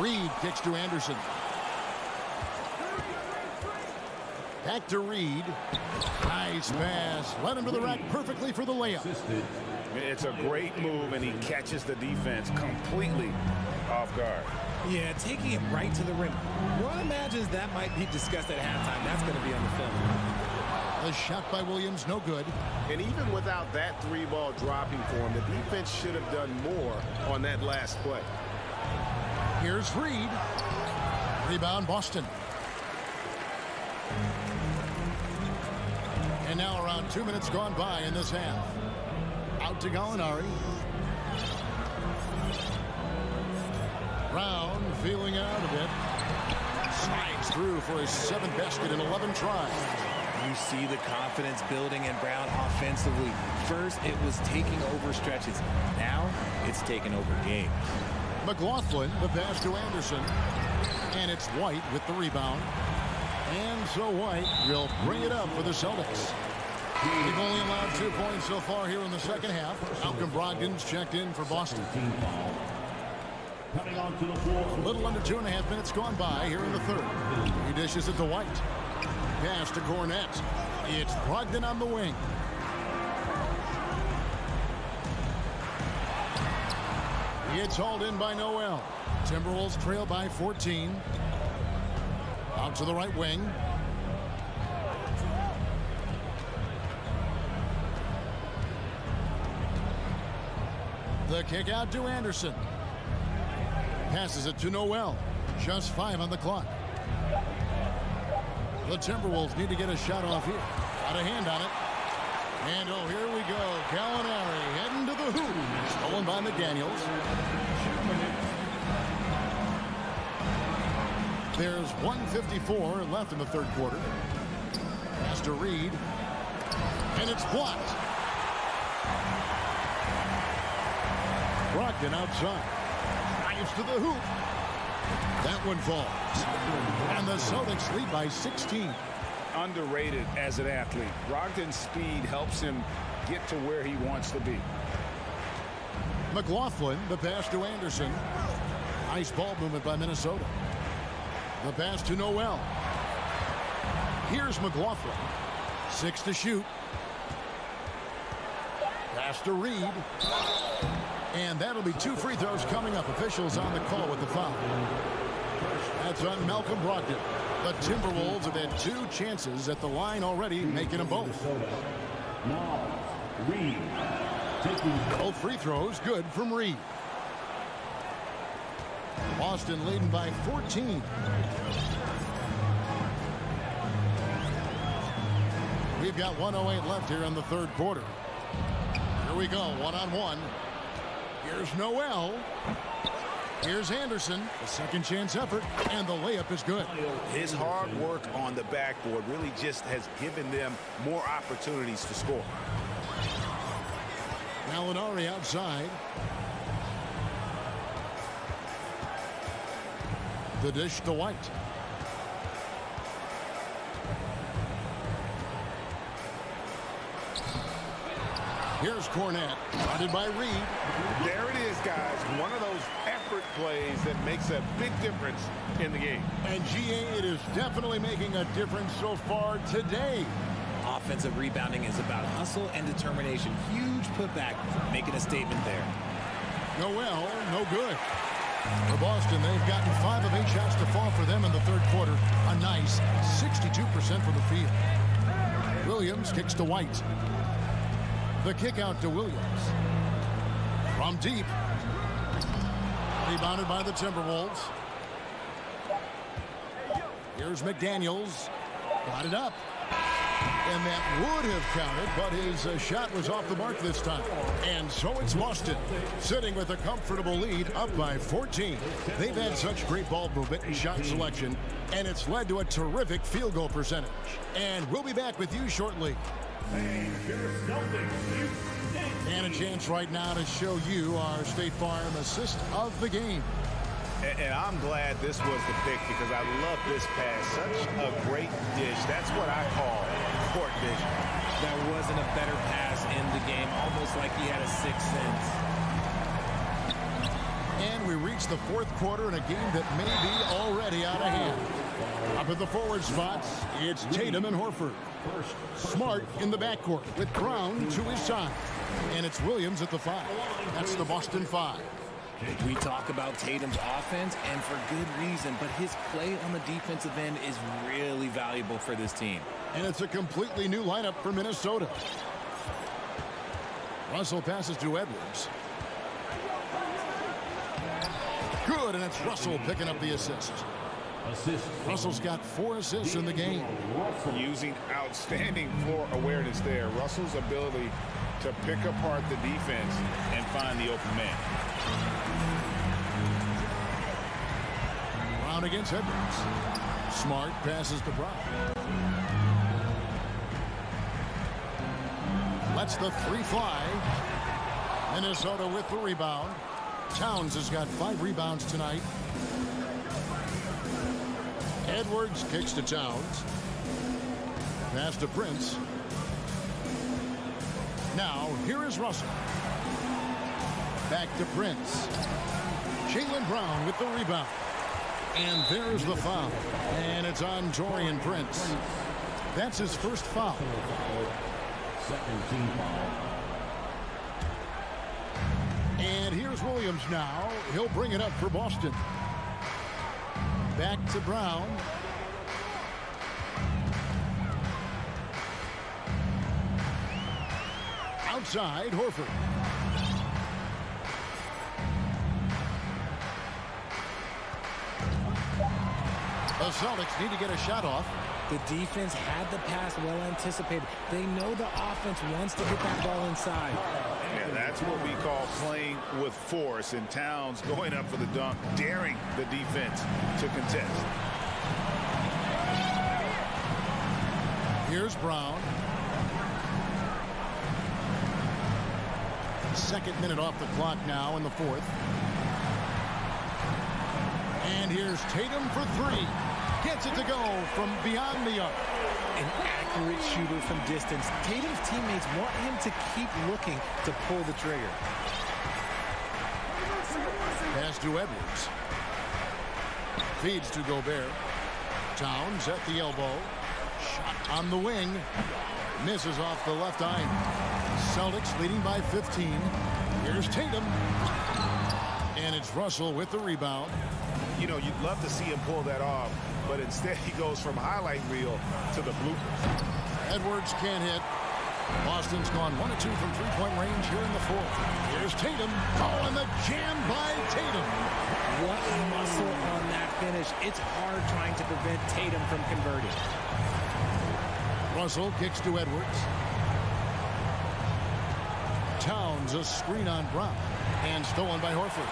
Reed kicks to Anderson. Back to Reed. Nice pass. Led him to the rack perfectly for the layup. It's a great move, and he catches the defense completely off guard. Yeah, taking it right to the rim. One imagines that might be discussed at halftime. That's going to be on the film. The shot by Williams, no good. And even without that three-ball dropping for him, the defense should have done more on that last play. Here's Reed. Rebound, Boston. And now around 2 minutes gone by in this half. Out to Gallinari. Brown feeling it out a bit. Slides through for his 7th basket in 11 tries. You see the confidence building in Brown offensively. First, it was taking over stretches. Now, it's taking over games. McLaughlin, the pass to Anderson. And it's White with the rebound. And so White will bring it up for the Celtics. They've only allowed 2 points so far here in the second half. Malcolm Brogdon's checked in for Boston. A little under 2.5 minutes gone by here in the third. He dishes it to White. Pass to Cornett. It's Brogdon on the wing. It's hauled in by Noel. Timberwolves trail by 14. Out to the right wing. The kick out to Anderson. Passes it to Noel. Just 5 on the clock. The Timberwolves need to get a shot off here. Got a hand on it. And oh, here we go. Gallinari heading to the hoop. Stolen by McDaniels. There's 1:54 left in the third quarter. Pass to Reed. And it's blocked. Brogdon outside. Drives to the hoop. That one falls. And the Celtics lead by 16. Underrated as an athlete. Brogdon's speed helps him get to where he wants to be. McLaughlin, the pass to Anderson. Nice ball movement by Minnesota. The pass to Noel. Here's McLaughlin. 6 to shoot. Pass to Reed. And that'll be 2 free throws coming up. Officials on the call with the foul. That's on Malcolm Brogdon. The Timberwolves have had 2 chances at the line already, making them both. Now, Reed. Both free throws good from Reed. Boston leading by 14. We've got 1:08 left here in the third quarter. Here we go, one-on-one. Here's Noel. Here's Anderson, a second chance effort, and the layup is good. His hard work on the backboard really just has given them more opportunities to score. Gallinari outside. The dish to White. Here's Cornett, guarded by Reed. There it is, guys. One of those effort plays that makes a big difference in the game. And GA, it is definitely making a difference so far today. Offensive rebounding is about hustle and determination. Huge putback, making a statement there. Noel, no good. For Boston, they've gotten 5 of 8 shots to fall for them in the third quarter. A nice 62% from the field. Williams kicks to White. The kick out to Williams. From deep. Rebounded by the Timberwolves. Here's McDaniels. Got it up. And that would have counted, but his shot was off the mark this time. And so it's Boston, sitting with a comfortable lead, up by 14. They've had such great ball movement and shot selection, and it's led to a terrific field goal percentage. And we'll be back with you shortly. And a chance right now to show you our State Farm assist of the game. And I'm glad this was the pick because I love this pass. Such a great dish. That's what I call court vision. That wasn't a better pass in the game, almost like he had a sixth sense. And we reach the fourth quarter in a game that may be already out of hand. Up at the forward spots, it's Tatum and Horford. Smart in the backcourt with Brown to his side. And it's Williams at the 5. That's the Boston 5. We talk about Tatum's offense, and for good reason, but his play on the defensive end is really valuable for this team. And it's a completely new lineup for Minnesota. Russell passes to Edwards. Good, and it's Russell picking up the assist. Russell's got 4 assists in the game. Using outstanding floor awareness there. Russell's ability to pick apart the defense and find the open man. Brown against Edwards. Smart passes to Brown. Lets the 3 fly. Minnesota with the rebound. Towns has got 5 rebounds tonight. Edwards kicks to Towns. Pass to Prince. Now, here is Russell. Back to Prince. Jaylen Brown with the rebound. And there's the foul. And it's on Taurean Prince. That's his first foul. Second team foul. And here's Williams now. He'll bring it up for Boston. Back to Brown. Outside, Horford. The Celtics need to get a shot off. The defense had the pass well anticipated. They know the offense wants to get that ball inside. Yeah, that's what we call playing with force. And Towns going up for the dunk, daring the defense to contest. Here's Brown. Second minute off the clock now in the fourth. And here's Tatum for 3. Gets it to go from beyond the arc. An accurate shooter from distance. Tatum's teammates want him to keep looking to pull the trigger. Pass to Edwards. Feeds to Gobert. Towns at the elbow. Shot on the wing. Misses off the left iron. Celtics leading by 15. Here's Tatum. And it's Russell with the rebound. You know, you'd love to see him pull that off, but instead he goes from highlight reel to the bloopers. Edwards can't hit. Boston's gone 1 of 2 from three-point range here in the fourth. Here's Tatum. Oh, and the jam by Tatum. What muscle on that finish. It's hard trying to prevent Tatum from converting. Russell kicks to Edwards. Towns a screen on Brown. And stolen by Horford.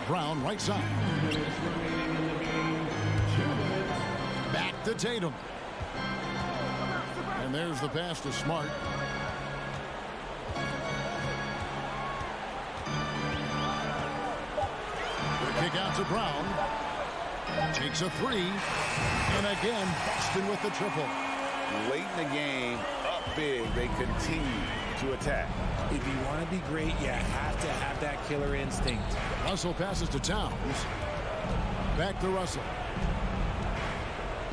Brown right side. Back to Tatum. And there's the pass to Smart. The kick out to Brown. Takes a 3. And again, Boston with the triple. Late in the game, up big, they continue to attack. If you want to be great, you have to have that killer instinct. Russell passes to Towns. Back to Russell.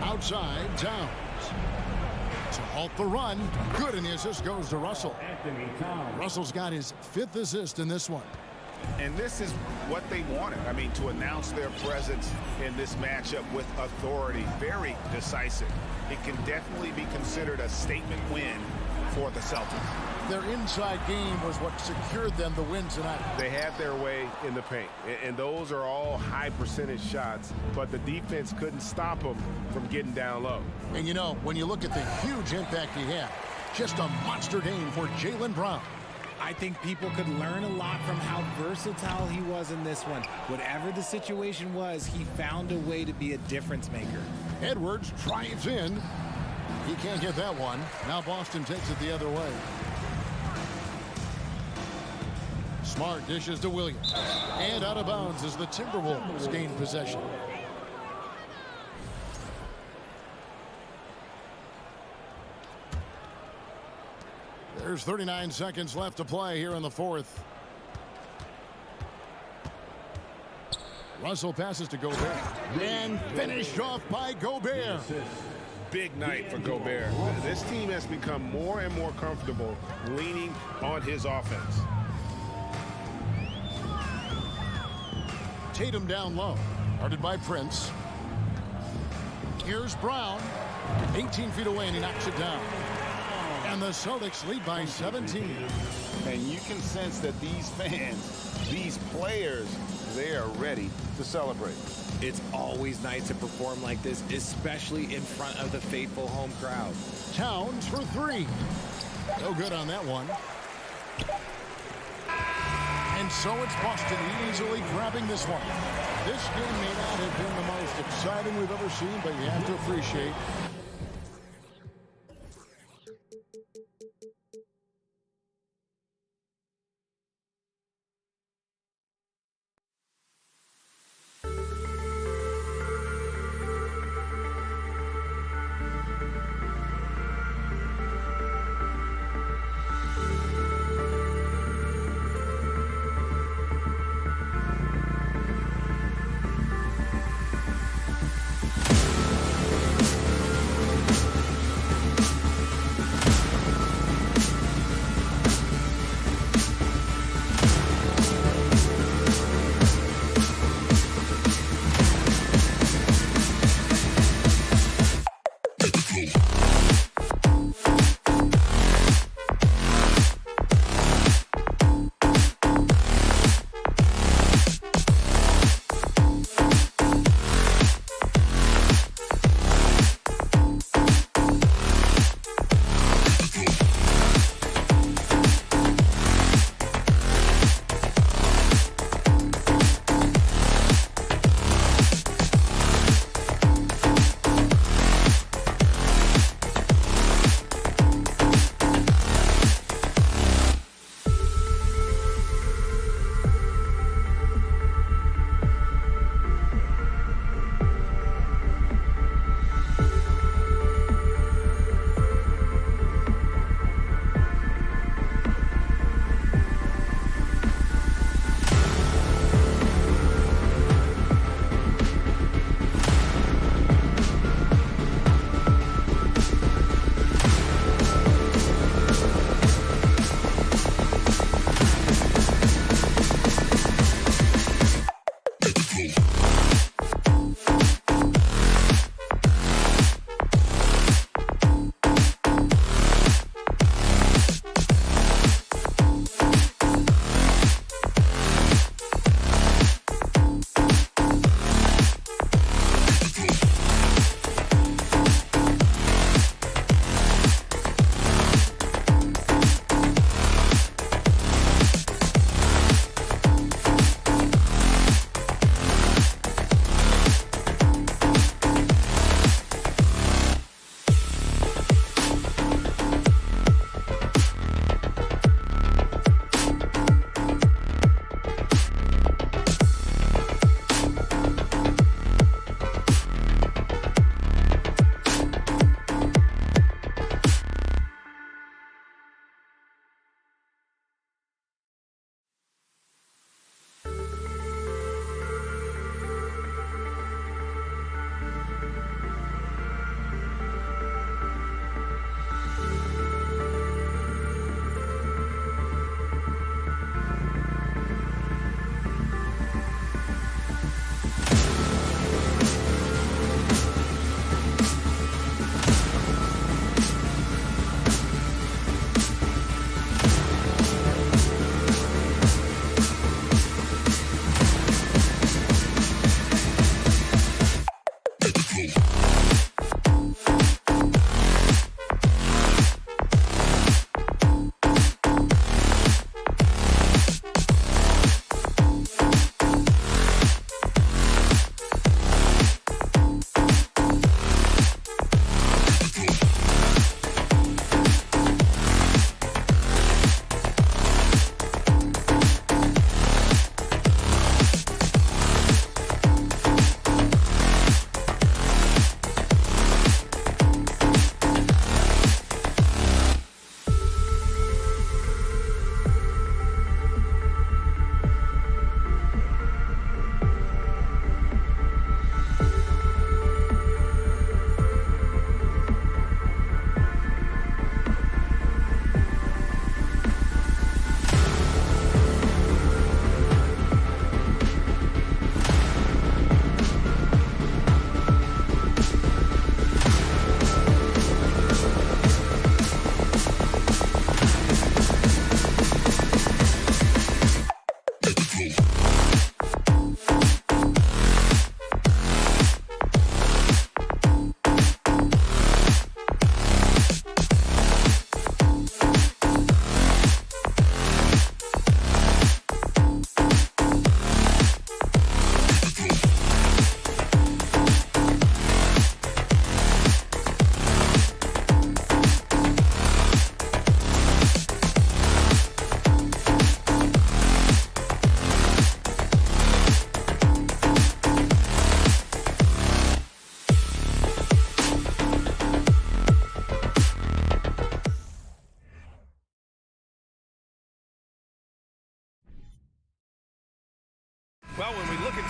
Outside, Towns. To halt the run. Good, and the assist goes to Russell. Russell's got his 5th assist in this one. And this is what they wanted. I mean, to announce their presence in this matchup with authority. Very decisive. It can definitely be considered a statement win for the Celtics. their inside game was what secured them the win tonight. They had their way in the paint, and those are all high percentage shots, but the defense couldn't stop them from getting down low. And you know, when you look at the huge impact he had, just a monster game for Jaylen Brown. I think people could learn a lot from how versatile he was in this one. Whatever the situation was, he found a way to be a difference maker. Edwards drives in. He can't get that one. Now Boston takes it the other way. Smart dishes to Williams. And out of bounds as the Timberwolves gain possession. There's 39 seconds left to play here in the fourth. Russell passes to Gobert. And finished off by Gobert. Big night for Gobert. This team has become more and more comfortable leaning on his offense. Tatum down low. Guarded by Prince. Here's Brown. 18 feet away and he knocks it down. And the Celtics lead by 17. And you can sense that these fans, these players, they are ready to celebrate. It's always nice to perform like this, especially in front of the faithful home crowd. Towns for three. No good on that one. And so it's Boston easily grabbing this one. This game may not have been the most exciting we've ever seen, but you have to appreciate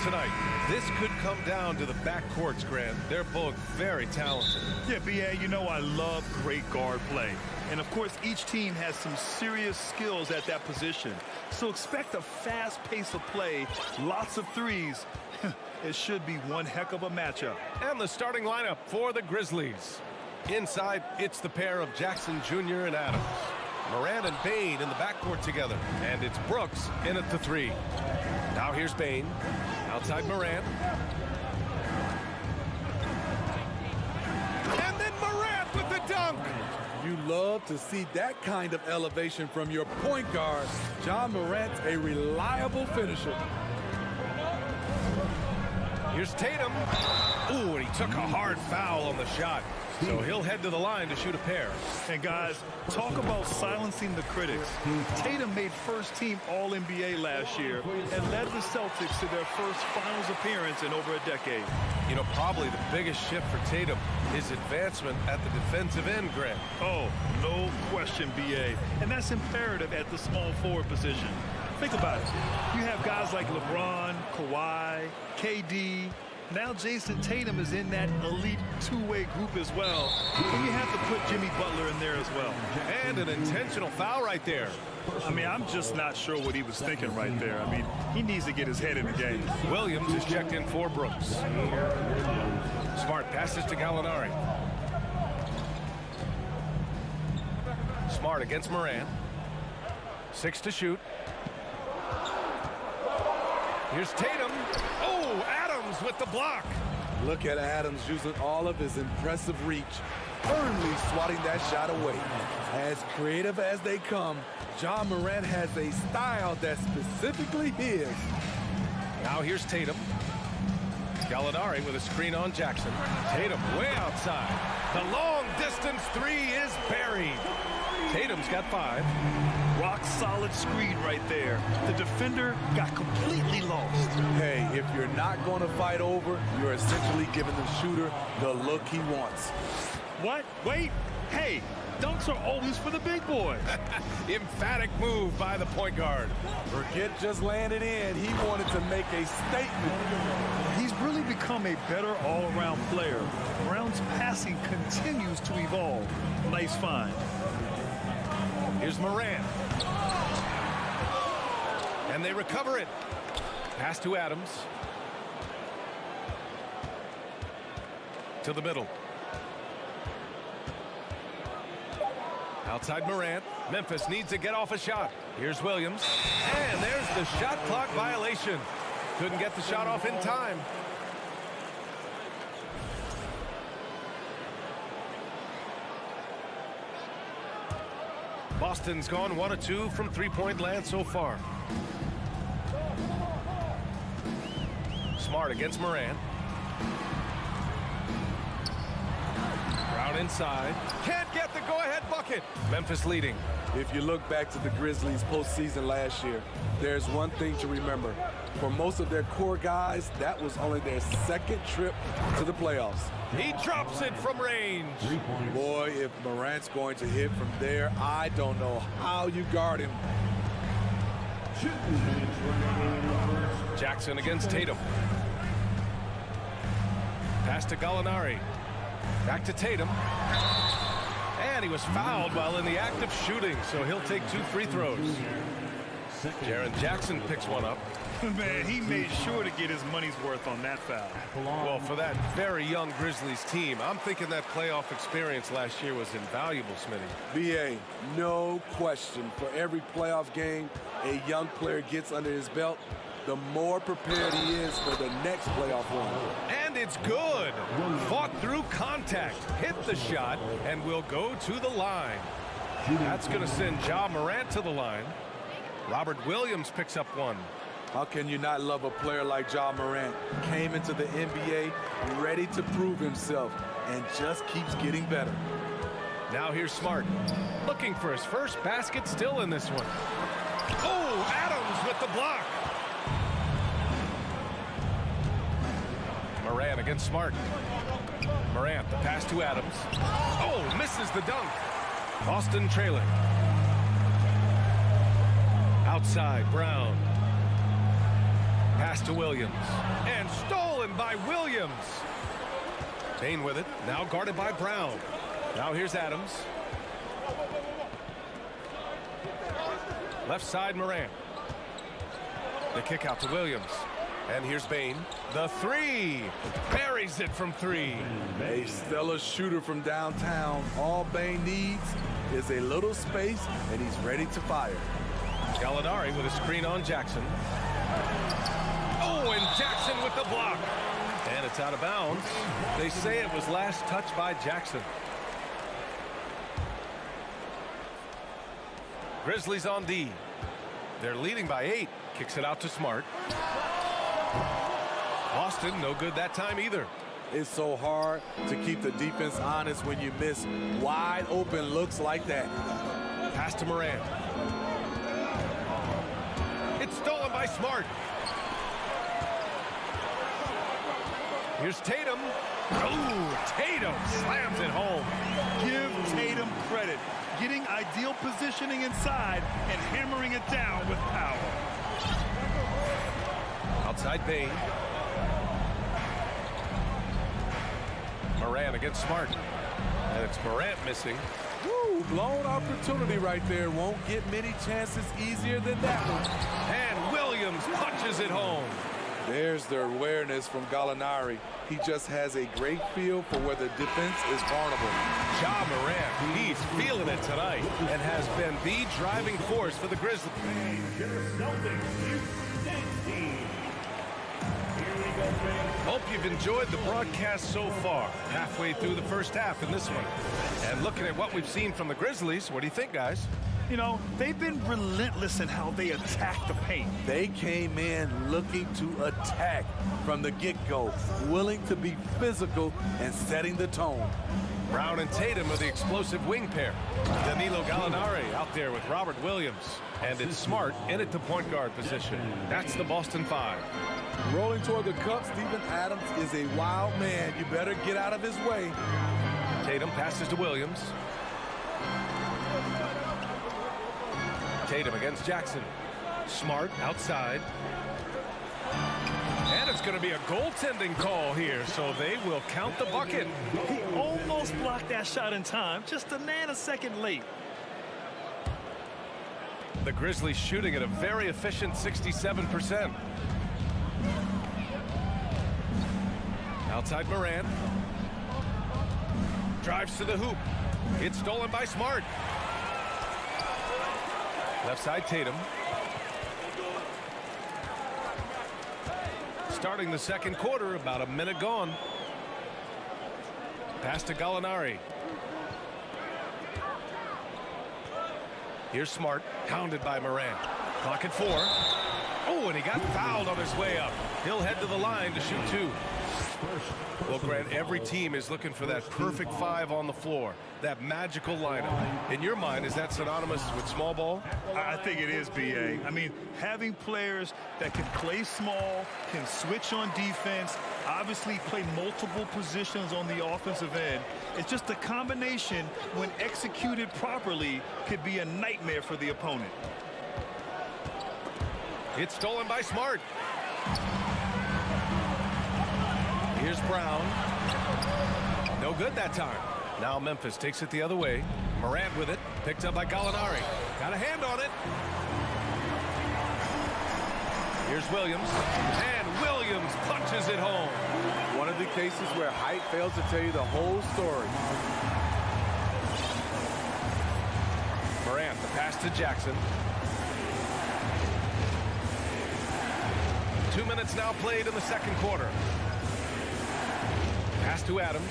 tonight. This could come down to the backcourts, Grant. They're both very talented. Yeah, B.A., you know I love great guard play. And, of course, each team has some serious skills at that position. So expect a fast pace of play, lots of threes. It should be one heck of a matchup. And the starting lineup for the Grizzlies. Inside, it's the pair of Jackson Jr. and Adams. Moran and Bain in the backcourt together. And it's Brooks in at the 3. Now here's Bain. Outside Moran. And then Moran with the dunk. You love to see that kind of elevation from your point guard. John Morant's a reliable finisher. Here's Tatum. Ooh, and he took a hard foul on the shot. So he'll head to the line to shoot a pair. And guys, talk about silencing the critics. Tatum made first-team All-NBA last year and led the Celtics to their first finals appearance in over a decade. You know, probably the biggest shift for Tatum is advancement at the defensive end, Grant. Oh, no question, B.A. And that's imperative at the small forward position. Think about it. You have guys like LeBron, Kawhi, KD. Now Jason Tatum is in that elite two-way group as well. And you have to put Jimmy Butler in there as well. And an intentional foul right there. I mean, I'm just not sure what he was thinking right there. I mean, he needs to get his head in the game. Williams is checked in for Brooks. Smart passes to Gallinari. Smart against Moran. 6 to shoot. Here's Tatum. Oh, Adams with the block. Look at Adams using all of his impressive reach, firmly swatting that shot away. As creative as they come, John Morant has a style that's specifically his. Now here's Tatum. Gallinari with a screen on Jackson. Tatum way outside. The long distance 3 is buried. Tatum's got 5. Rock solid screen right there. The defender got completely lost. Hey, if you're not going to fight over, you're essentially giving the shooter the look he wants. What? Wait. Hey, dunks are always for the big boy. Emphatic move by the point guard. Forget just laying it in. He wanted to make a statement. He's really become a better all-around player. Brown's passing continues to evolve. Nice find. Here's Moran. And they recover it. Pass to Adams. To the middle. Outside Moran. Memphis needs to get off a shot. Here's Williams. And there's the shot clock violation. Couldn't get the shot off in time. Boston's gone 1 of 2 from three-point land so far. Smart against Moran. Brown inside. Can't get the go-ahead bucket. Memphis leading. If you look back to the Grizzlies postseason last year, there's one thing to remember. For most of their core guys, that was only their second trip to the playoffs. He drops it from range. Boy, if Morant's going to hit from there, I don't know how you guard him. Jackson against Tatum. Pass to Gallinari. Back to Tatum. And he was fouled while in the act of shooting, so he'll take 2 free throws. Jaren Jackson picks one up. Man, he made sure to get his money's worth on that foul. Well, for that very young Grizzlies team, I'm thinking that playoff experience last year was invaluable, Smitty. B.A., no question. For every playoff game a young player gets under his belt, the more prepared he is for the next playoff run. And it's good. Fought through contact, hit the shot, and will go to the line. That's going to send Ja Morant to the line. Robert Williams picks up one. How can you not love a player like Ja Morant? Came into the NBA ready to prove himself and just keeps getting better. Now here's Smart. Looking for his first basket still in this one. Oh, Adams with the block. Morant against Smart. Morant, the pass to Adams. Oh, misses the dunk. Boston trailing. Outside, Brown. Pass to Williams. And stolen by Williams. Payne with it. Now guarded by Brown. Now here's Adams. Left side, Morant. The kick out to Williams. And here's Bane. The three. Buries it from three. A stellar shooter from downtown. All Bane needs is a little space, and he's ready to fire. Gallinari with a screen on Jackson. Oh, and Jackson with the block. And it's out of bounds. They say it was last touched by Jackson. Grizzlies on D. They're leading by 8. Kicks it out to Smart. Boston, no good that time either. It's so hard to keep the defense honest when you miss wide open looks like that. Pass to Morant. It's stolen by Smart. Here's Tatum. Oh, Tatum slams it home. Give Tatum credit. Getting ideal positioning inside and hammering it down with power. Outside Bane. Morant against Smart. And it's Morant missing. Woo, blown opportunity right there. Won't get many chances easier than that one. And Williams punches it home. There's the awareness from Gallinari. He just has a great feel for where the defense is vulnerable. Ja Morant, he's feeling it tonight and has been the driving force for the Grizzlies. Hope you've enjoyed the broadcast so far. Halfway through the first half in this one. And looking at what we've seen from the Grizzlies, what do you think, guys? You know, they've been relentless in how they attack the paint. They came in looking to attack from the get-go, willing to be physical and setting the tone. Brown and Tatum are the explosive wing pair. Danilo Gallinari out there with Robert Williams. And it's Smart in at the point guard position. That's the Boston 5. Rolling toward the cup, Steven Adams is a wild man. You better get out of his way. Tatum passes to Williams. Tatum against Jackson. Smart outside. And it's going to be a goaltending call here, so they will count the bucket. He almost blocked that shot in time, just a nanosecond late. The Grizzlies shooting at a very efficient 67%. Outside Morant. Drives to the hoop. It's stolen by Smart. Left side Tatum. Starting the second quarter, about a minute gone. Pass to Gallinari. Here's Smart, hounded by Morant. Clock at 4. Oh, and he got fouled on his way up. He'll head to the line to shoot 2. Well, Grant, every team is looking for that perfect 5 on the floor, that magical lineup. In your mind, is that synonymous with small ball? I think it is, B.A. I mean, having players that can play small, can switch on defense, obviously play multiple positions on the offensive end. It's just a combination, when executed properly, could be a nightmare for the opponent. It's stolen by Smart. Here's Brown. No good that time. Now Memphis takes it the other way. Morant with it. Picked up by Gallinari. Got a hand on it. Here's Williams. And Williams punches it home. One of the cases where height fails to tell you the whole story. Morant, the pass to Jackson. 2 minutes now played in the second quarter. Pass to Adams.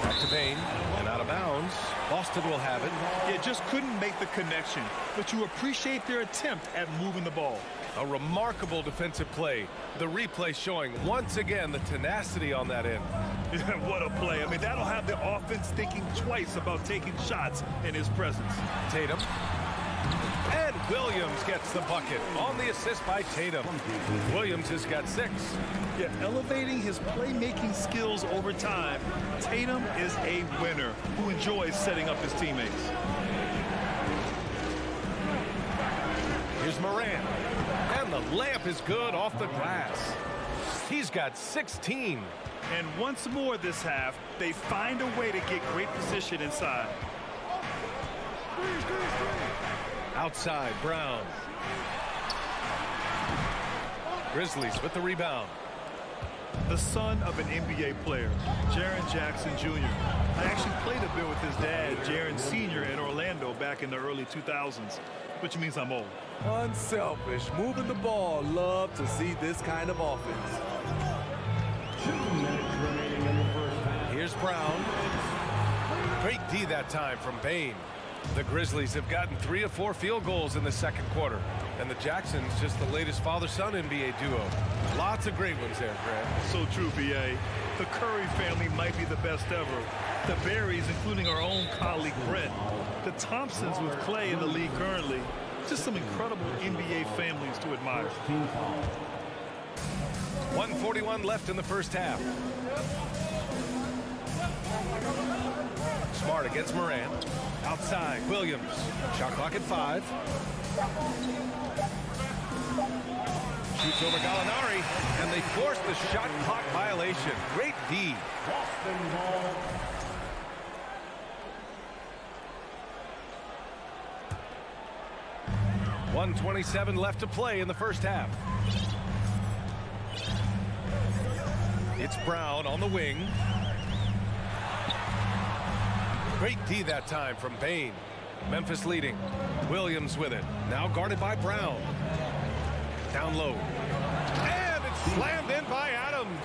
Back to Bane. And out of bounds. Boston will have it. Yeah, just couldn't make the connection. But you appreciate their attempt at moving the ball. A remarkable defensive play. The replay showing once again the tenacity on that end. What a play. I mean, that'll have the offense thinking twice about taking shots in his presence. Tatum. And Williams gets the bucket on the assist by Tatum. Williams has got 6. Yeah, elevating his playmaking skills over time. Tatum is a winner who enjoys setting up his teammates. Here's Here's Morant. And the layup is good off the glass. He's got 16. And once more this half, they find a way to get great position inside. Outside, Brown. Grizzlies with the rebound. The son of an NBA player, Jaren Jackson Jr. I actually played a bit with his dad, Jaren Sr. in Orlando back in the early 2000s, which means I'm old. Unselfish, moving the ball. Love to see this kind of offense. 2 minutes remaining in the first half. Here's Brown. Great D that time from Bane. The Grizzlies have gotten 3 of 4 field goals in the second quarter. And the Jacksons just the latest father-son NBA duo. Lots of great ones there, Grant. So true, B.A. The Curry family might be the best ever. The Berries, including our own colleague Brent. The Thompsons with Clay in the league currently. Just some incredible NBA families to admire. 1:41 left in the first half. Smart against Morant. Outside, Williams. Shot clock at 5. Shoots over Gallinari, and they force the shot clock violation. Great D. Boston ball. .127 left to play in the first half. It's Brown on the wing. Great D that time from Bane. Memphis leading. Williams with it. Now guarded by Brown. Down low. And it's slammed in by Adams.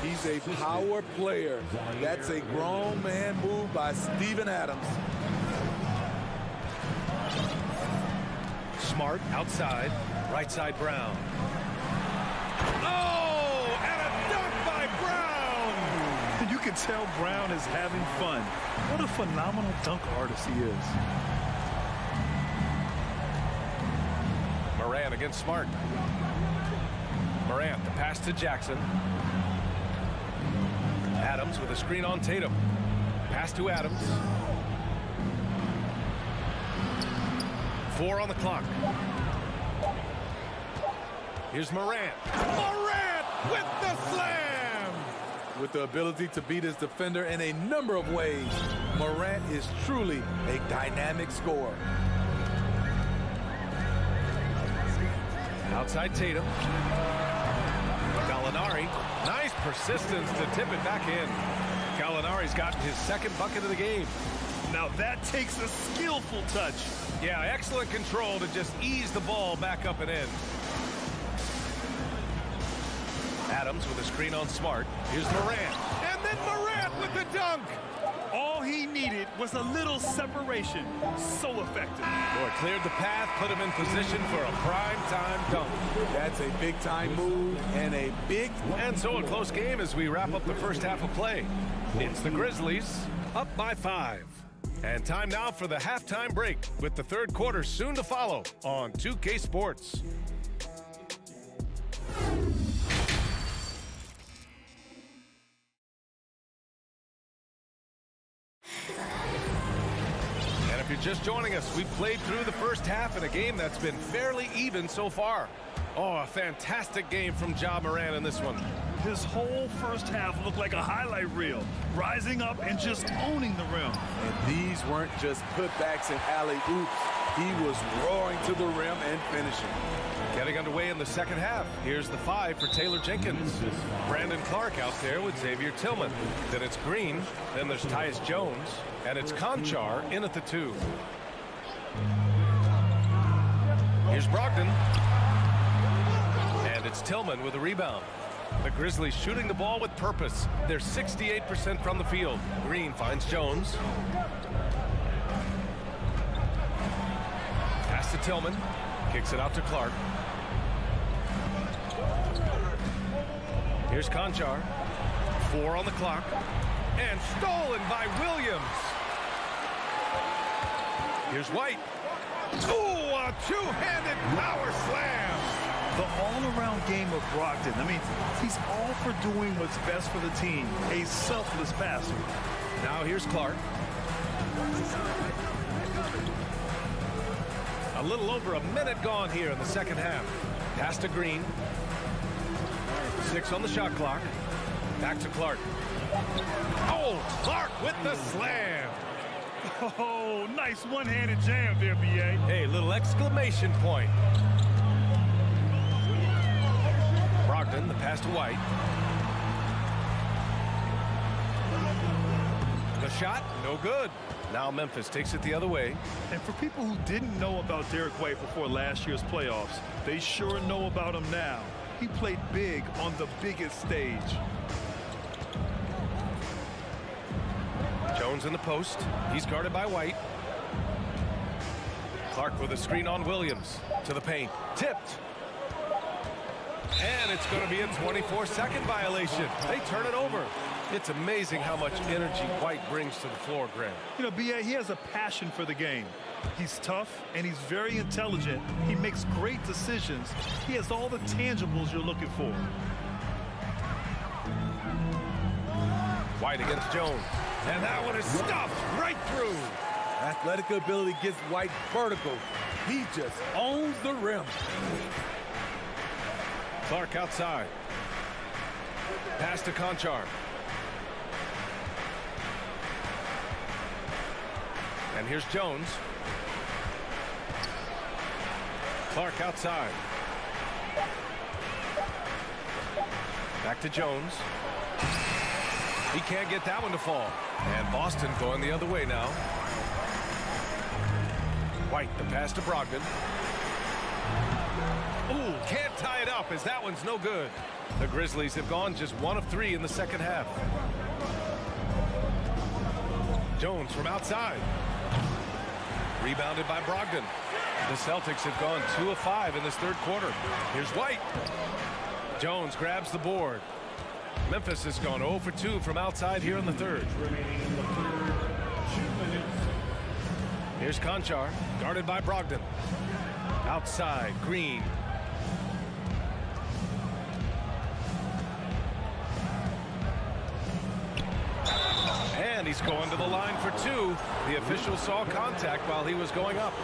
He's a power player. That's a grown man move by Steven Adams. Smart outside. Right side Brown. Oh! And a dunk by Brown! You can tell Brown is having fun. What a phenomenal dunk artist he is. Morant against Smart. Morant, the pass to Jackson. Adams with a screen on Tatum. Pass to Adams. 4 on the clock. Here's Morant. Morant with the slam! With the ability to beat his defender in a number of ways, Morant is truly a dynamic scorer. Outside Tatum. Gallinari. Nice persistence to tip it back in. Gallinari's gotten his second bucket of the game. Now that takes a skillful touch. Yeah, excellent control to just ease the ball back up and in. Adams with a screen on Smart. Here's Morant. And then Morant with the dunk. All he needed was a little separation. So effective. Boy, cleared the path, put him in position for a prime-time dunk. That's a big-time move and a big... And so a close game as we wrap up the first half of play. It's the Grizzlies up by 5. And time now for the halftime break with the third quarter soon to follow on 2K Sports. And if you're just joining us, we've played through the first half in a game that's been fairly even so far. Oh, a fantastic game from Ja Morant in this one. His whole first half looked like a highlight reel, rising up and just owning the rim. And these weren't just putbacks and alley-oops. He was roaring to the rim and finishing. Getting underway in the second half. Here's the 5 for Taylor Jenkins. Brandon Clark out there with Xavier Tillman. Then it's Green. Then there's Tyus Jones. And it's Conchar in at the 2. Here's Brogdon. And it's Tillman with a rebound. The Grizzlies shooting the ball with purpose. They're 68% from the field. Green finds Jones. Pass to Tillman. Kicks it out to Clark. Here's Conchar. 4 on the clock. And stolen by Williams. Here's White. Ooh, a two-handed power slam. The all-around game of Brogdon. I mean, he's all for doing what's best for the team. A selfless passer. Now here's Clark. A little over a minute gone here in the second half. Pass to Green. 6 on the shot clock. Back to Clark. Oh, Clark with the slam. Oh, nice one-handed jam there, B.A. Hey, little exclamation point. Brogdon, the pass to White. The shot, no good. Now Memphis takes it the other way. And for people who didn't know about Derek White before last year's playoffs, they sure know about him now. He played big on the biggest stage. Jones in the post. He's guarded by White. Clark with a screen on Williams. To the paint. Tipped. And it's going to be a 24-second violation. They turn it over. It's amazing how much energy White brings to the floor, Grant. You know, B.A., he has a passion for the game. He's tough, and he's very intelligent. He makes great decisions. He has all the tangibles you're looking for. White against Jones. And that one is stuffed right through. Athletic ability gets White vertical. He just owns the rim. Clark outside. Pass to Conchar. And here's Jones. Clark outside. Back to Jones. He can't get that one to fall. And Boston going the other way now. White, the pass to Brogdon. Ooh, can't tie it up as that one's no good. The Grizzlies have gone just 1 of 3 in the second half. Jones from outside. Rebounded by Brogdon. The Celtics have gone 2 of 5 in this third quarter. Here's White. Jones grabs the board. Memphis has gone 0 for 2 from outside here in the third. Here's Conchar, guarded by Brogdon. Outside, Green. And he's going to the line for 2. The official saw contact while he was going up.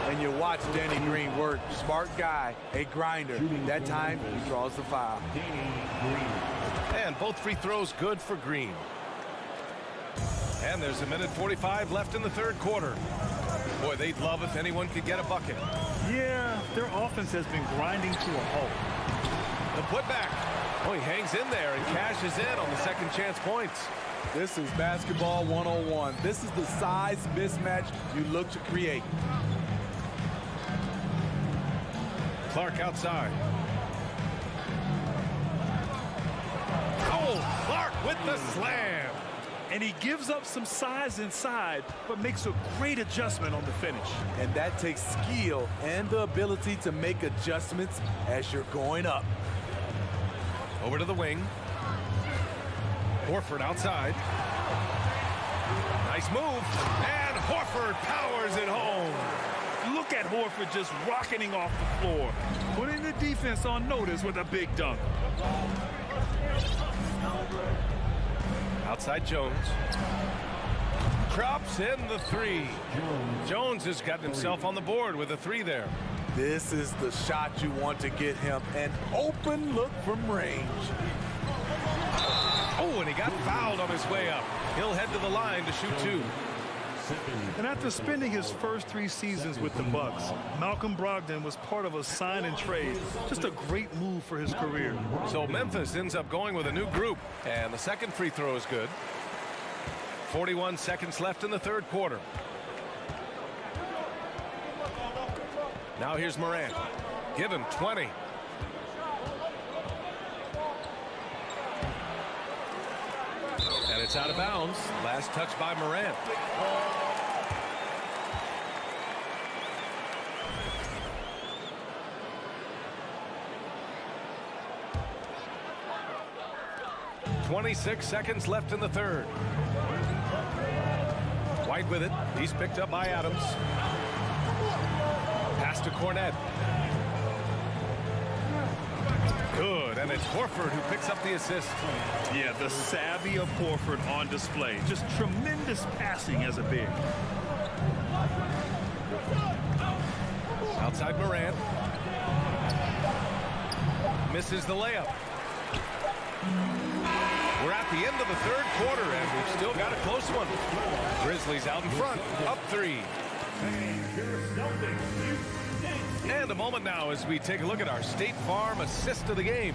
And you watch Danny Green work. Smart guy, a grinder. That time, he draws the foul. And both free throws good for Green. And there's 1:45 left in the third quarter. Boy, they'd love if anyone could get a bucket. Yeah, their offense has been grinding to a halt. The putback. Oh, he hangs in there and cashes in on the second chance points. This is basketball 101. This is the size mismatch you look to create. Clark outside. Oh, Clark with the slam. And he gives up some size inside, but makes a great adjustment on the finish. And that takes skill and the ability to make adjustments as you're going up. Over to the wing. Horford outside. Nice move. And Horford powers it home. Look at Horford just rocketing off the floor, putting the defense on notice with a big dunk. Outside Jones. Drops in the 3. Jones has gotten himself on the board with a 3 there. This is the shot you want to get him. An open look from range. Oh, and he got fouled on his way up. He'll head to the line to shoot 2. And after spending his first 3 seasons with the Bucks, Malcolm Brogdon was part of a sign and trade. Just a great move for his career. So Memphis ends up going with a new group, and the second free throw is good. 41 seconds left in the third quarter. Now here's Morant. Give him 20. And it's out of bounds. Last touch by Morant. .26 seconds left in the third. White with it. He's picked up by Adams. Pass to Cornette. Good, and it's Horford who picks up the assist. Yeah, the savvy of Horford on display. Just tremendous passing as a big. Outside Morant. Misses the layup. We're at the end of the third quarter, and we've still got a close one. Grizzlies out in front, up 3. And a moment now as we take a look at our State Farm assist of the game.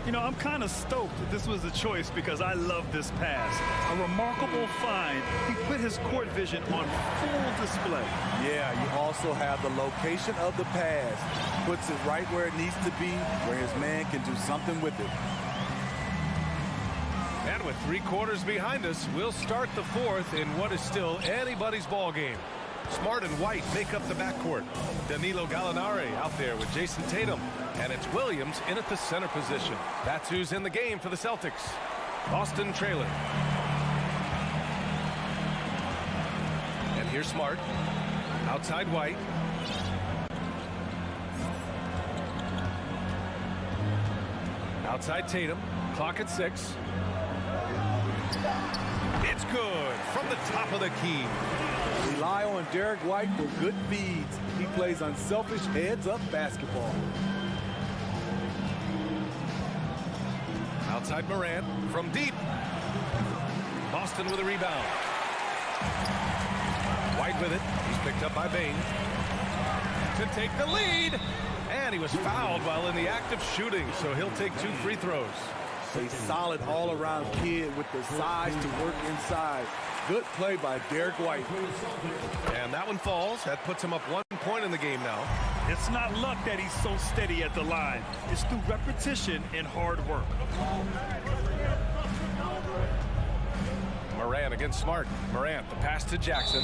You know, I'm kind of stoked that this was a choice because I love this pass. A remarkable find. He put his court vision on full display. Yeah, you also have the location of the pass. Puts it right where it needs to be, where his man can do something with it. And with 3 quarters behind us, we'll start the fourth in what is still anybody's ball game. Smart and White make up the backcourt. Danilo Gallinari out there with Jason Tatum. And it's Williams in at the center position. That's who's in the game for the Celtics. Boston trailer. And here's Smart. Outside White. Outside Tatum. Clock at 6. It's good from the top of the key. Rely on Derek White for good feeds. He plays unselfish heads-up basketball. Outside Morant from deep. Boston with a rebound. White with it. He's picked up by Bain. To take the lead. And he was fouled while in the act of shooting, so he'll take 2 free throws. A solid all-around kid with the size to work inside. Good play by Derek White. And that one falls. That puts him up 1 point in the game now. It's not luck that he's so steady at the line. It's through repetition and hard work. Morant against Smart. Morant, the pass to Jackson.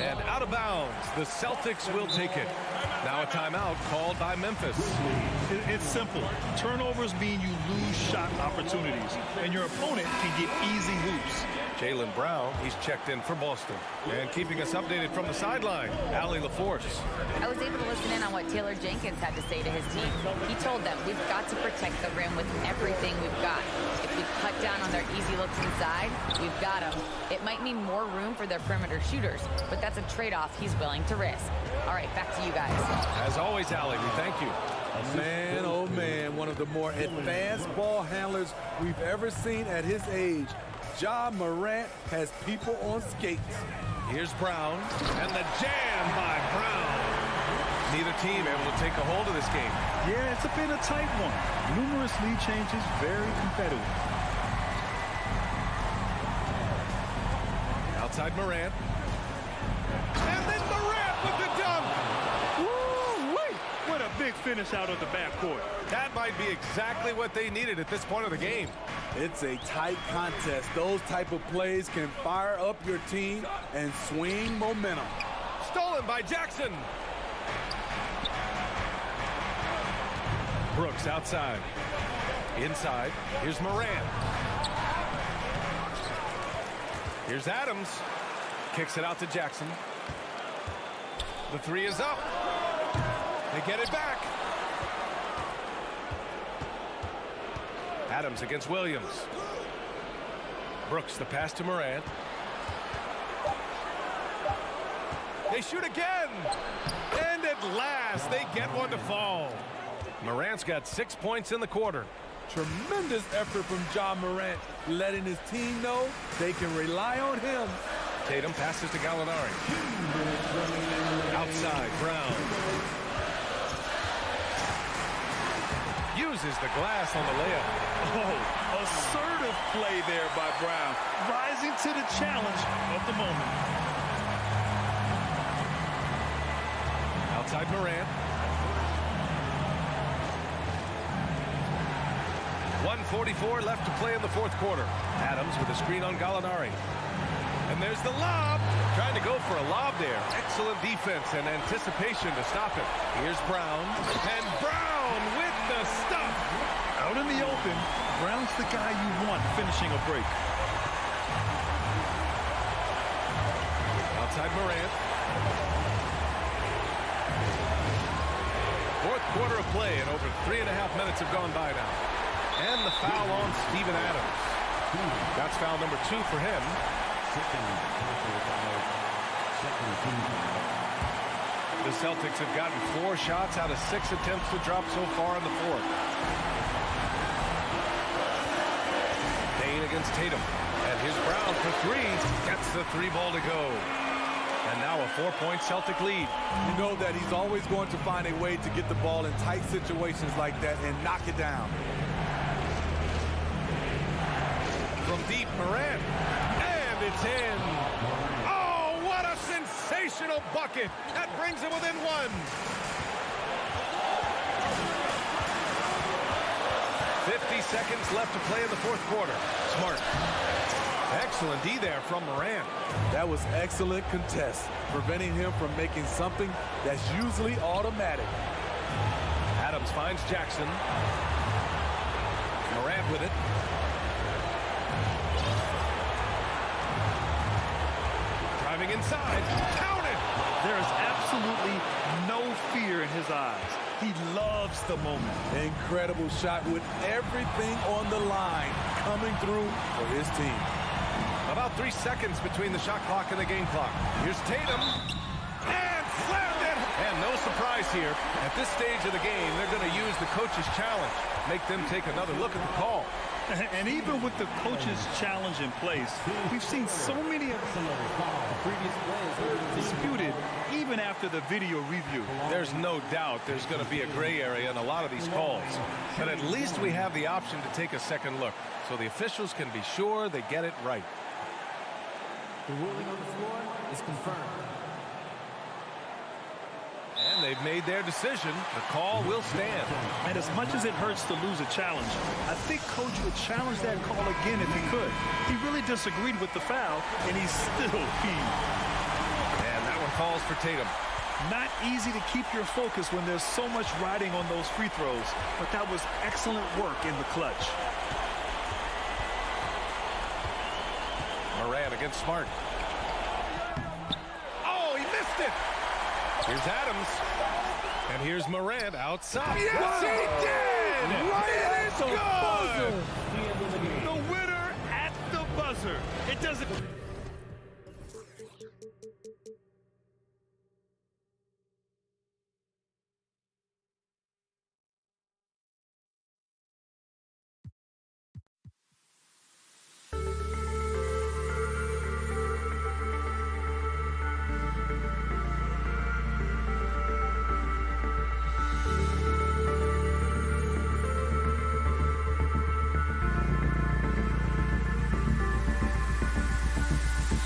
And out of bounds. The Celtics will take it. Now a timeout called by Memphis. It's simple. Turnovers mean you lose shot opportunities, and your opponent can get easy hoops. Jaylen Brown, he's checked in for Boston. And keeping us updated from the sideline, Allie LaForce. I was able to listen in on what Taylor Jenkins had to say to his team. He told them, we've got to protect the rim with everything we've got. If we cut down on their easy looks inside, we've got them. It might mean more room for their perimeter shooters, but that's a trade-off he's willing to risk. All right, back to you guys. As always, Allie, we thank you. Man, oh man, one of the more advanced ball handlers we've ever seen at his age. Ja Morant has people on skates. Here's Brown, and the jam by Brown. Neither team able to take a hold of this game. Yeah, it's been a tight one. Numerous lead changes, very competitive. Outside Morant. And then Morant with the dunk. Woo-wee! What a big finish out of the backcourt. That might be exactly what they needed at this point of the game. It's a tight contest. Those type of plays can fire up your team and swing momentum. Stolen by Jackson. Brooks outside. Inside. Here's Morant. Here's Adams. Kicks it out to Jackson. The 3 is up. They get it back. Adams against Williams. Brooks, the pass to Morant. They shoot again. And at last, they get one to fall. Morant's got 6 points in the quarter. Tremendous effort from Ja Morant, letting his team know they can rely on him. Tatum passes to Gallinari. Outside, Brown. Uses the glass on the layup. Oh, assertive play there by Brown, rising to the challenge of the moment. Outside Morant. 1:44 left to play in the fourth quarter. Adams with a screen on Gallinari. And there's the lob. Trying to go for a lob there. Excellent defense and anticipation to stop it. Here's Brown. And Brown with the stuff. Out in the open, Brown's the guy you want finishing a break. Outside Morant. Fourth quarter of play, and over 3.5 minutes have gone by now. And the foul on Steven Adams. That's foul number 2 for him. The Celtics have gotten 4 shots out of 6 attempts to drop so far in the fourth. Kane against Tatum. And here's Brown for 3. Gets the 3 ball to go. And now a 4-point Celtic lead. You know that he's always going to find a way to get the ball in tight situations like that and knock it down. From deep, Morant. And it's in. Oh, what a sensational bucket. That brings him within 1. 50 seconds left to play in the fourth quarter. Smart. Excellent D there from Morant. That was excellent contest, preventing him from making something that's usually automatic. Adams finds Jackson. Morant with it. Driving inside. Counted. There is absolutely no fear in his eyes. He loves the moment. Incredible shot with everything on the line coming through for his team. About 3 seconds between the shot clock and the game clock. Here's Tatum. And slammed it. And no surprise here. At this stage of the game, they're going to use the coach's challenge. Make them take another look at the call. And even with the coach's challenge in place, we've seen so many of disputed even after the video review. There's no doubt there's going to be a gray area in a lot of these calls. But at least we have the option to take a second look, so the officials can be sure they get it right. The ruling on the floor is confirmed. And they've made their decision. The call will stand. And as much as it hurts to lose a challenge, I think Coach would challenge that call again if he could. He really disagreed with the foul, and he's still peeved. And that one falls for Tatum. Not easy to keep your focus when there's so much riding on those free throws, but that was excellent work in the clutch. Morant against Smart. Oh, he missed it. Here's Adams. And here's Morant outside. Yes, he did! Right at the buzzer. The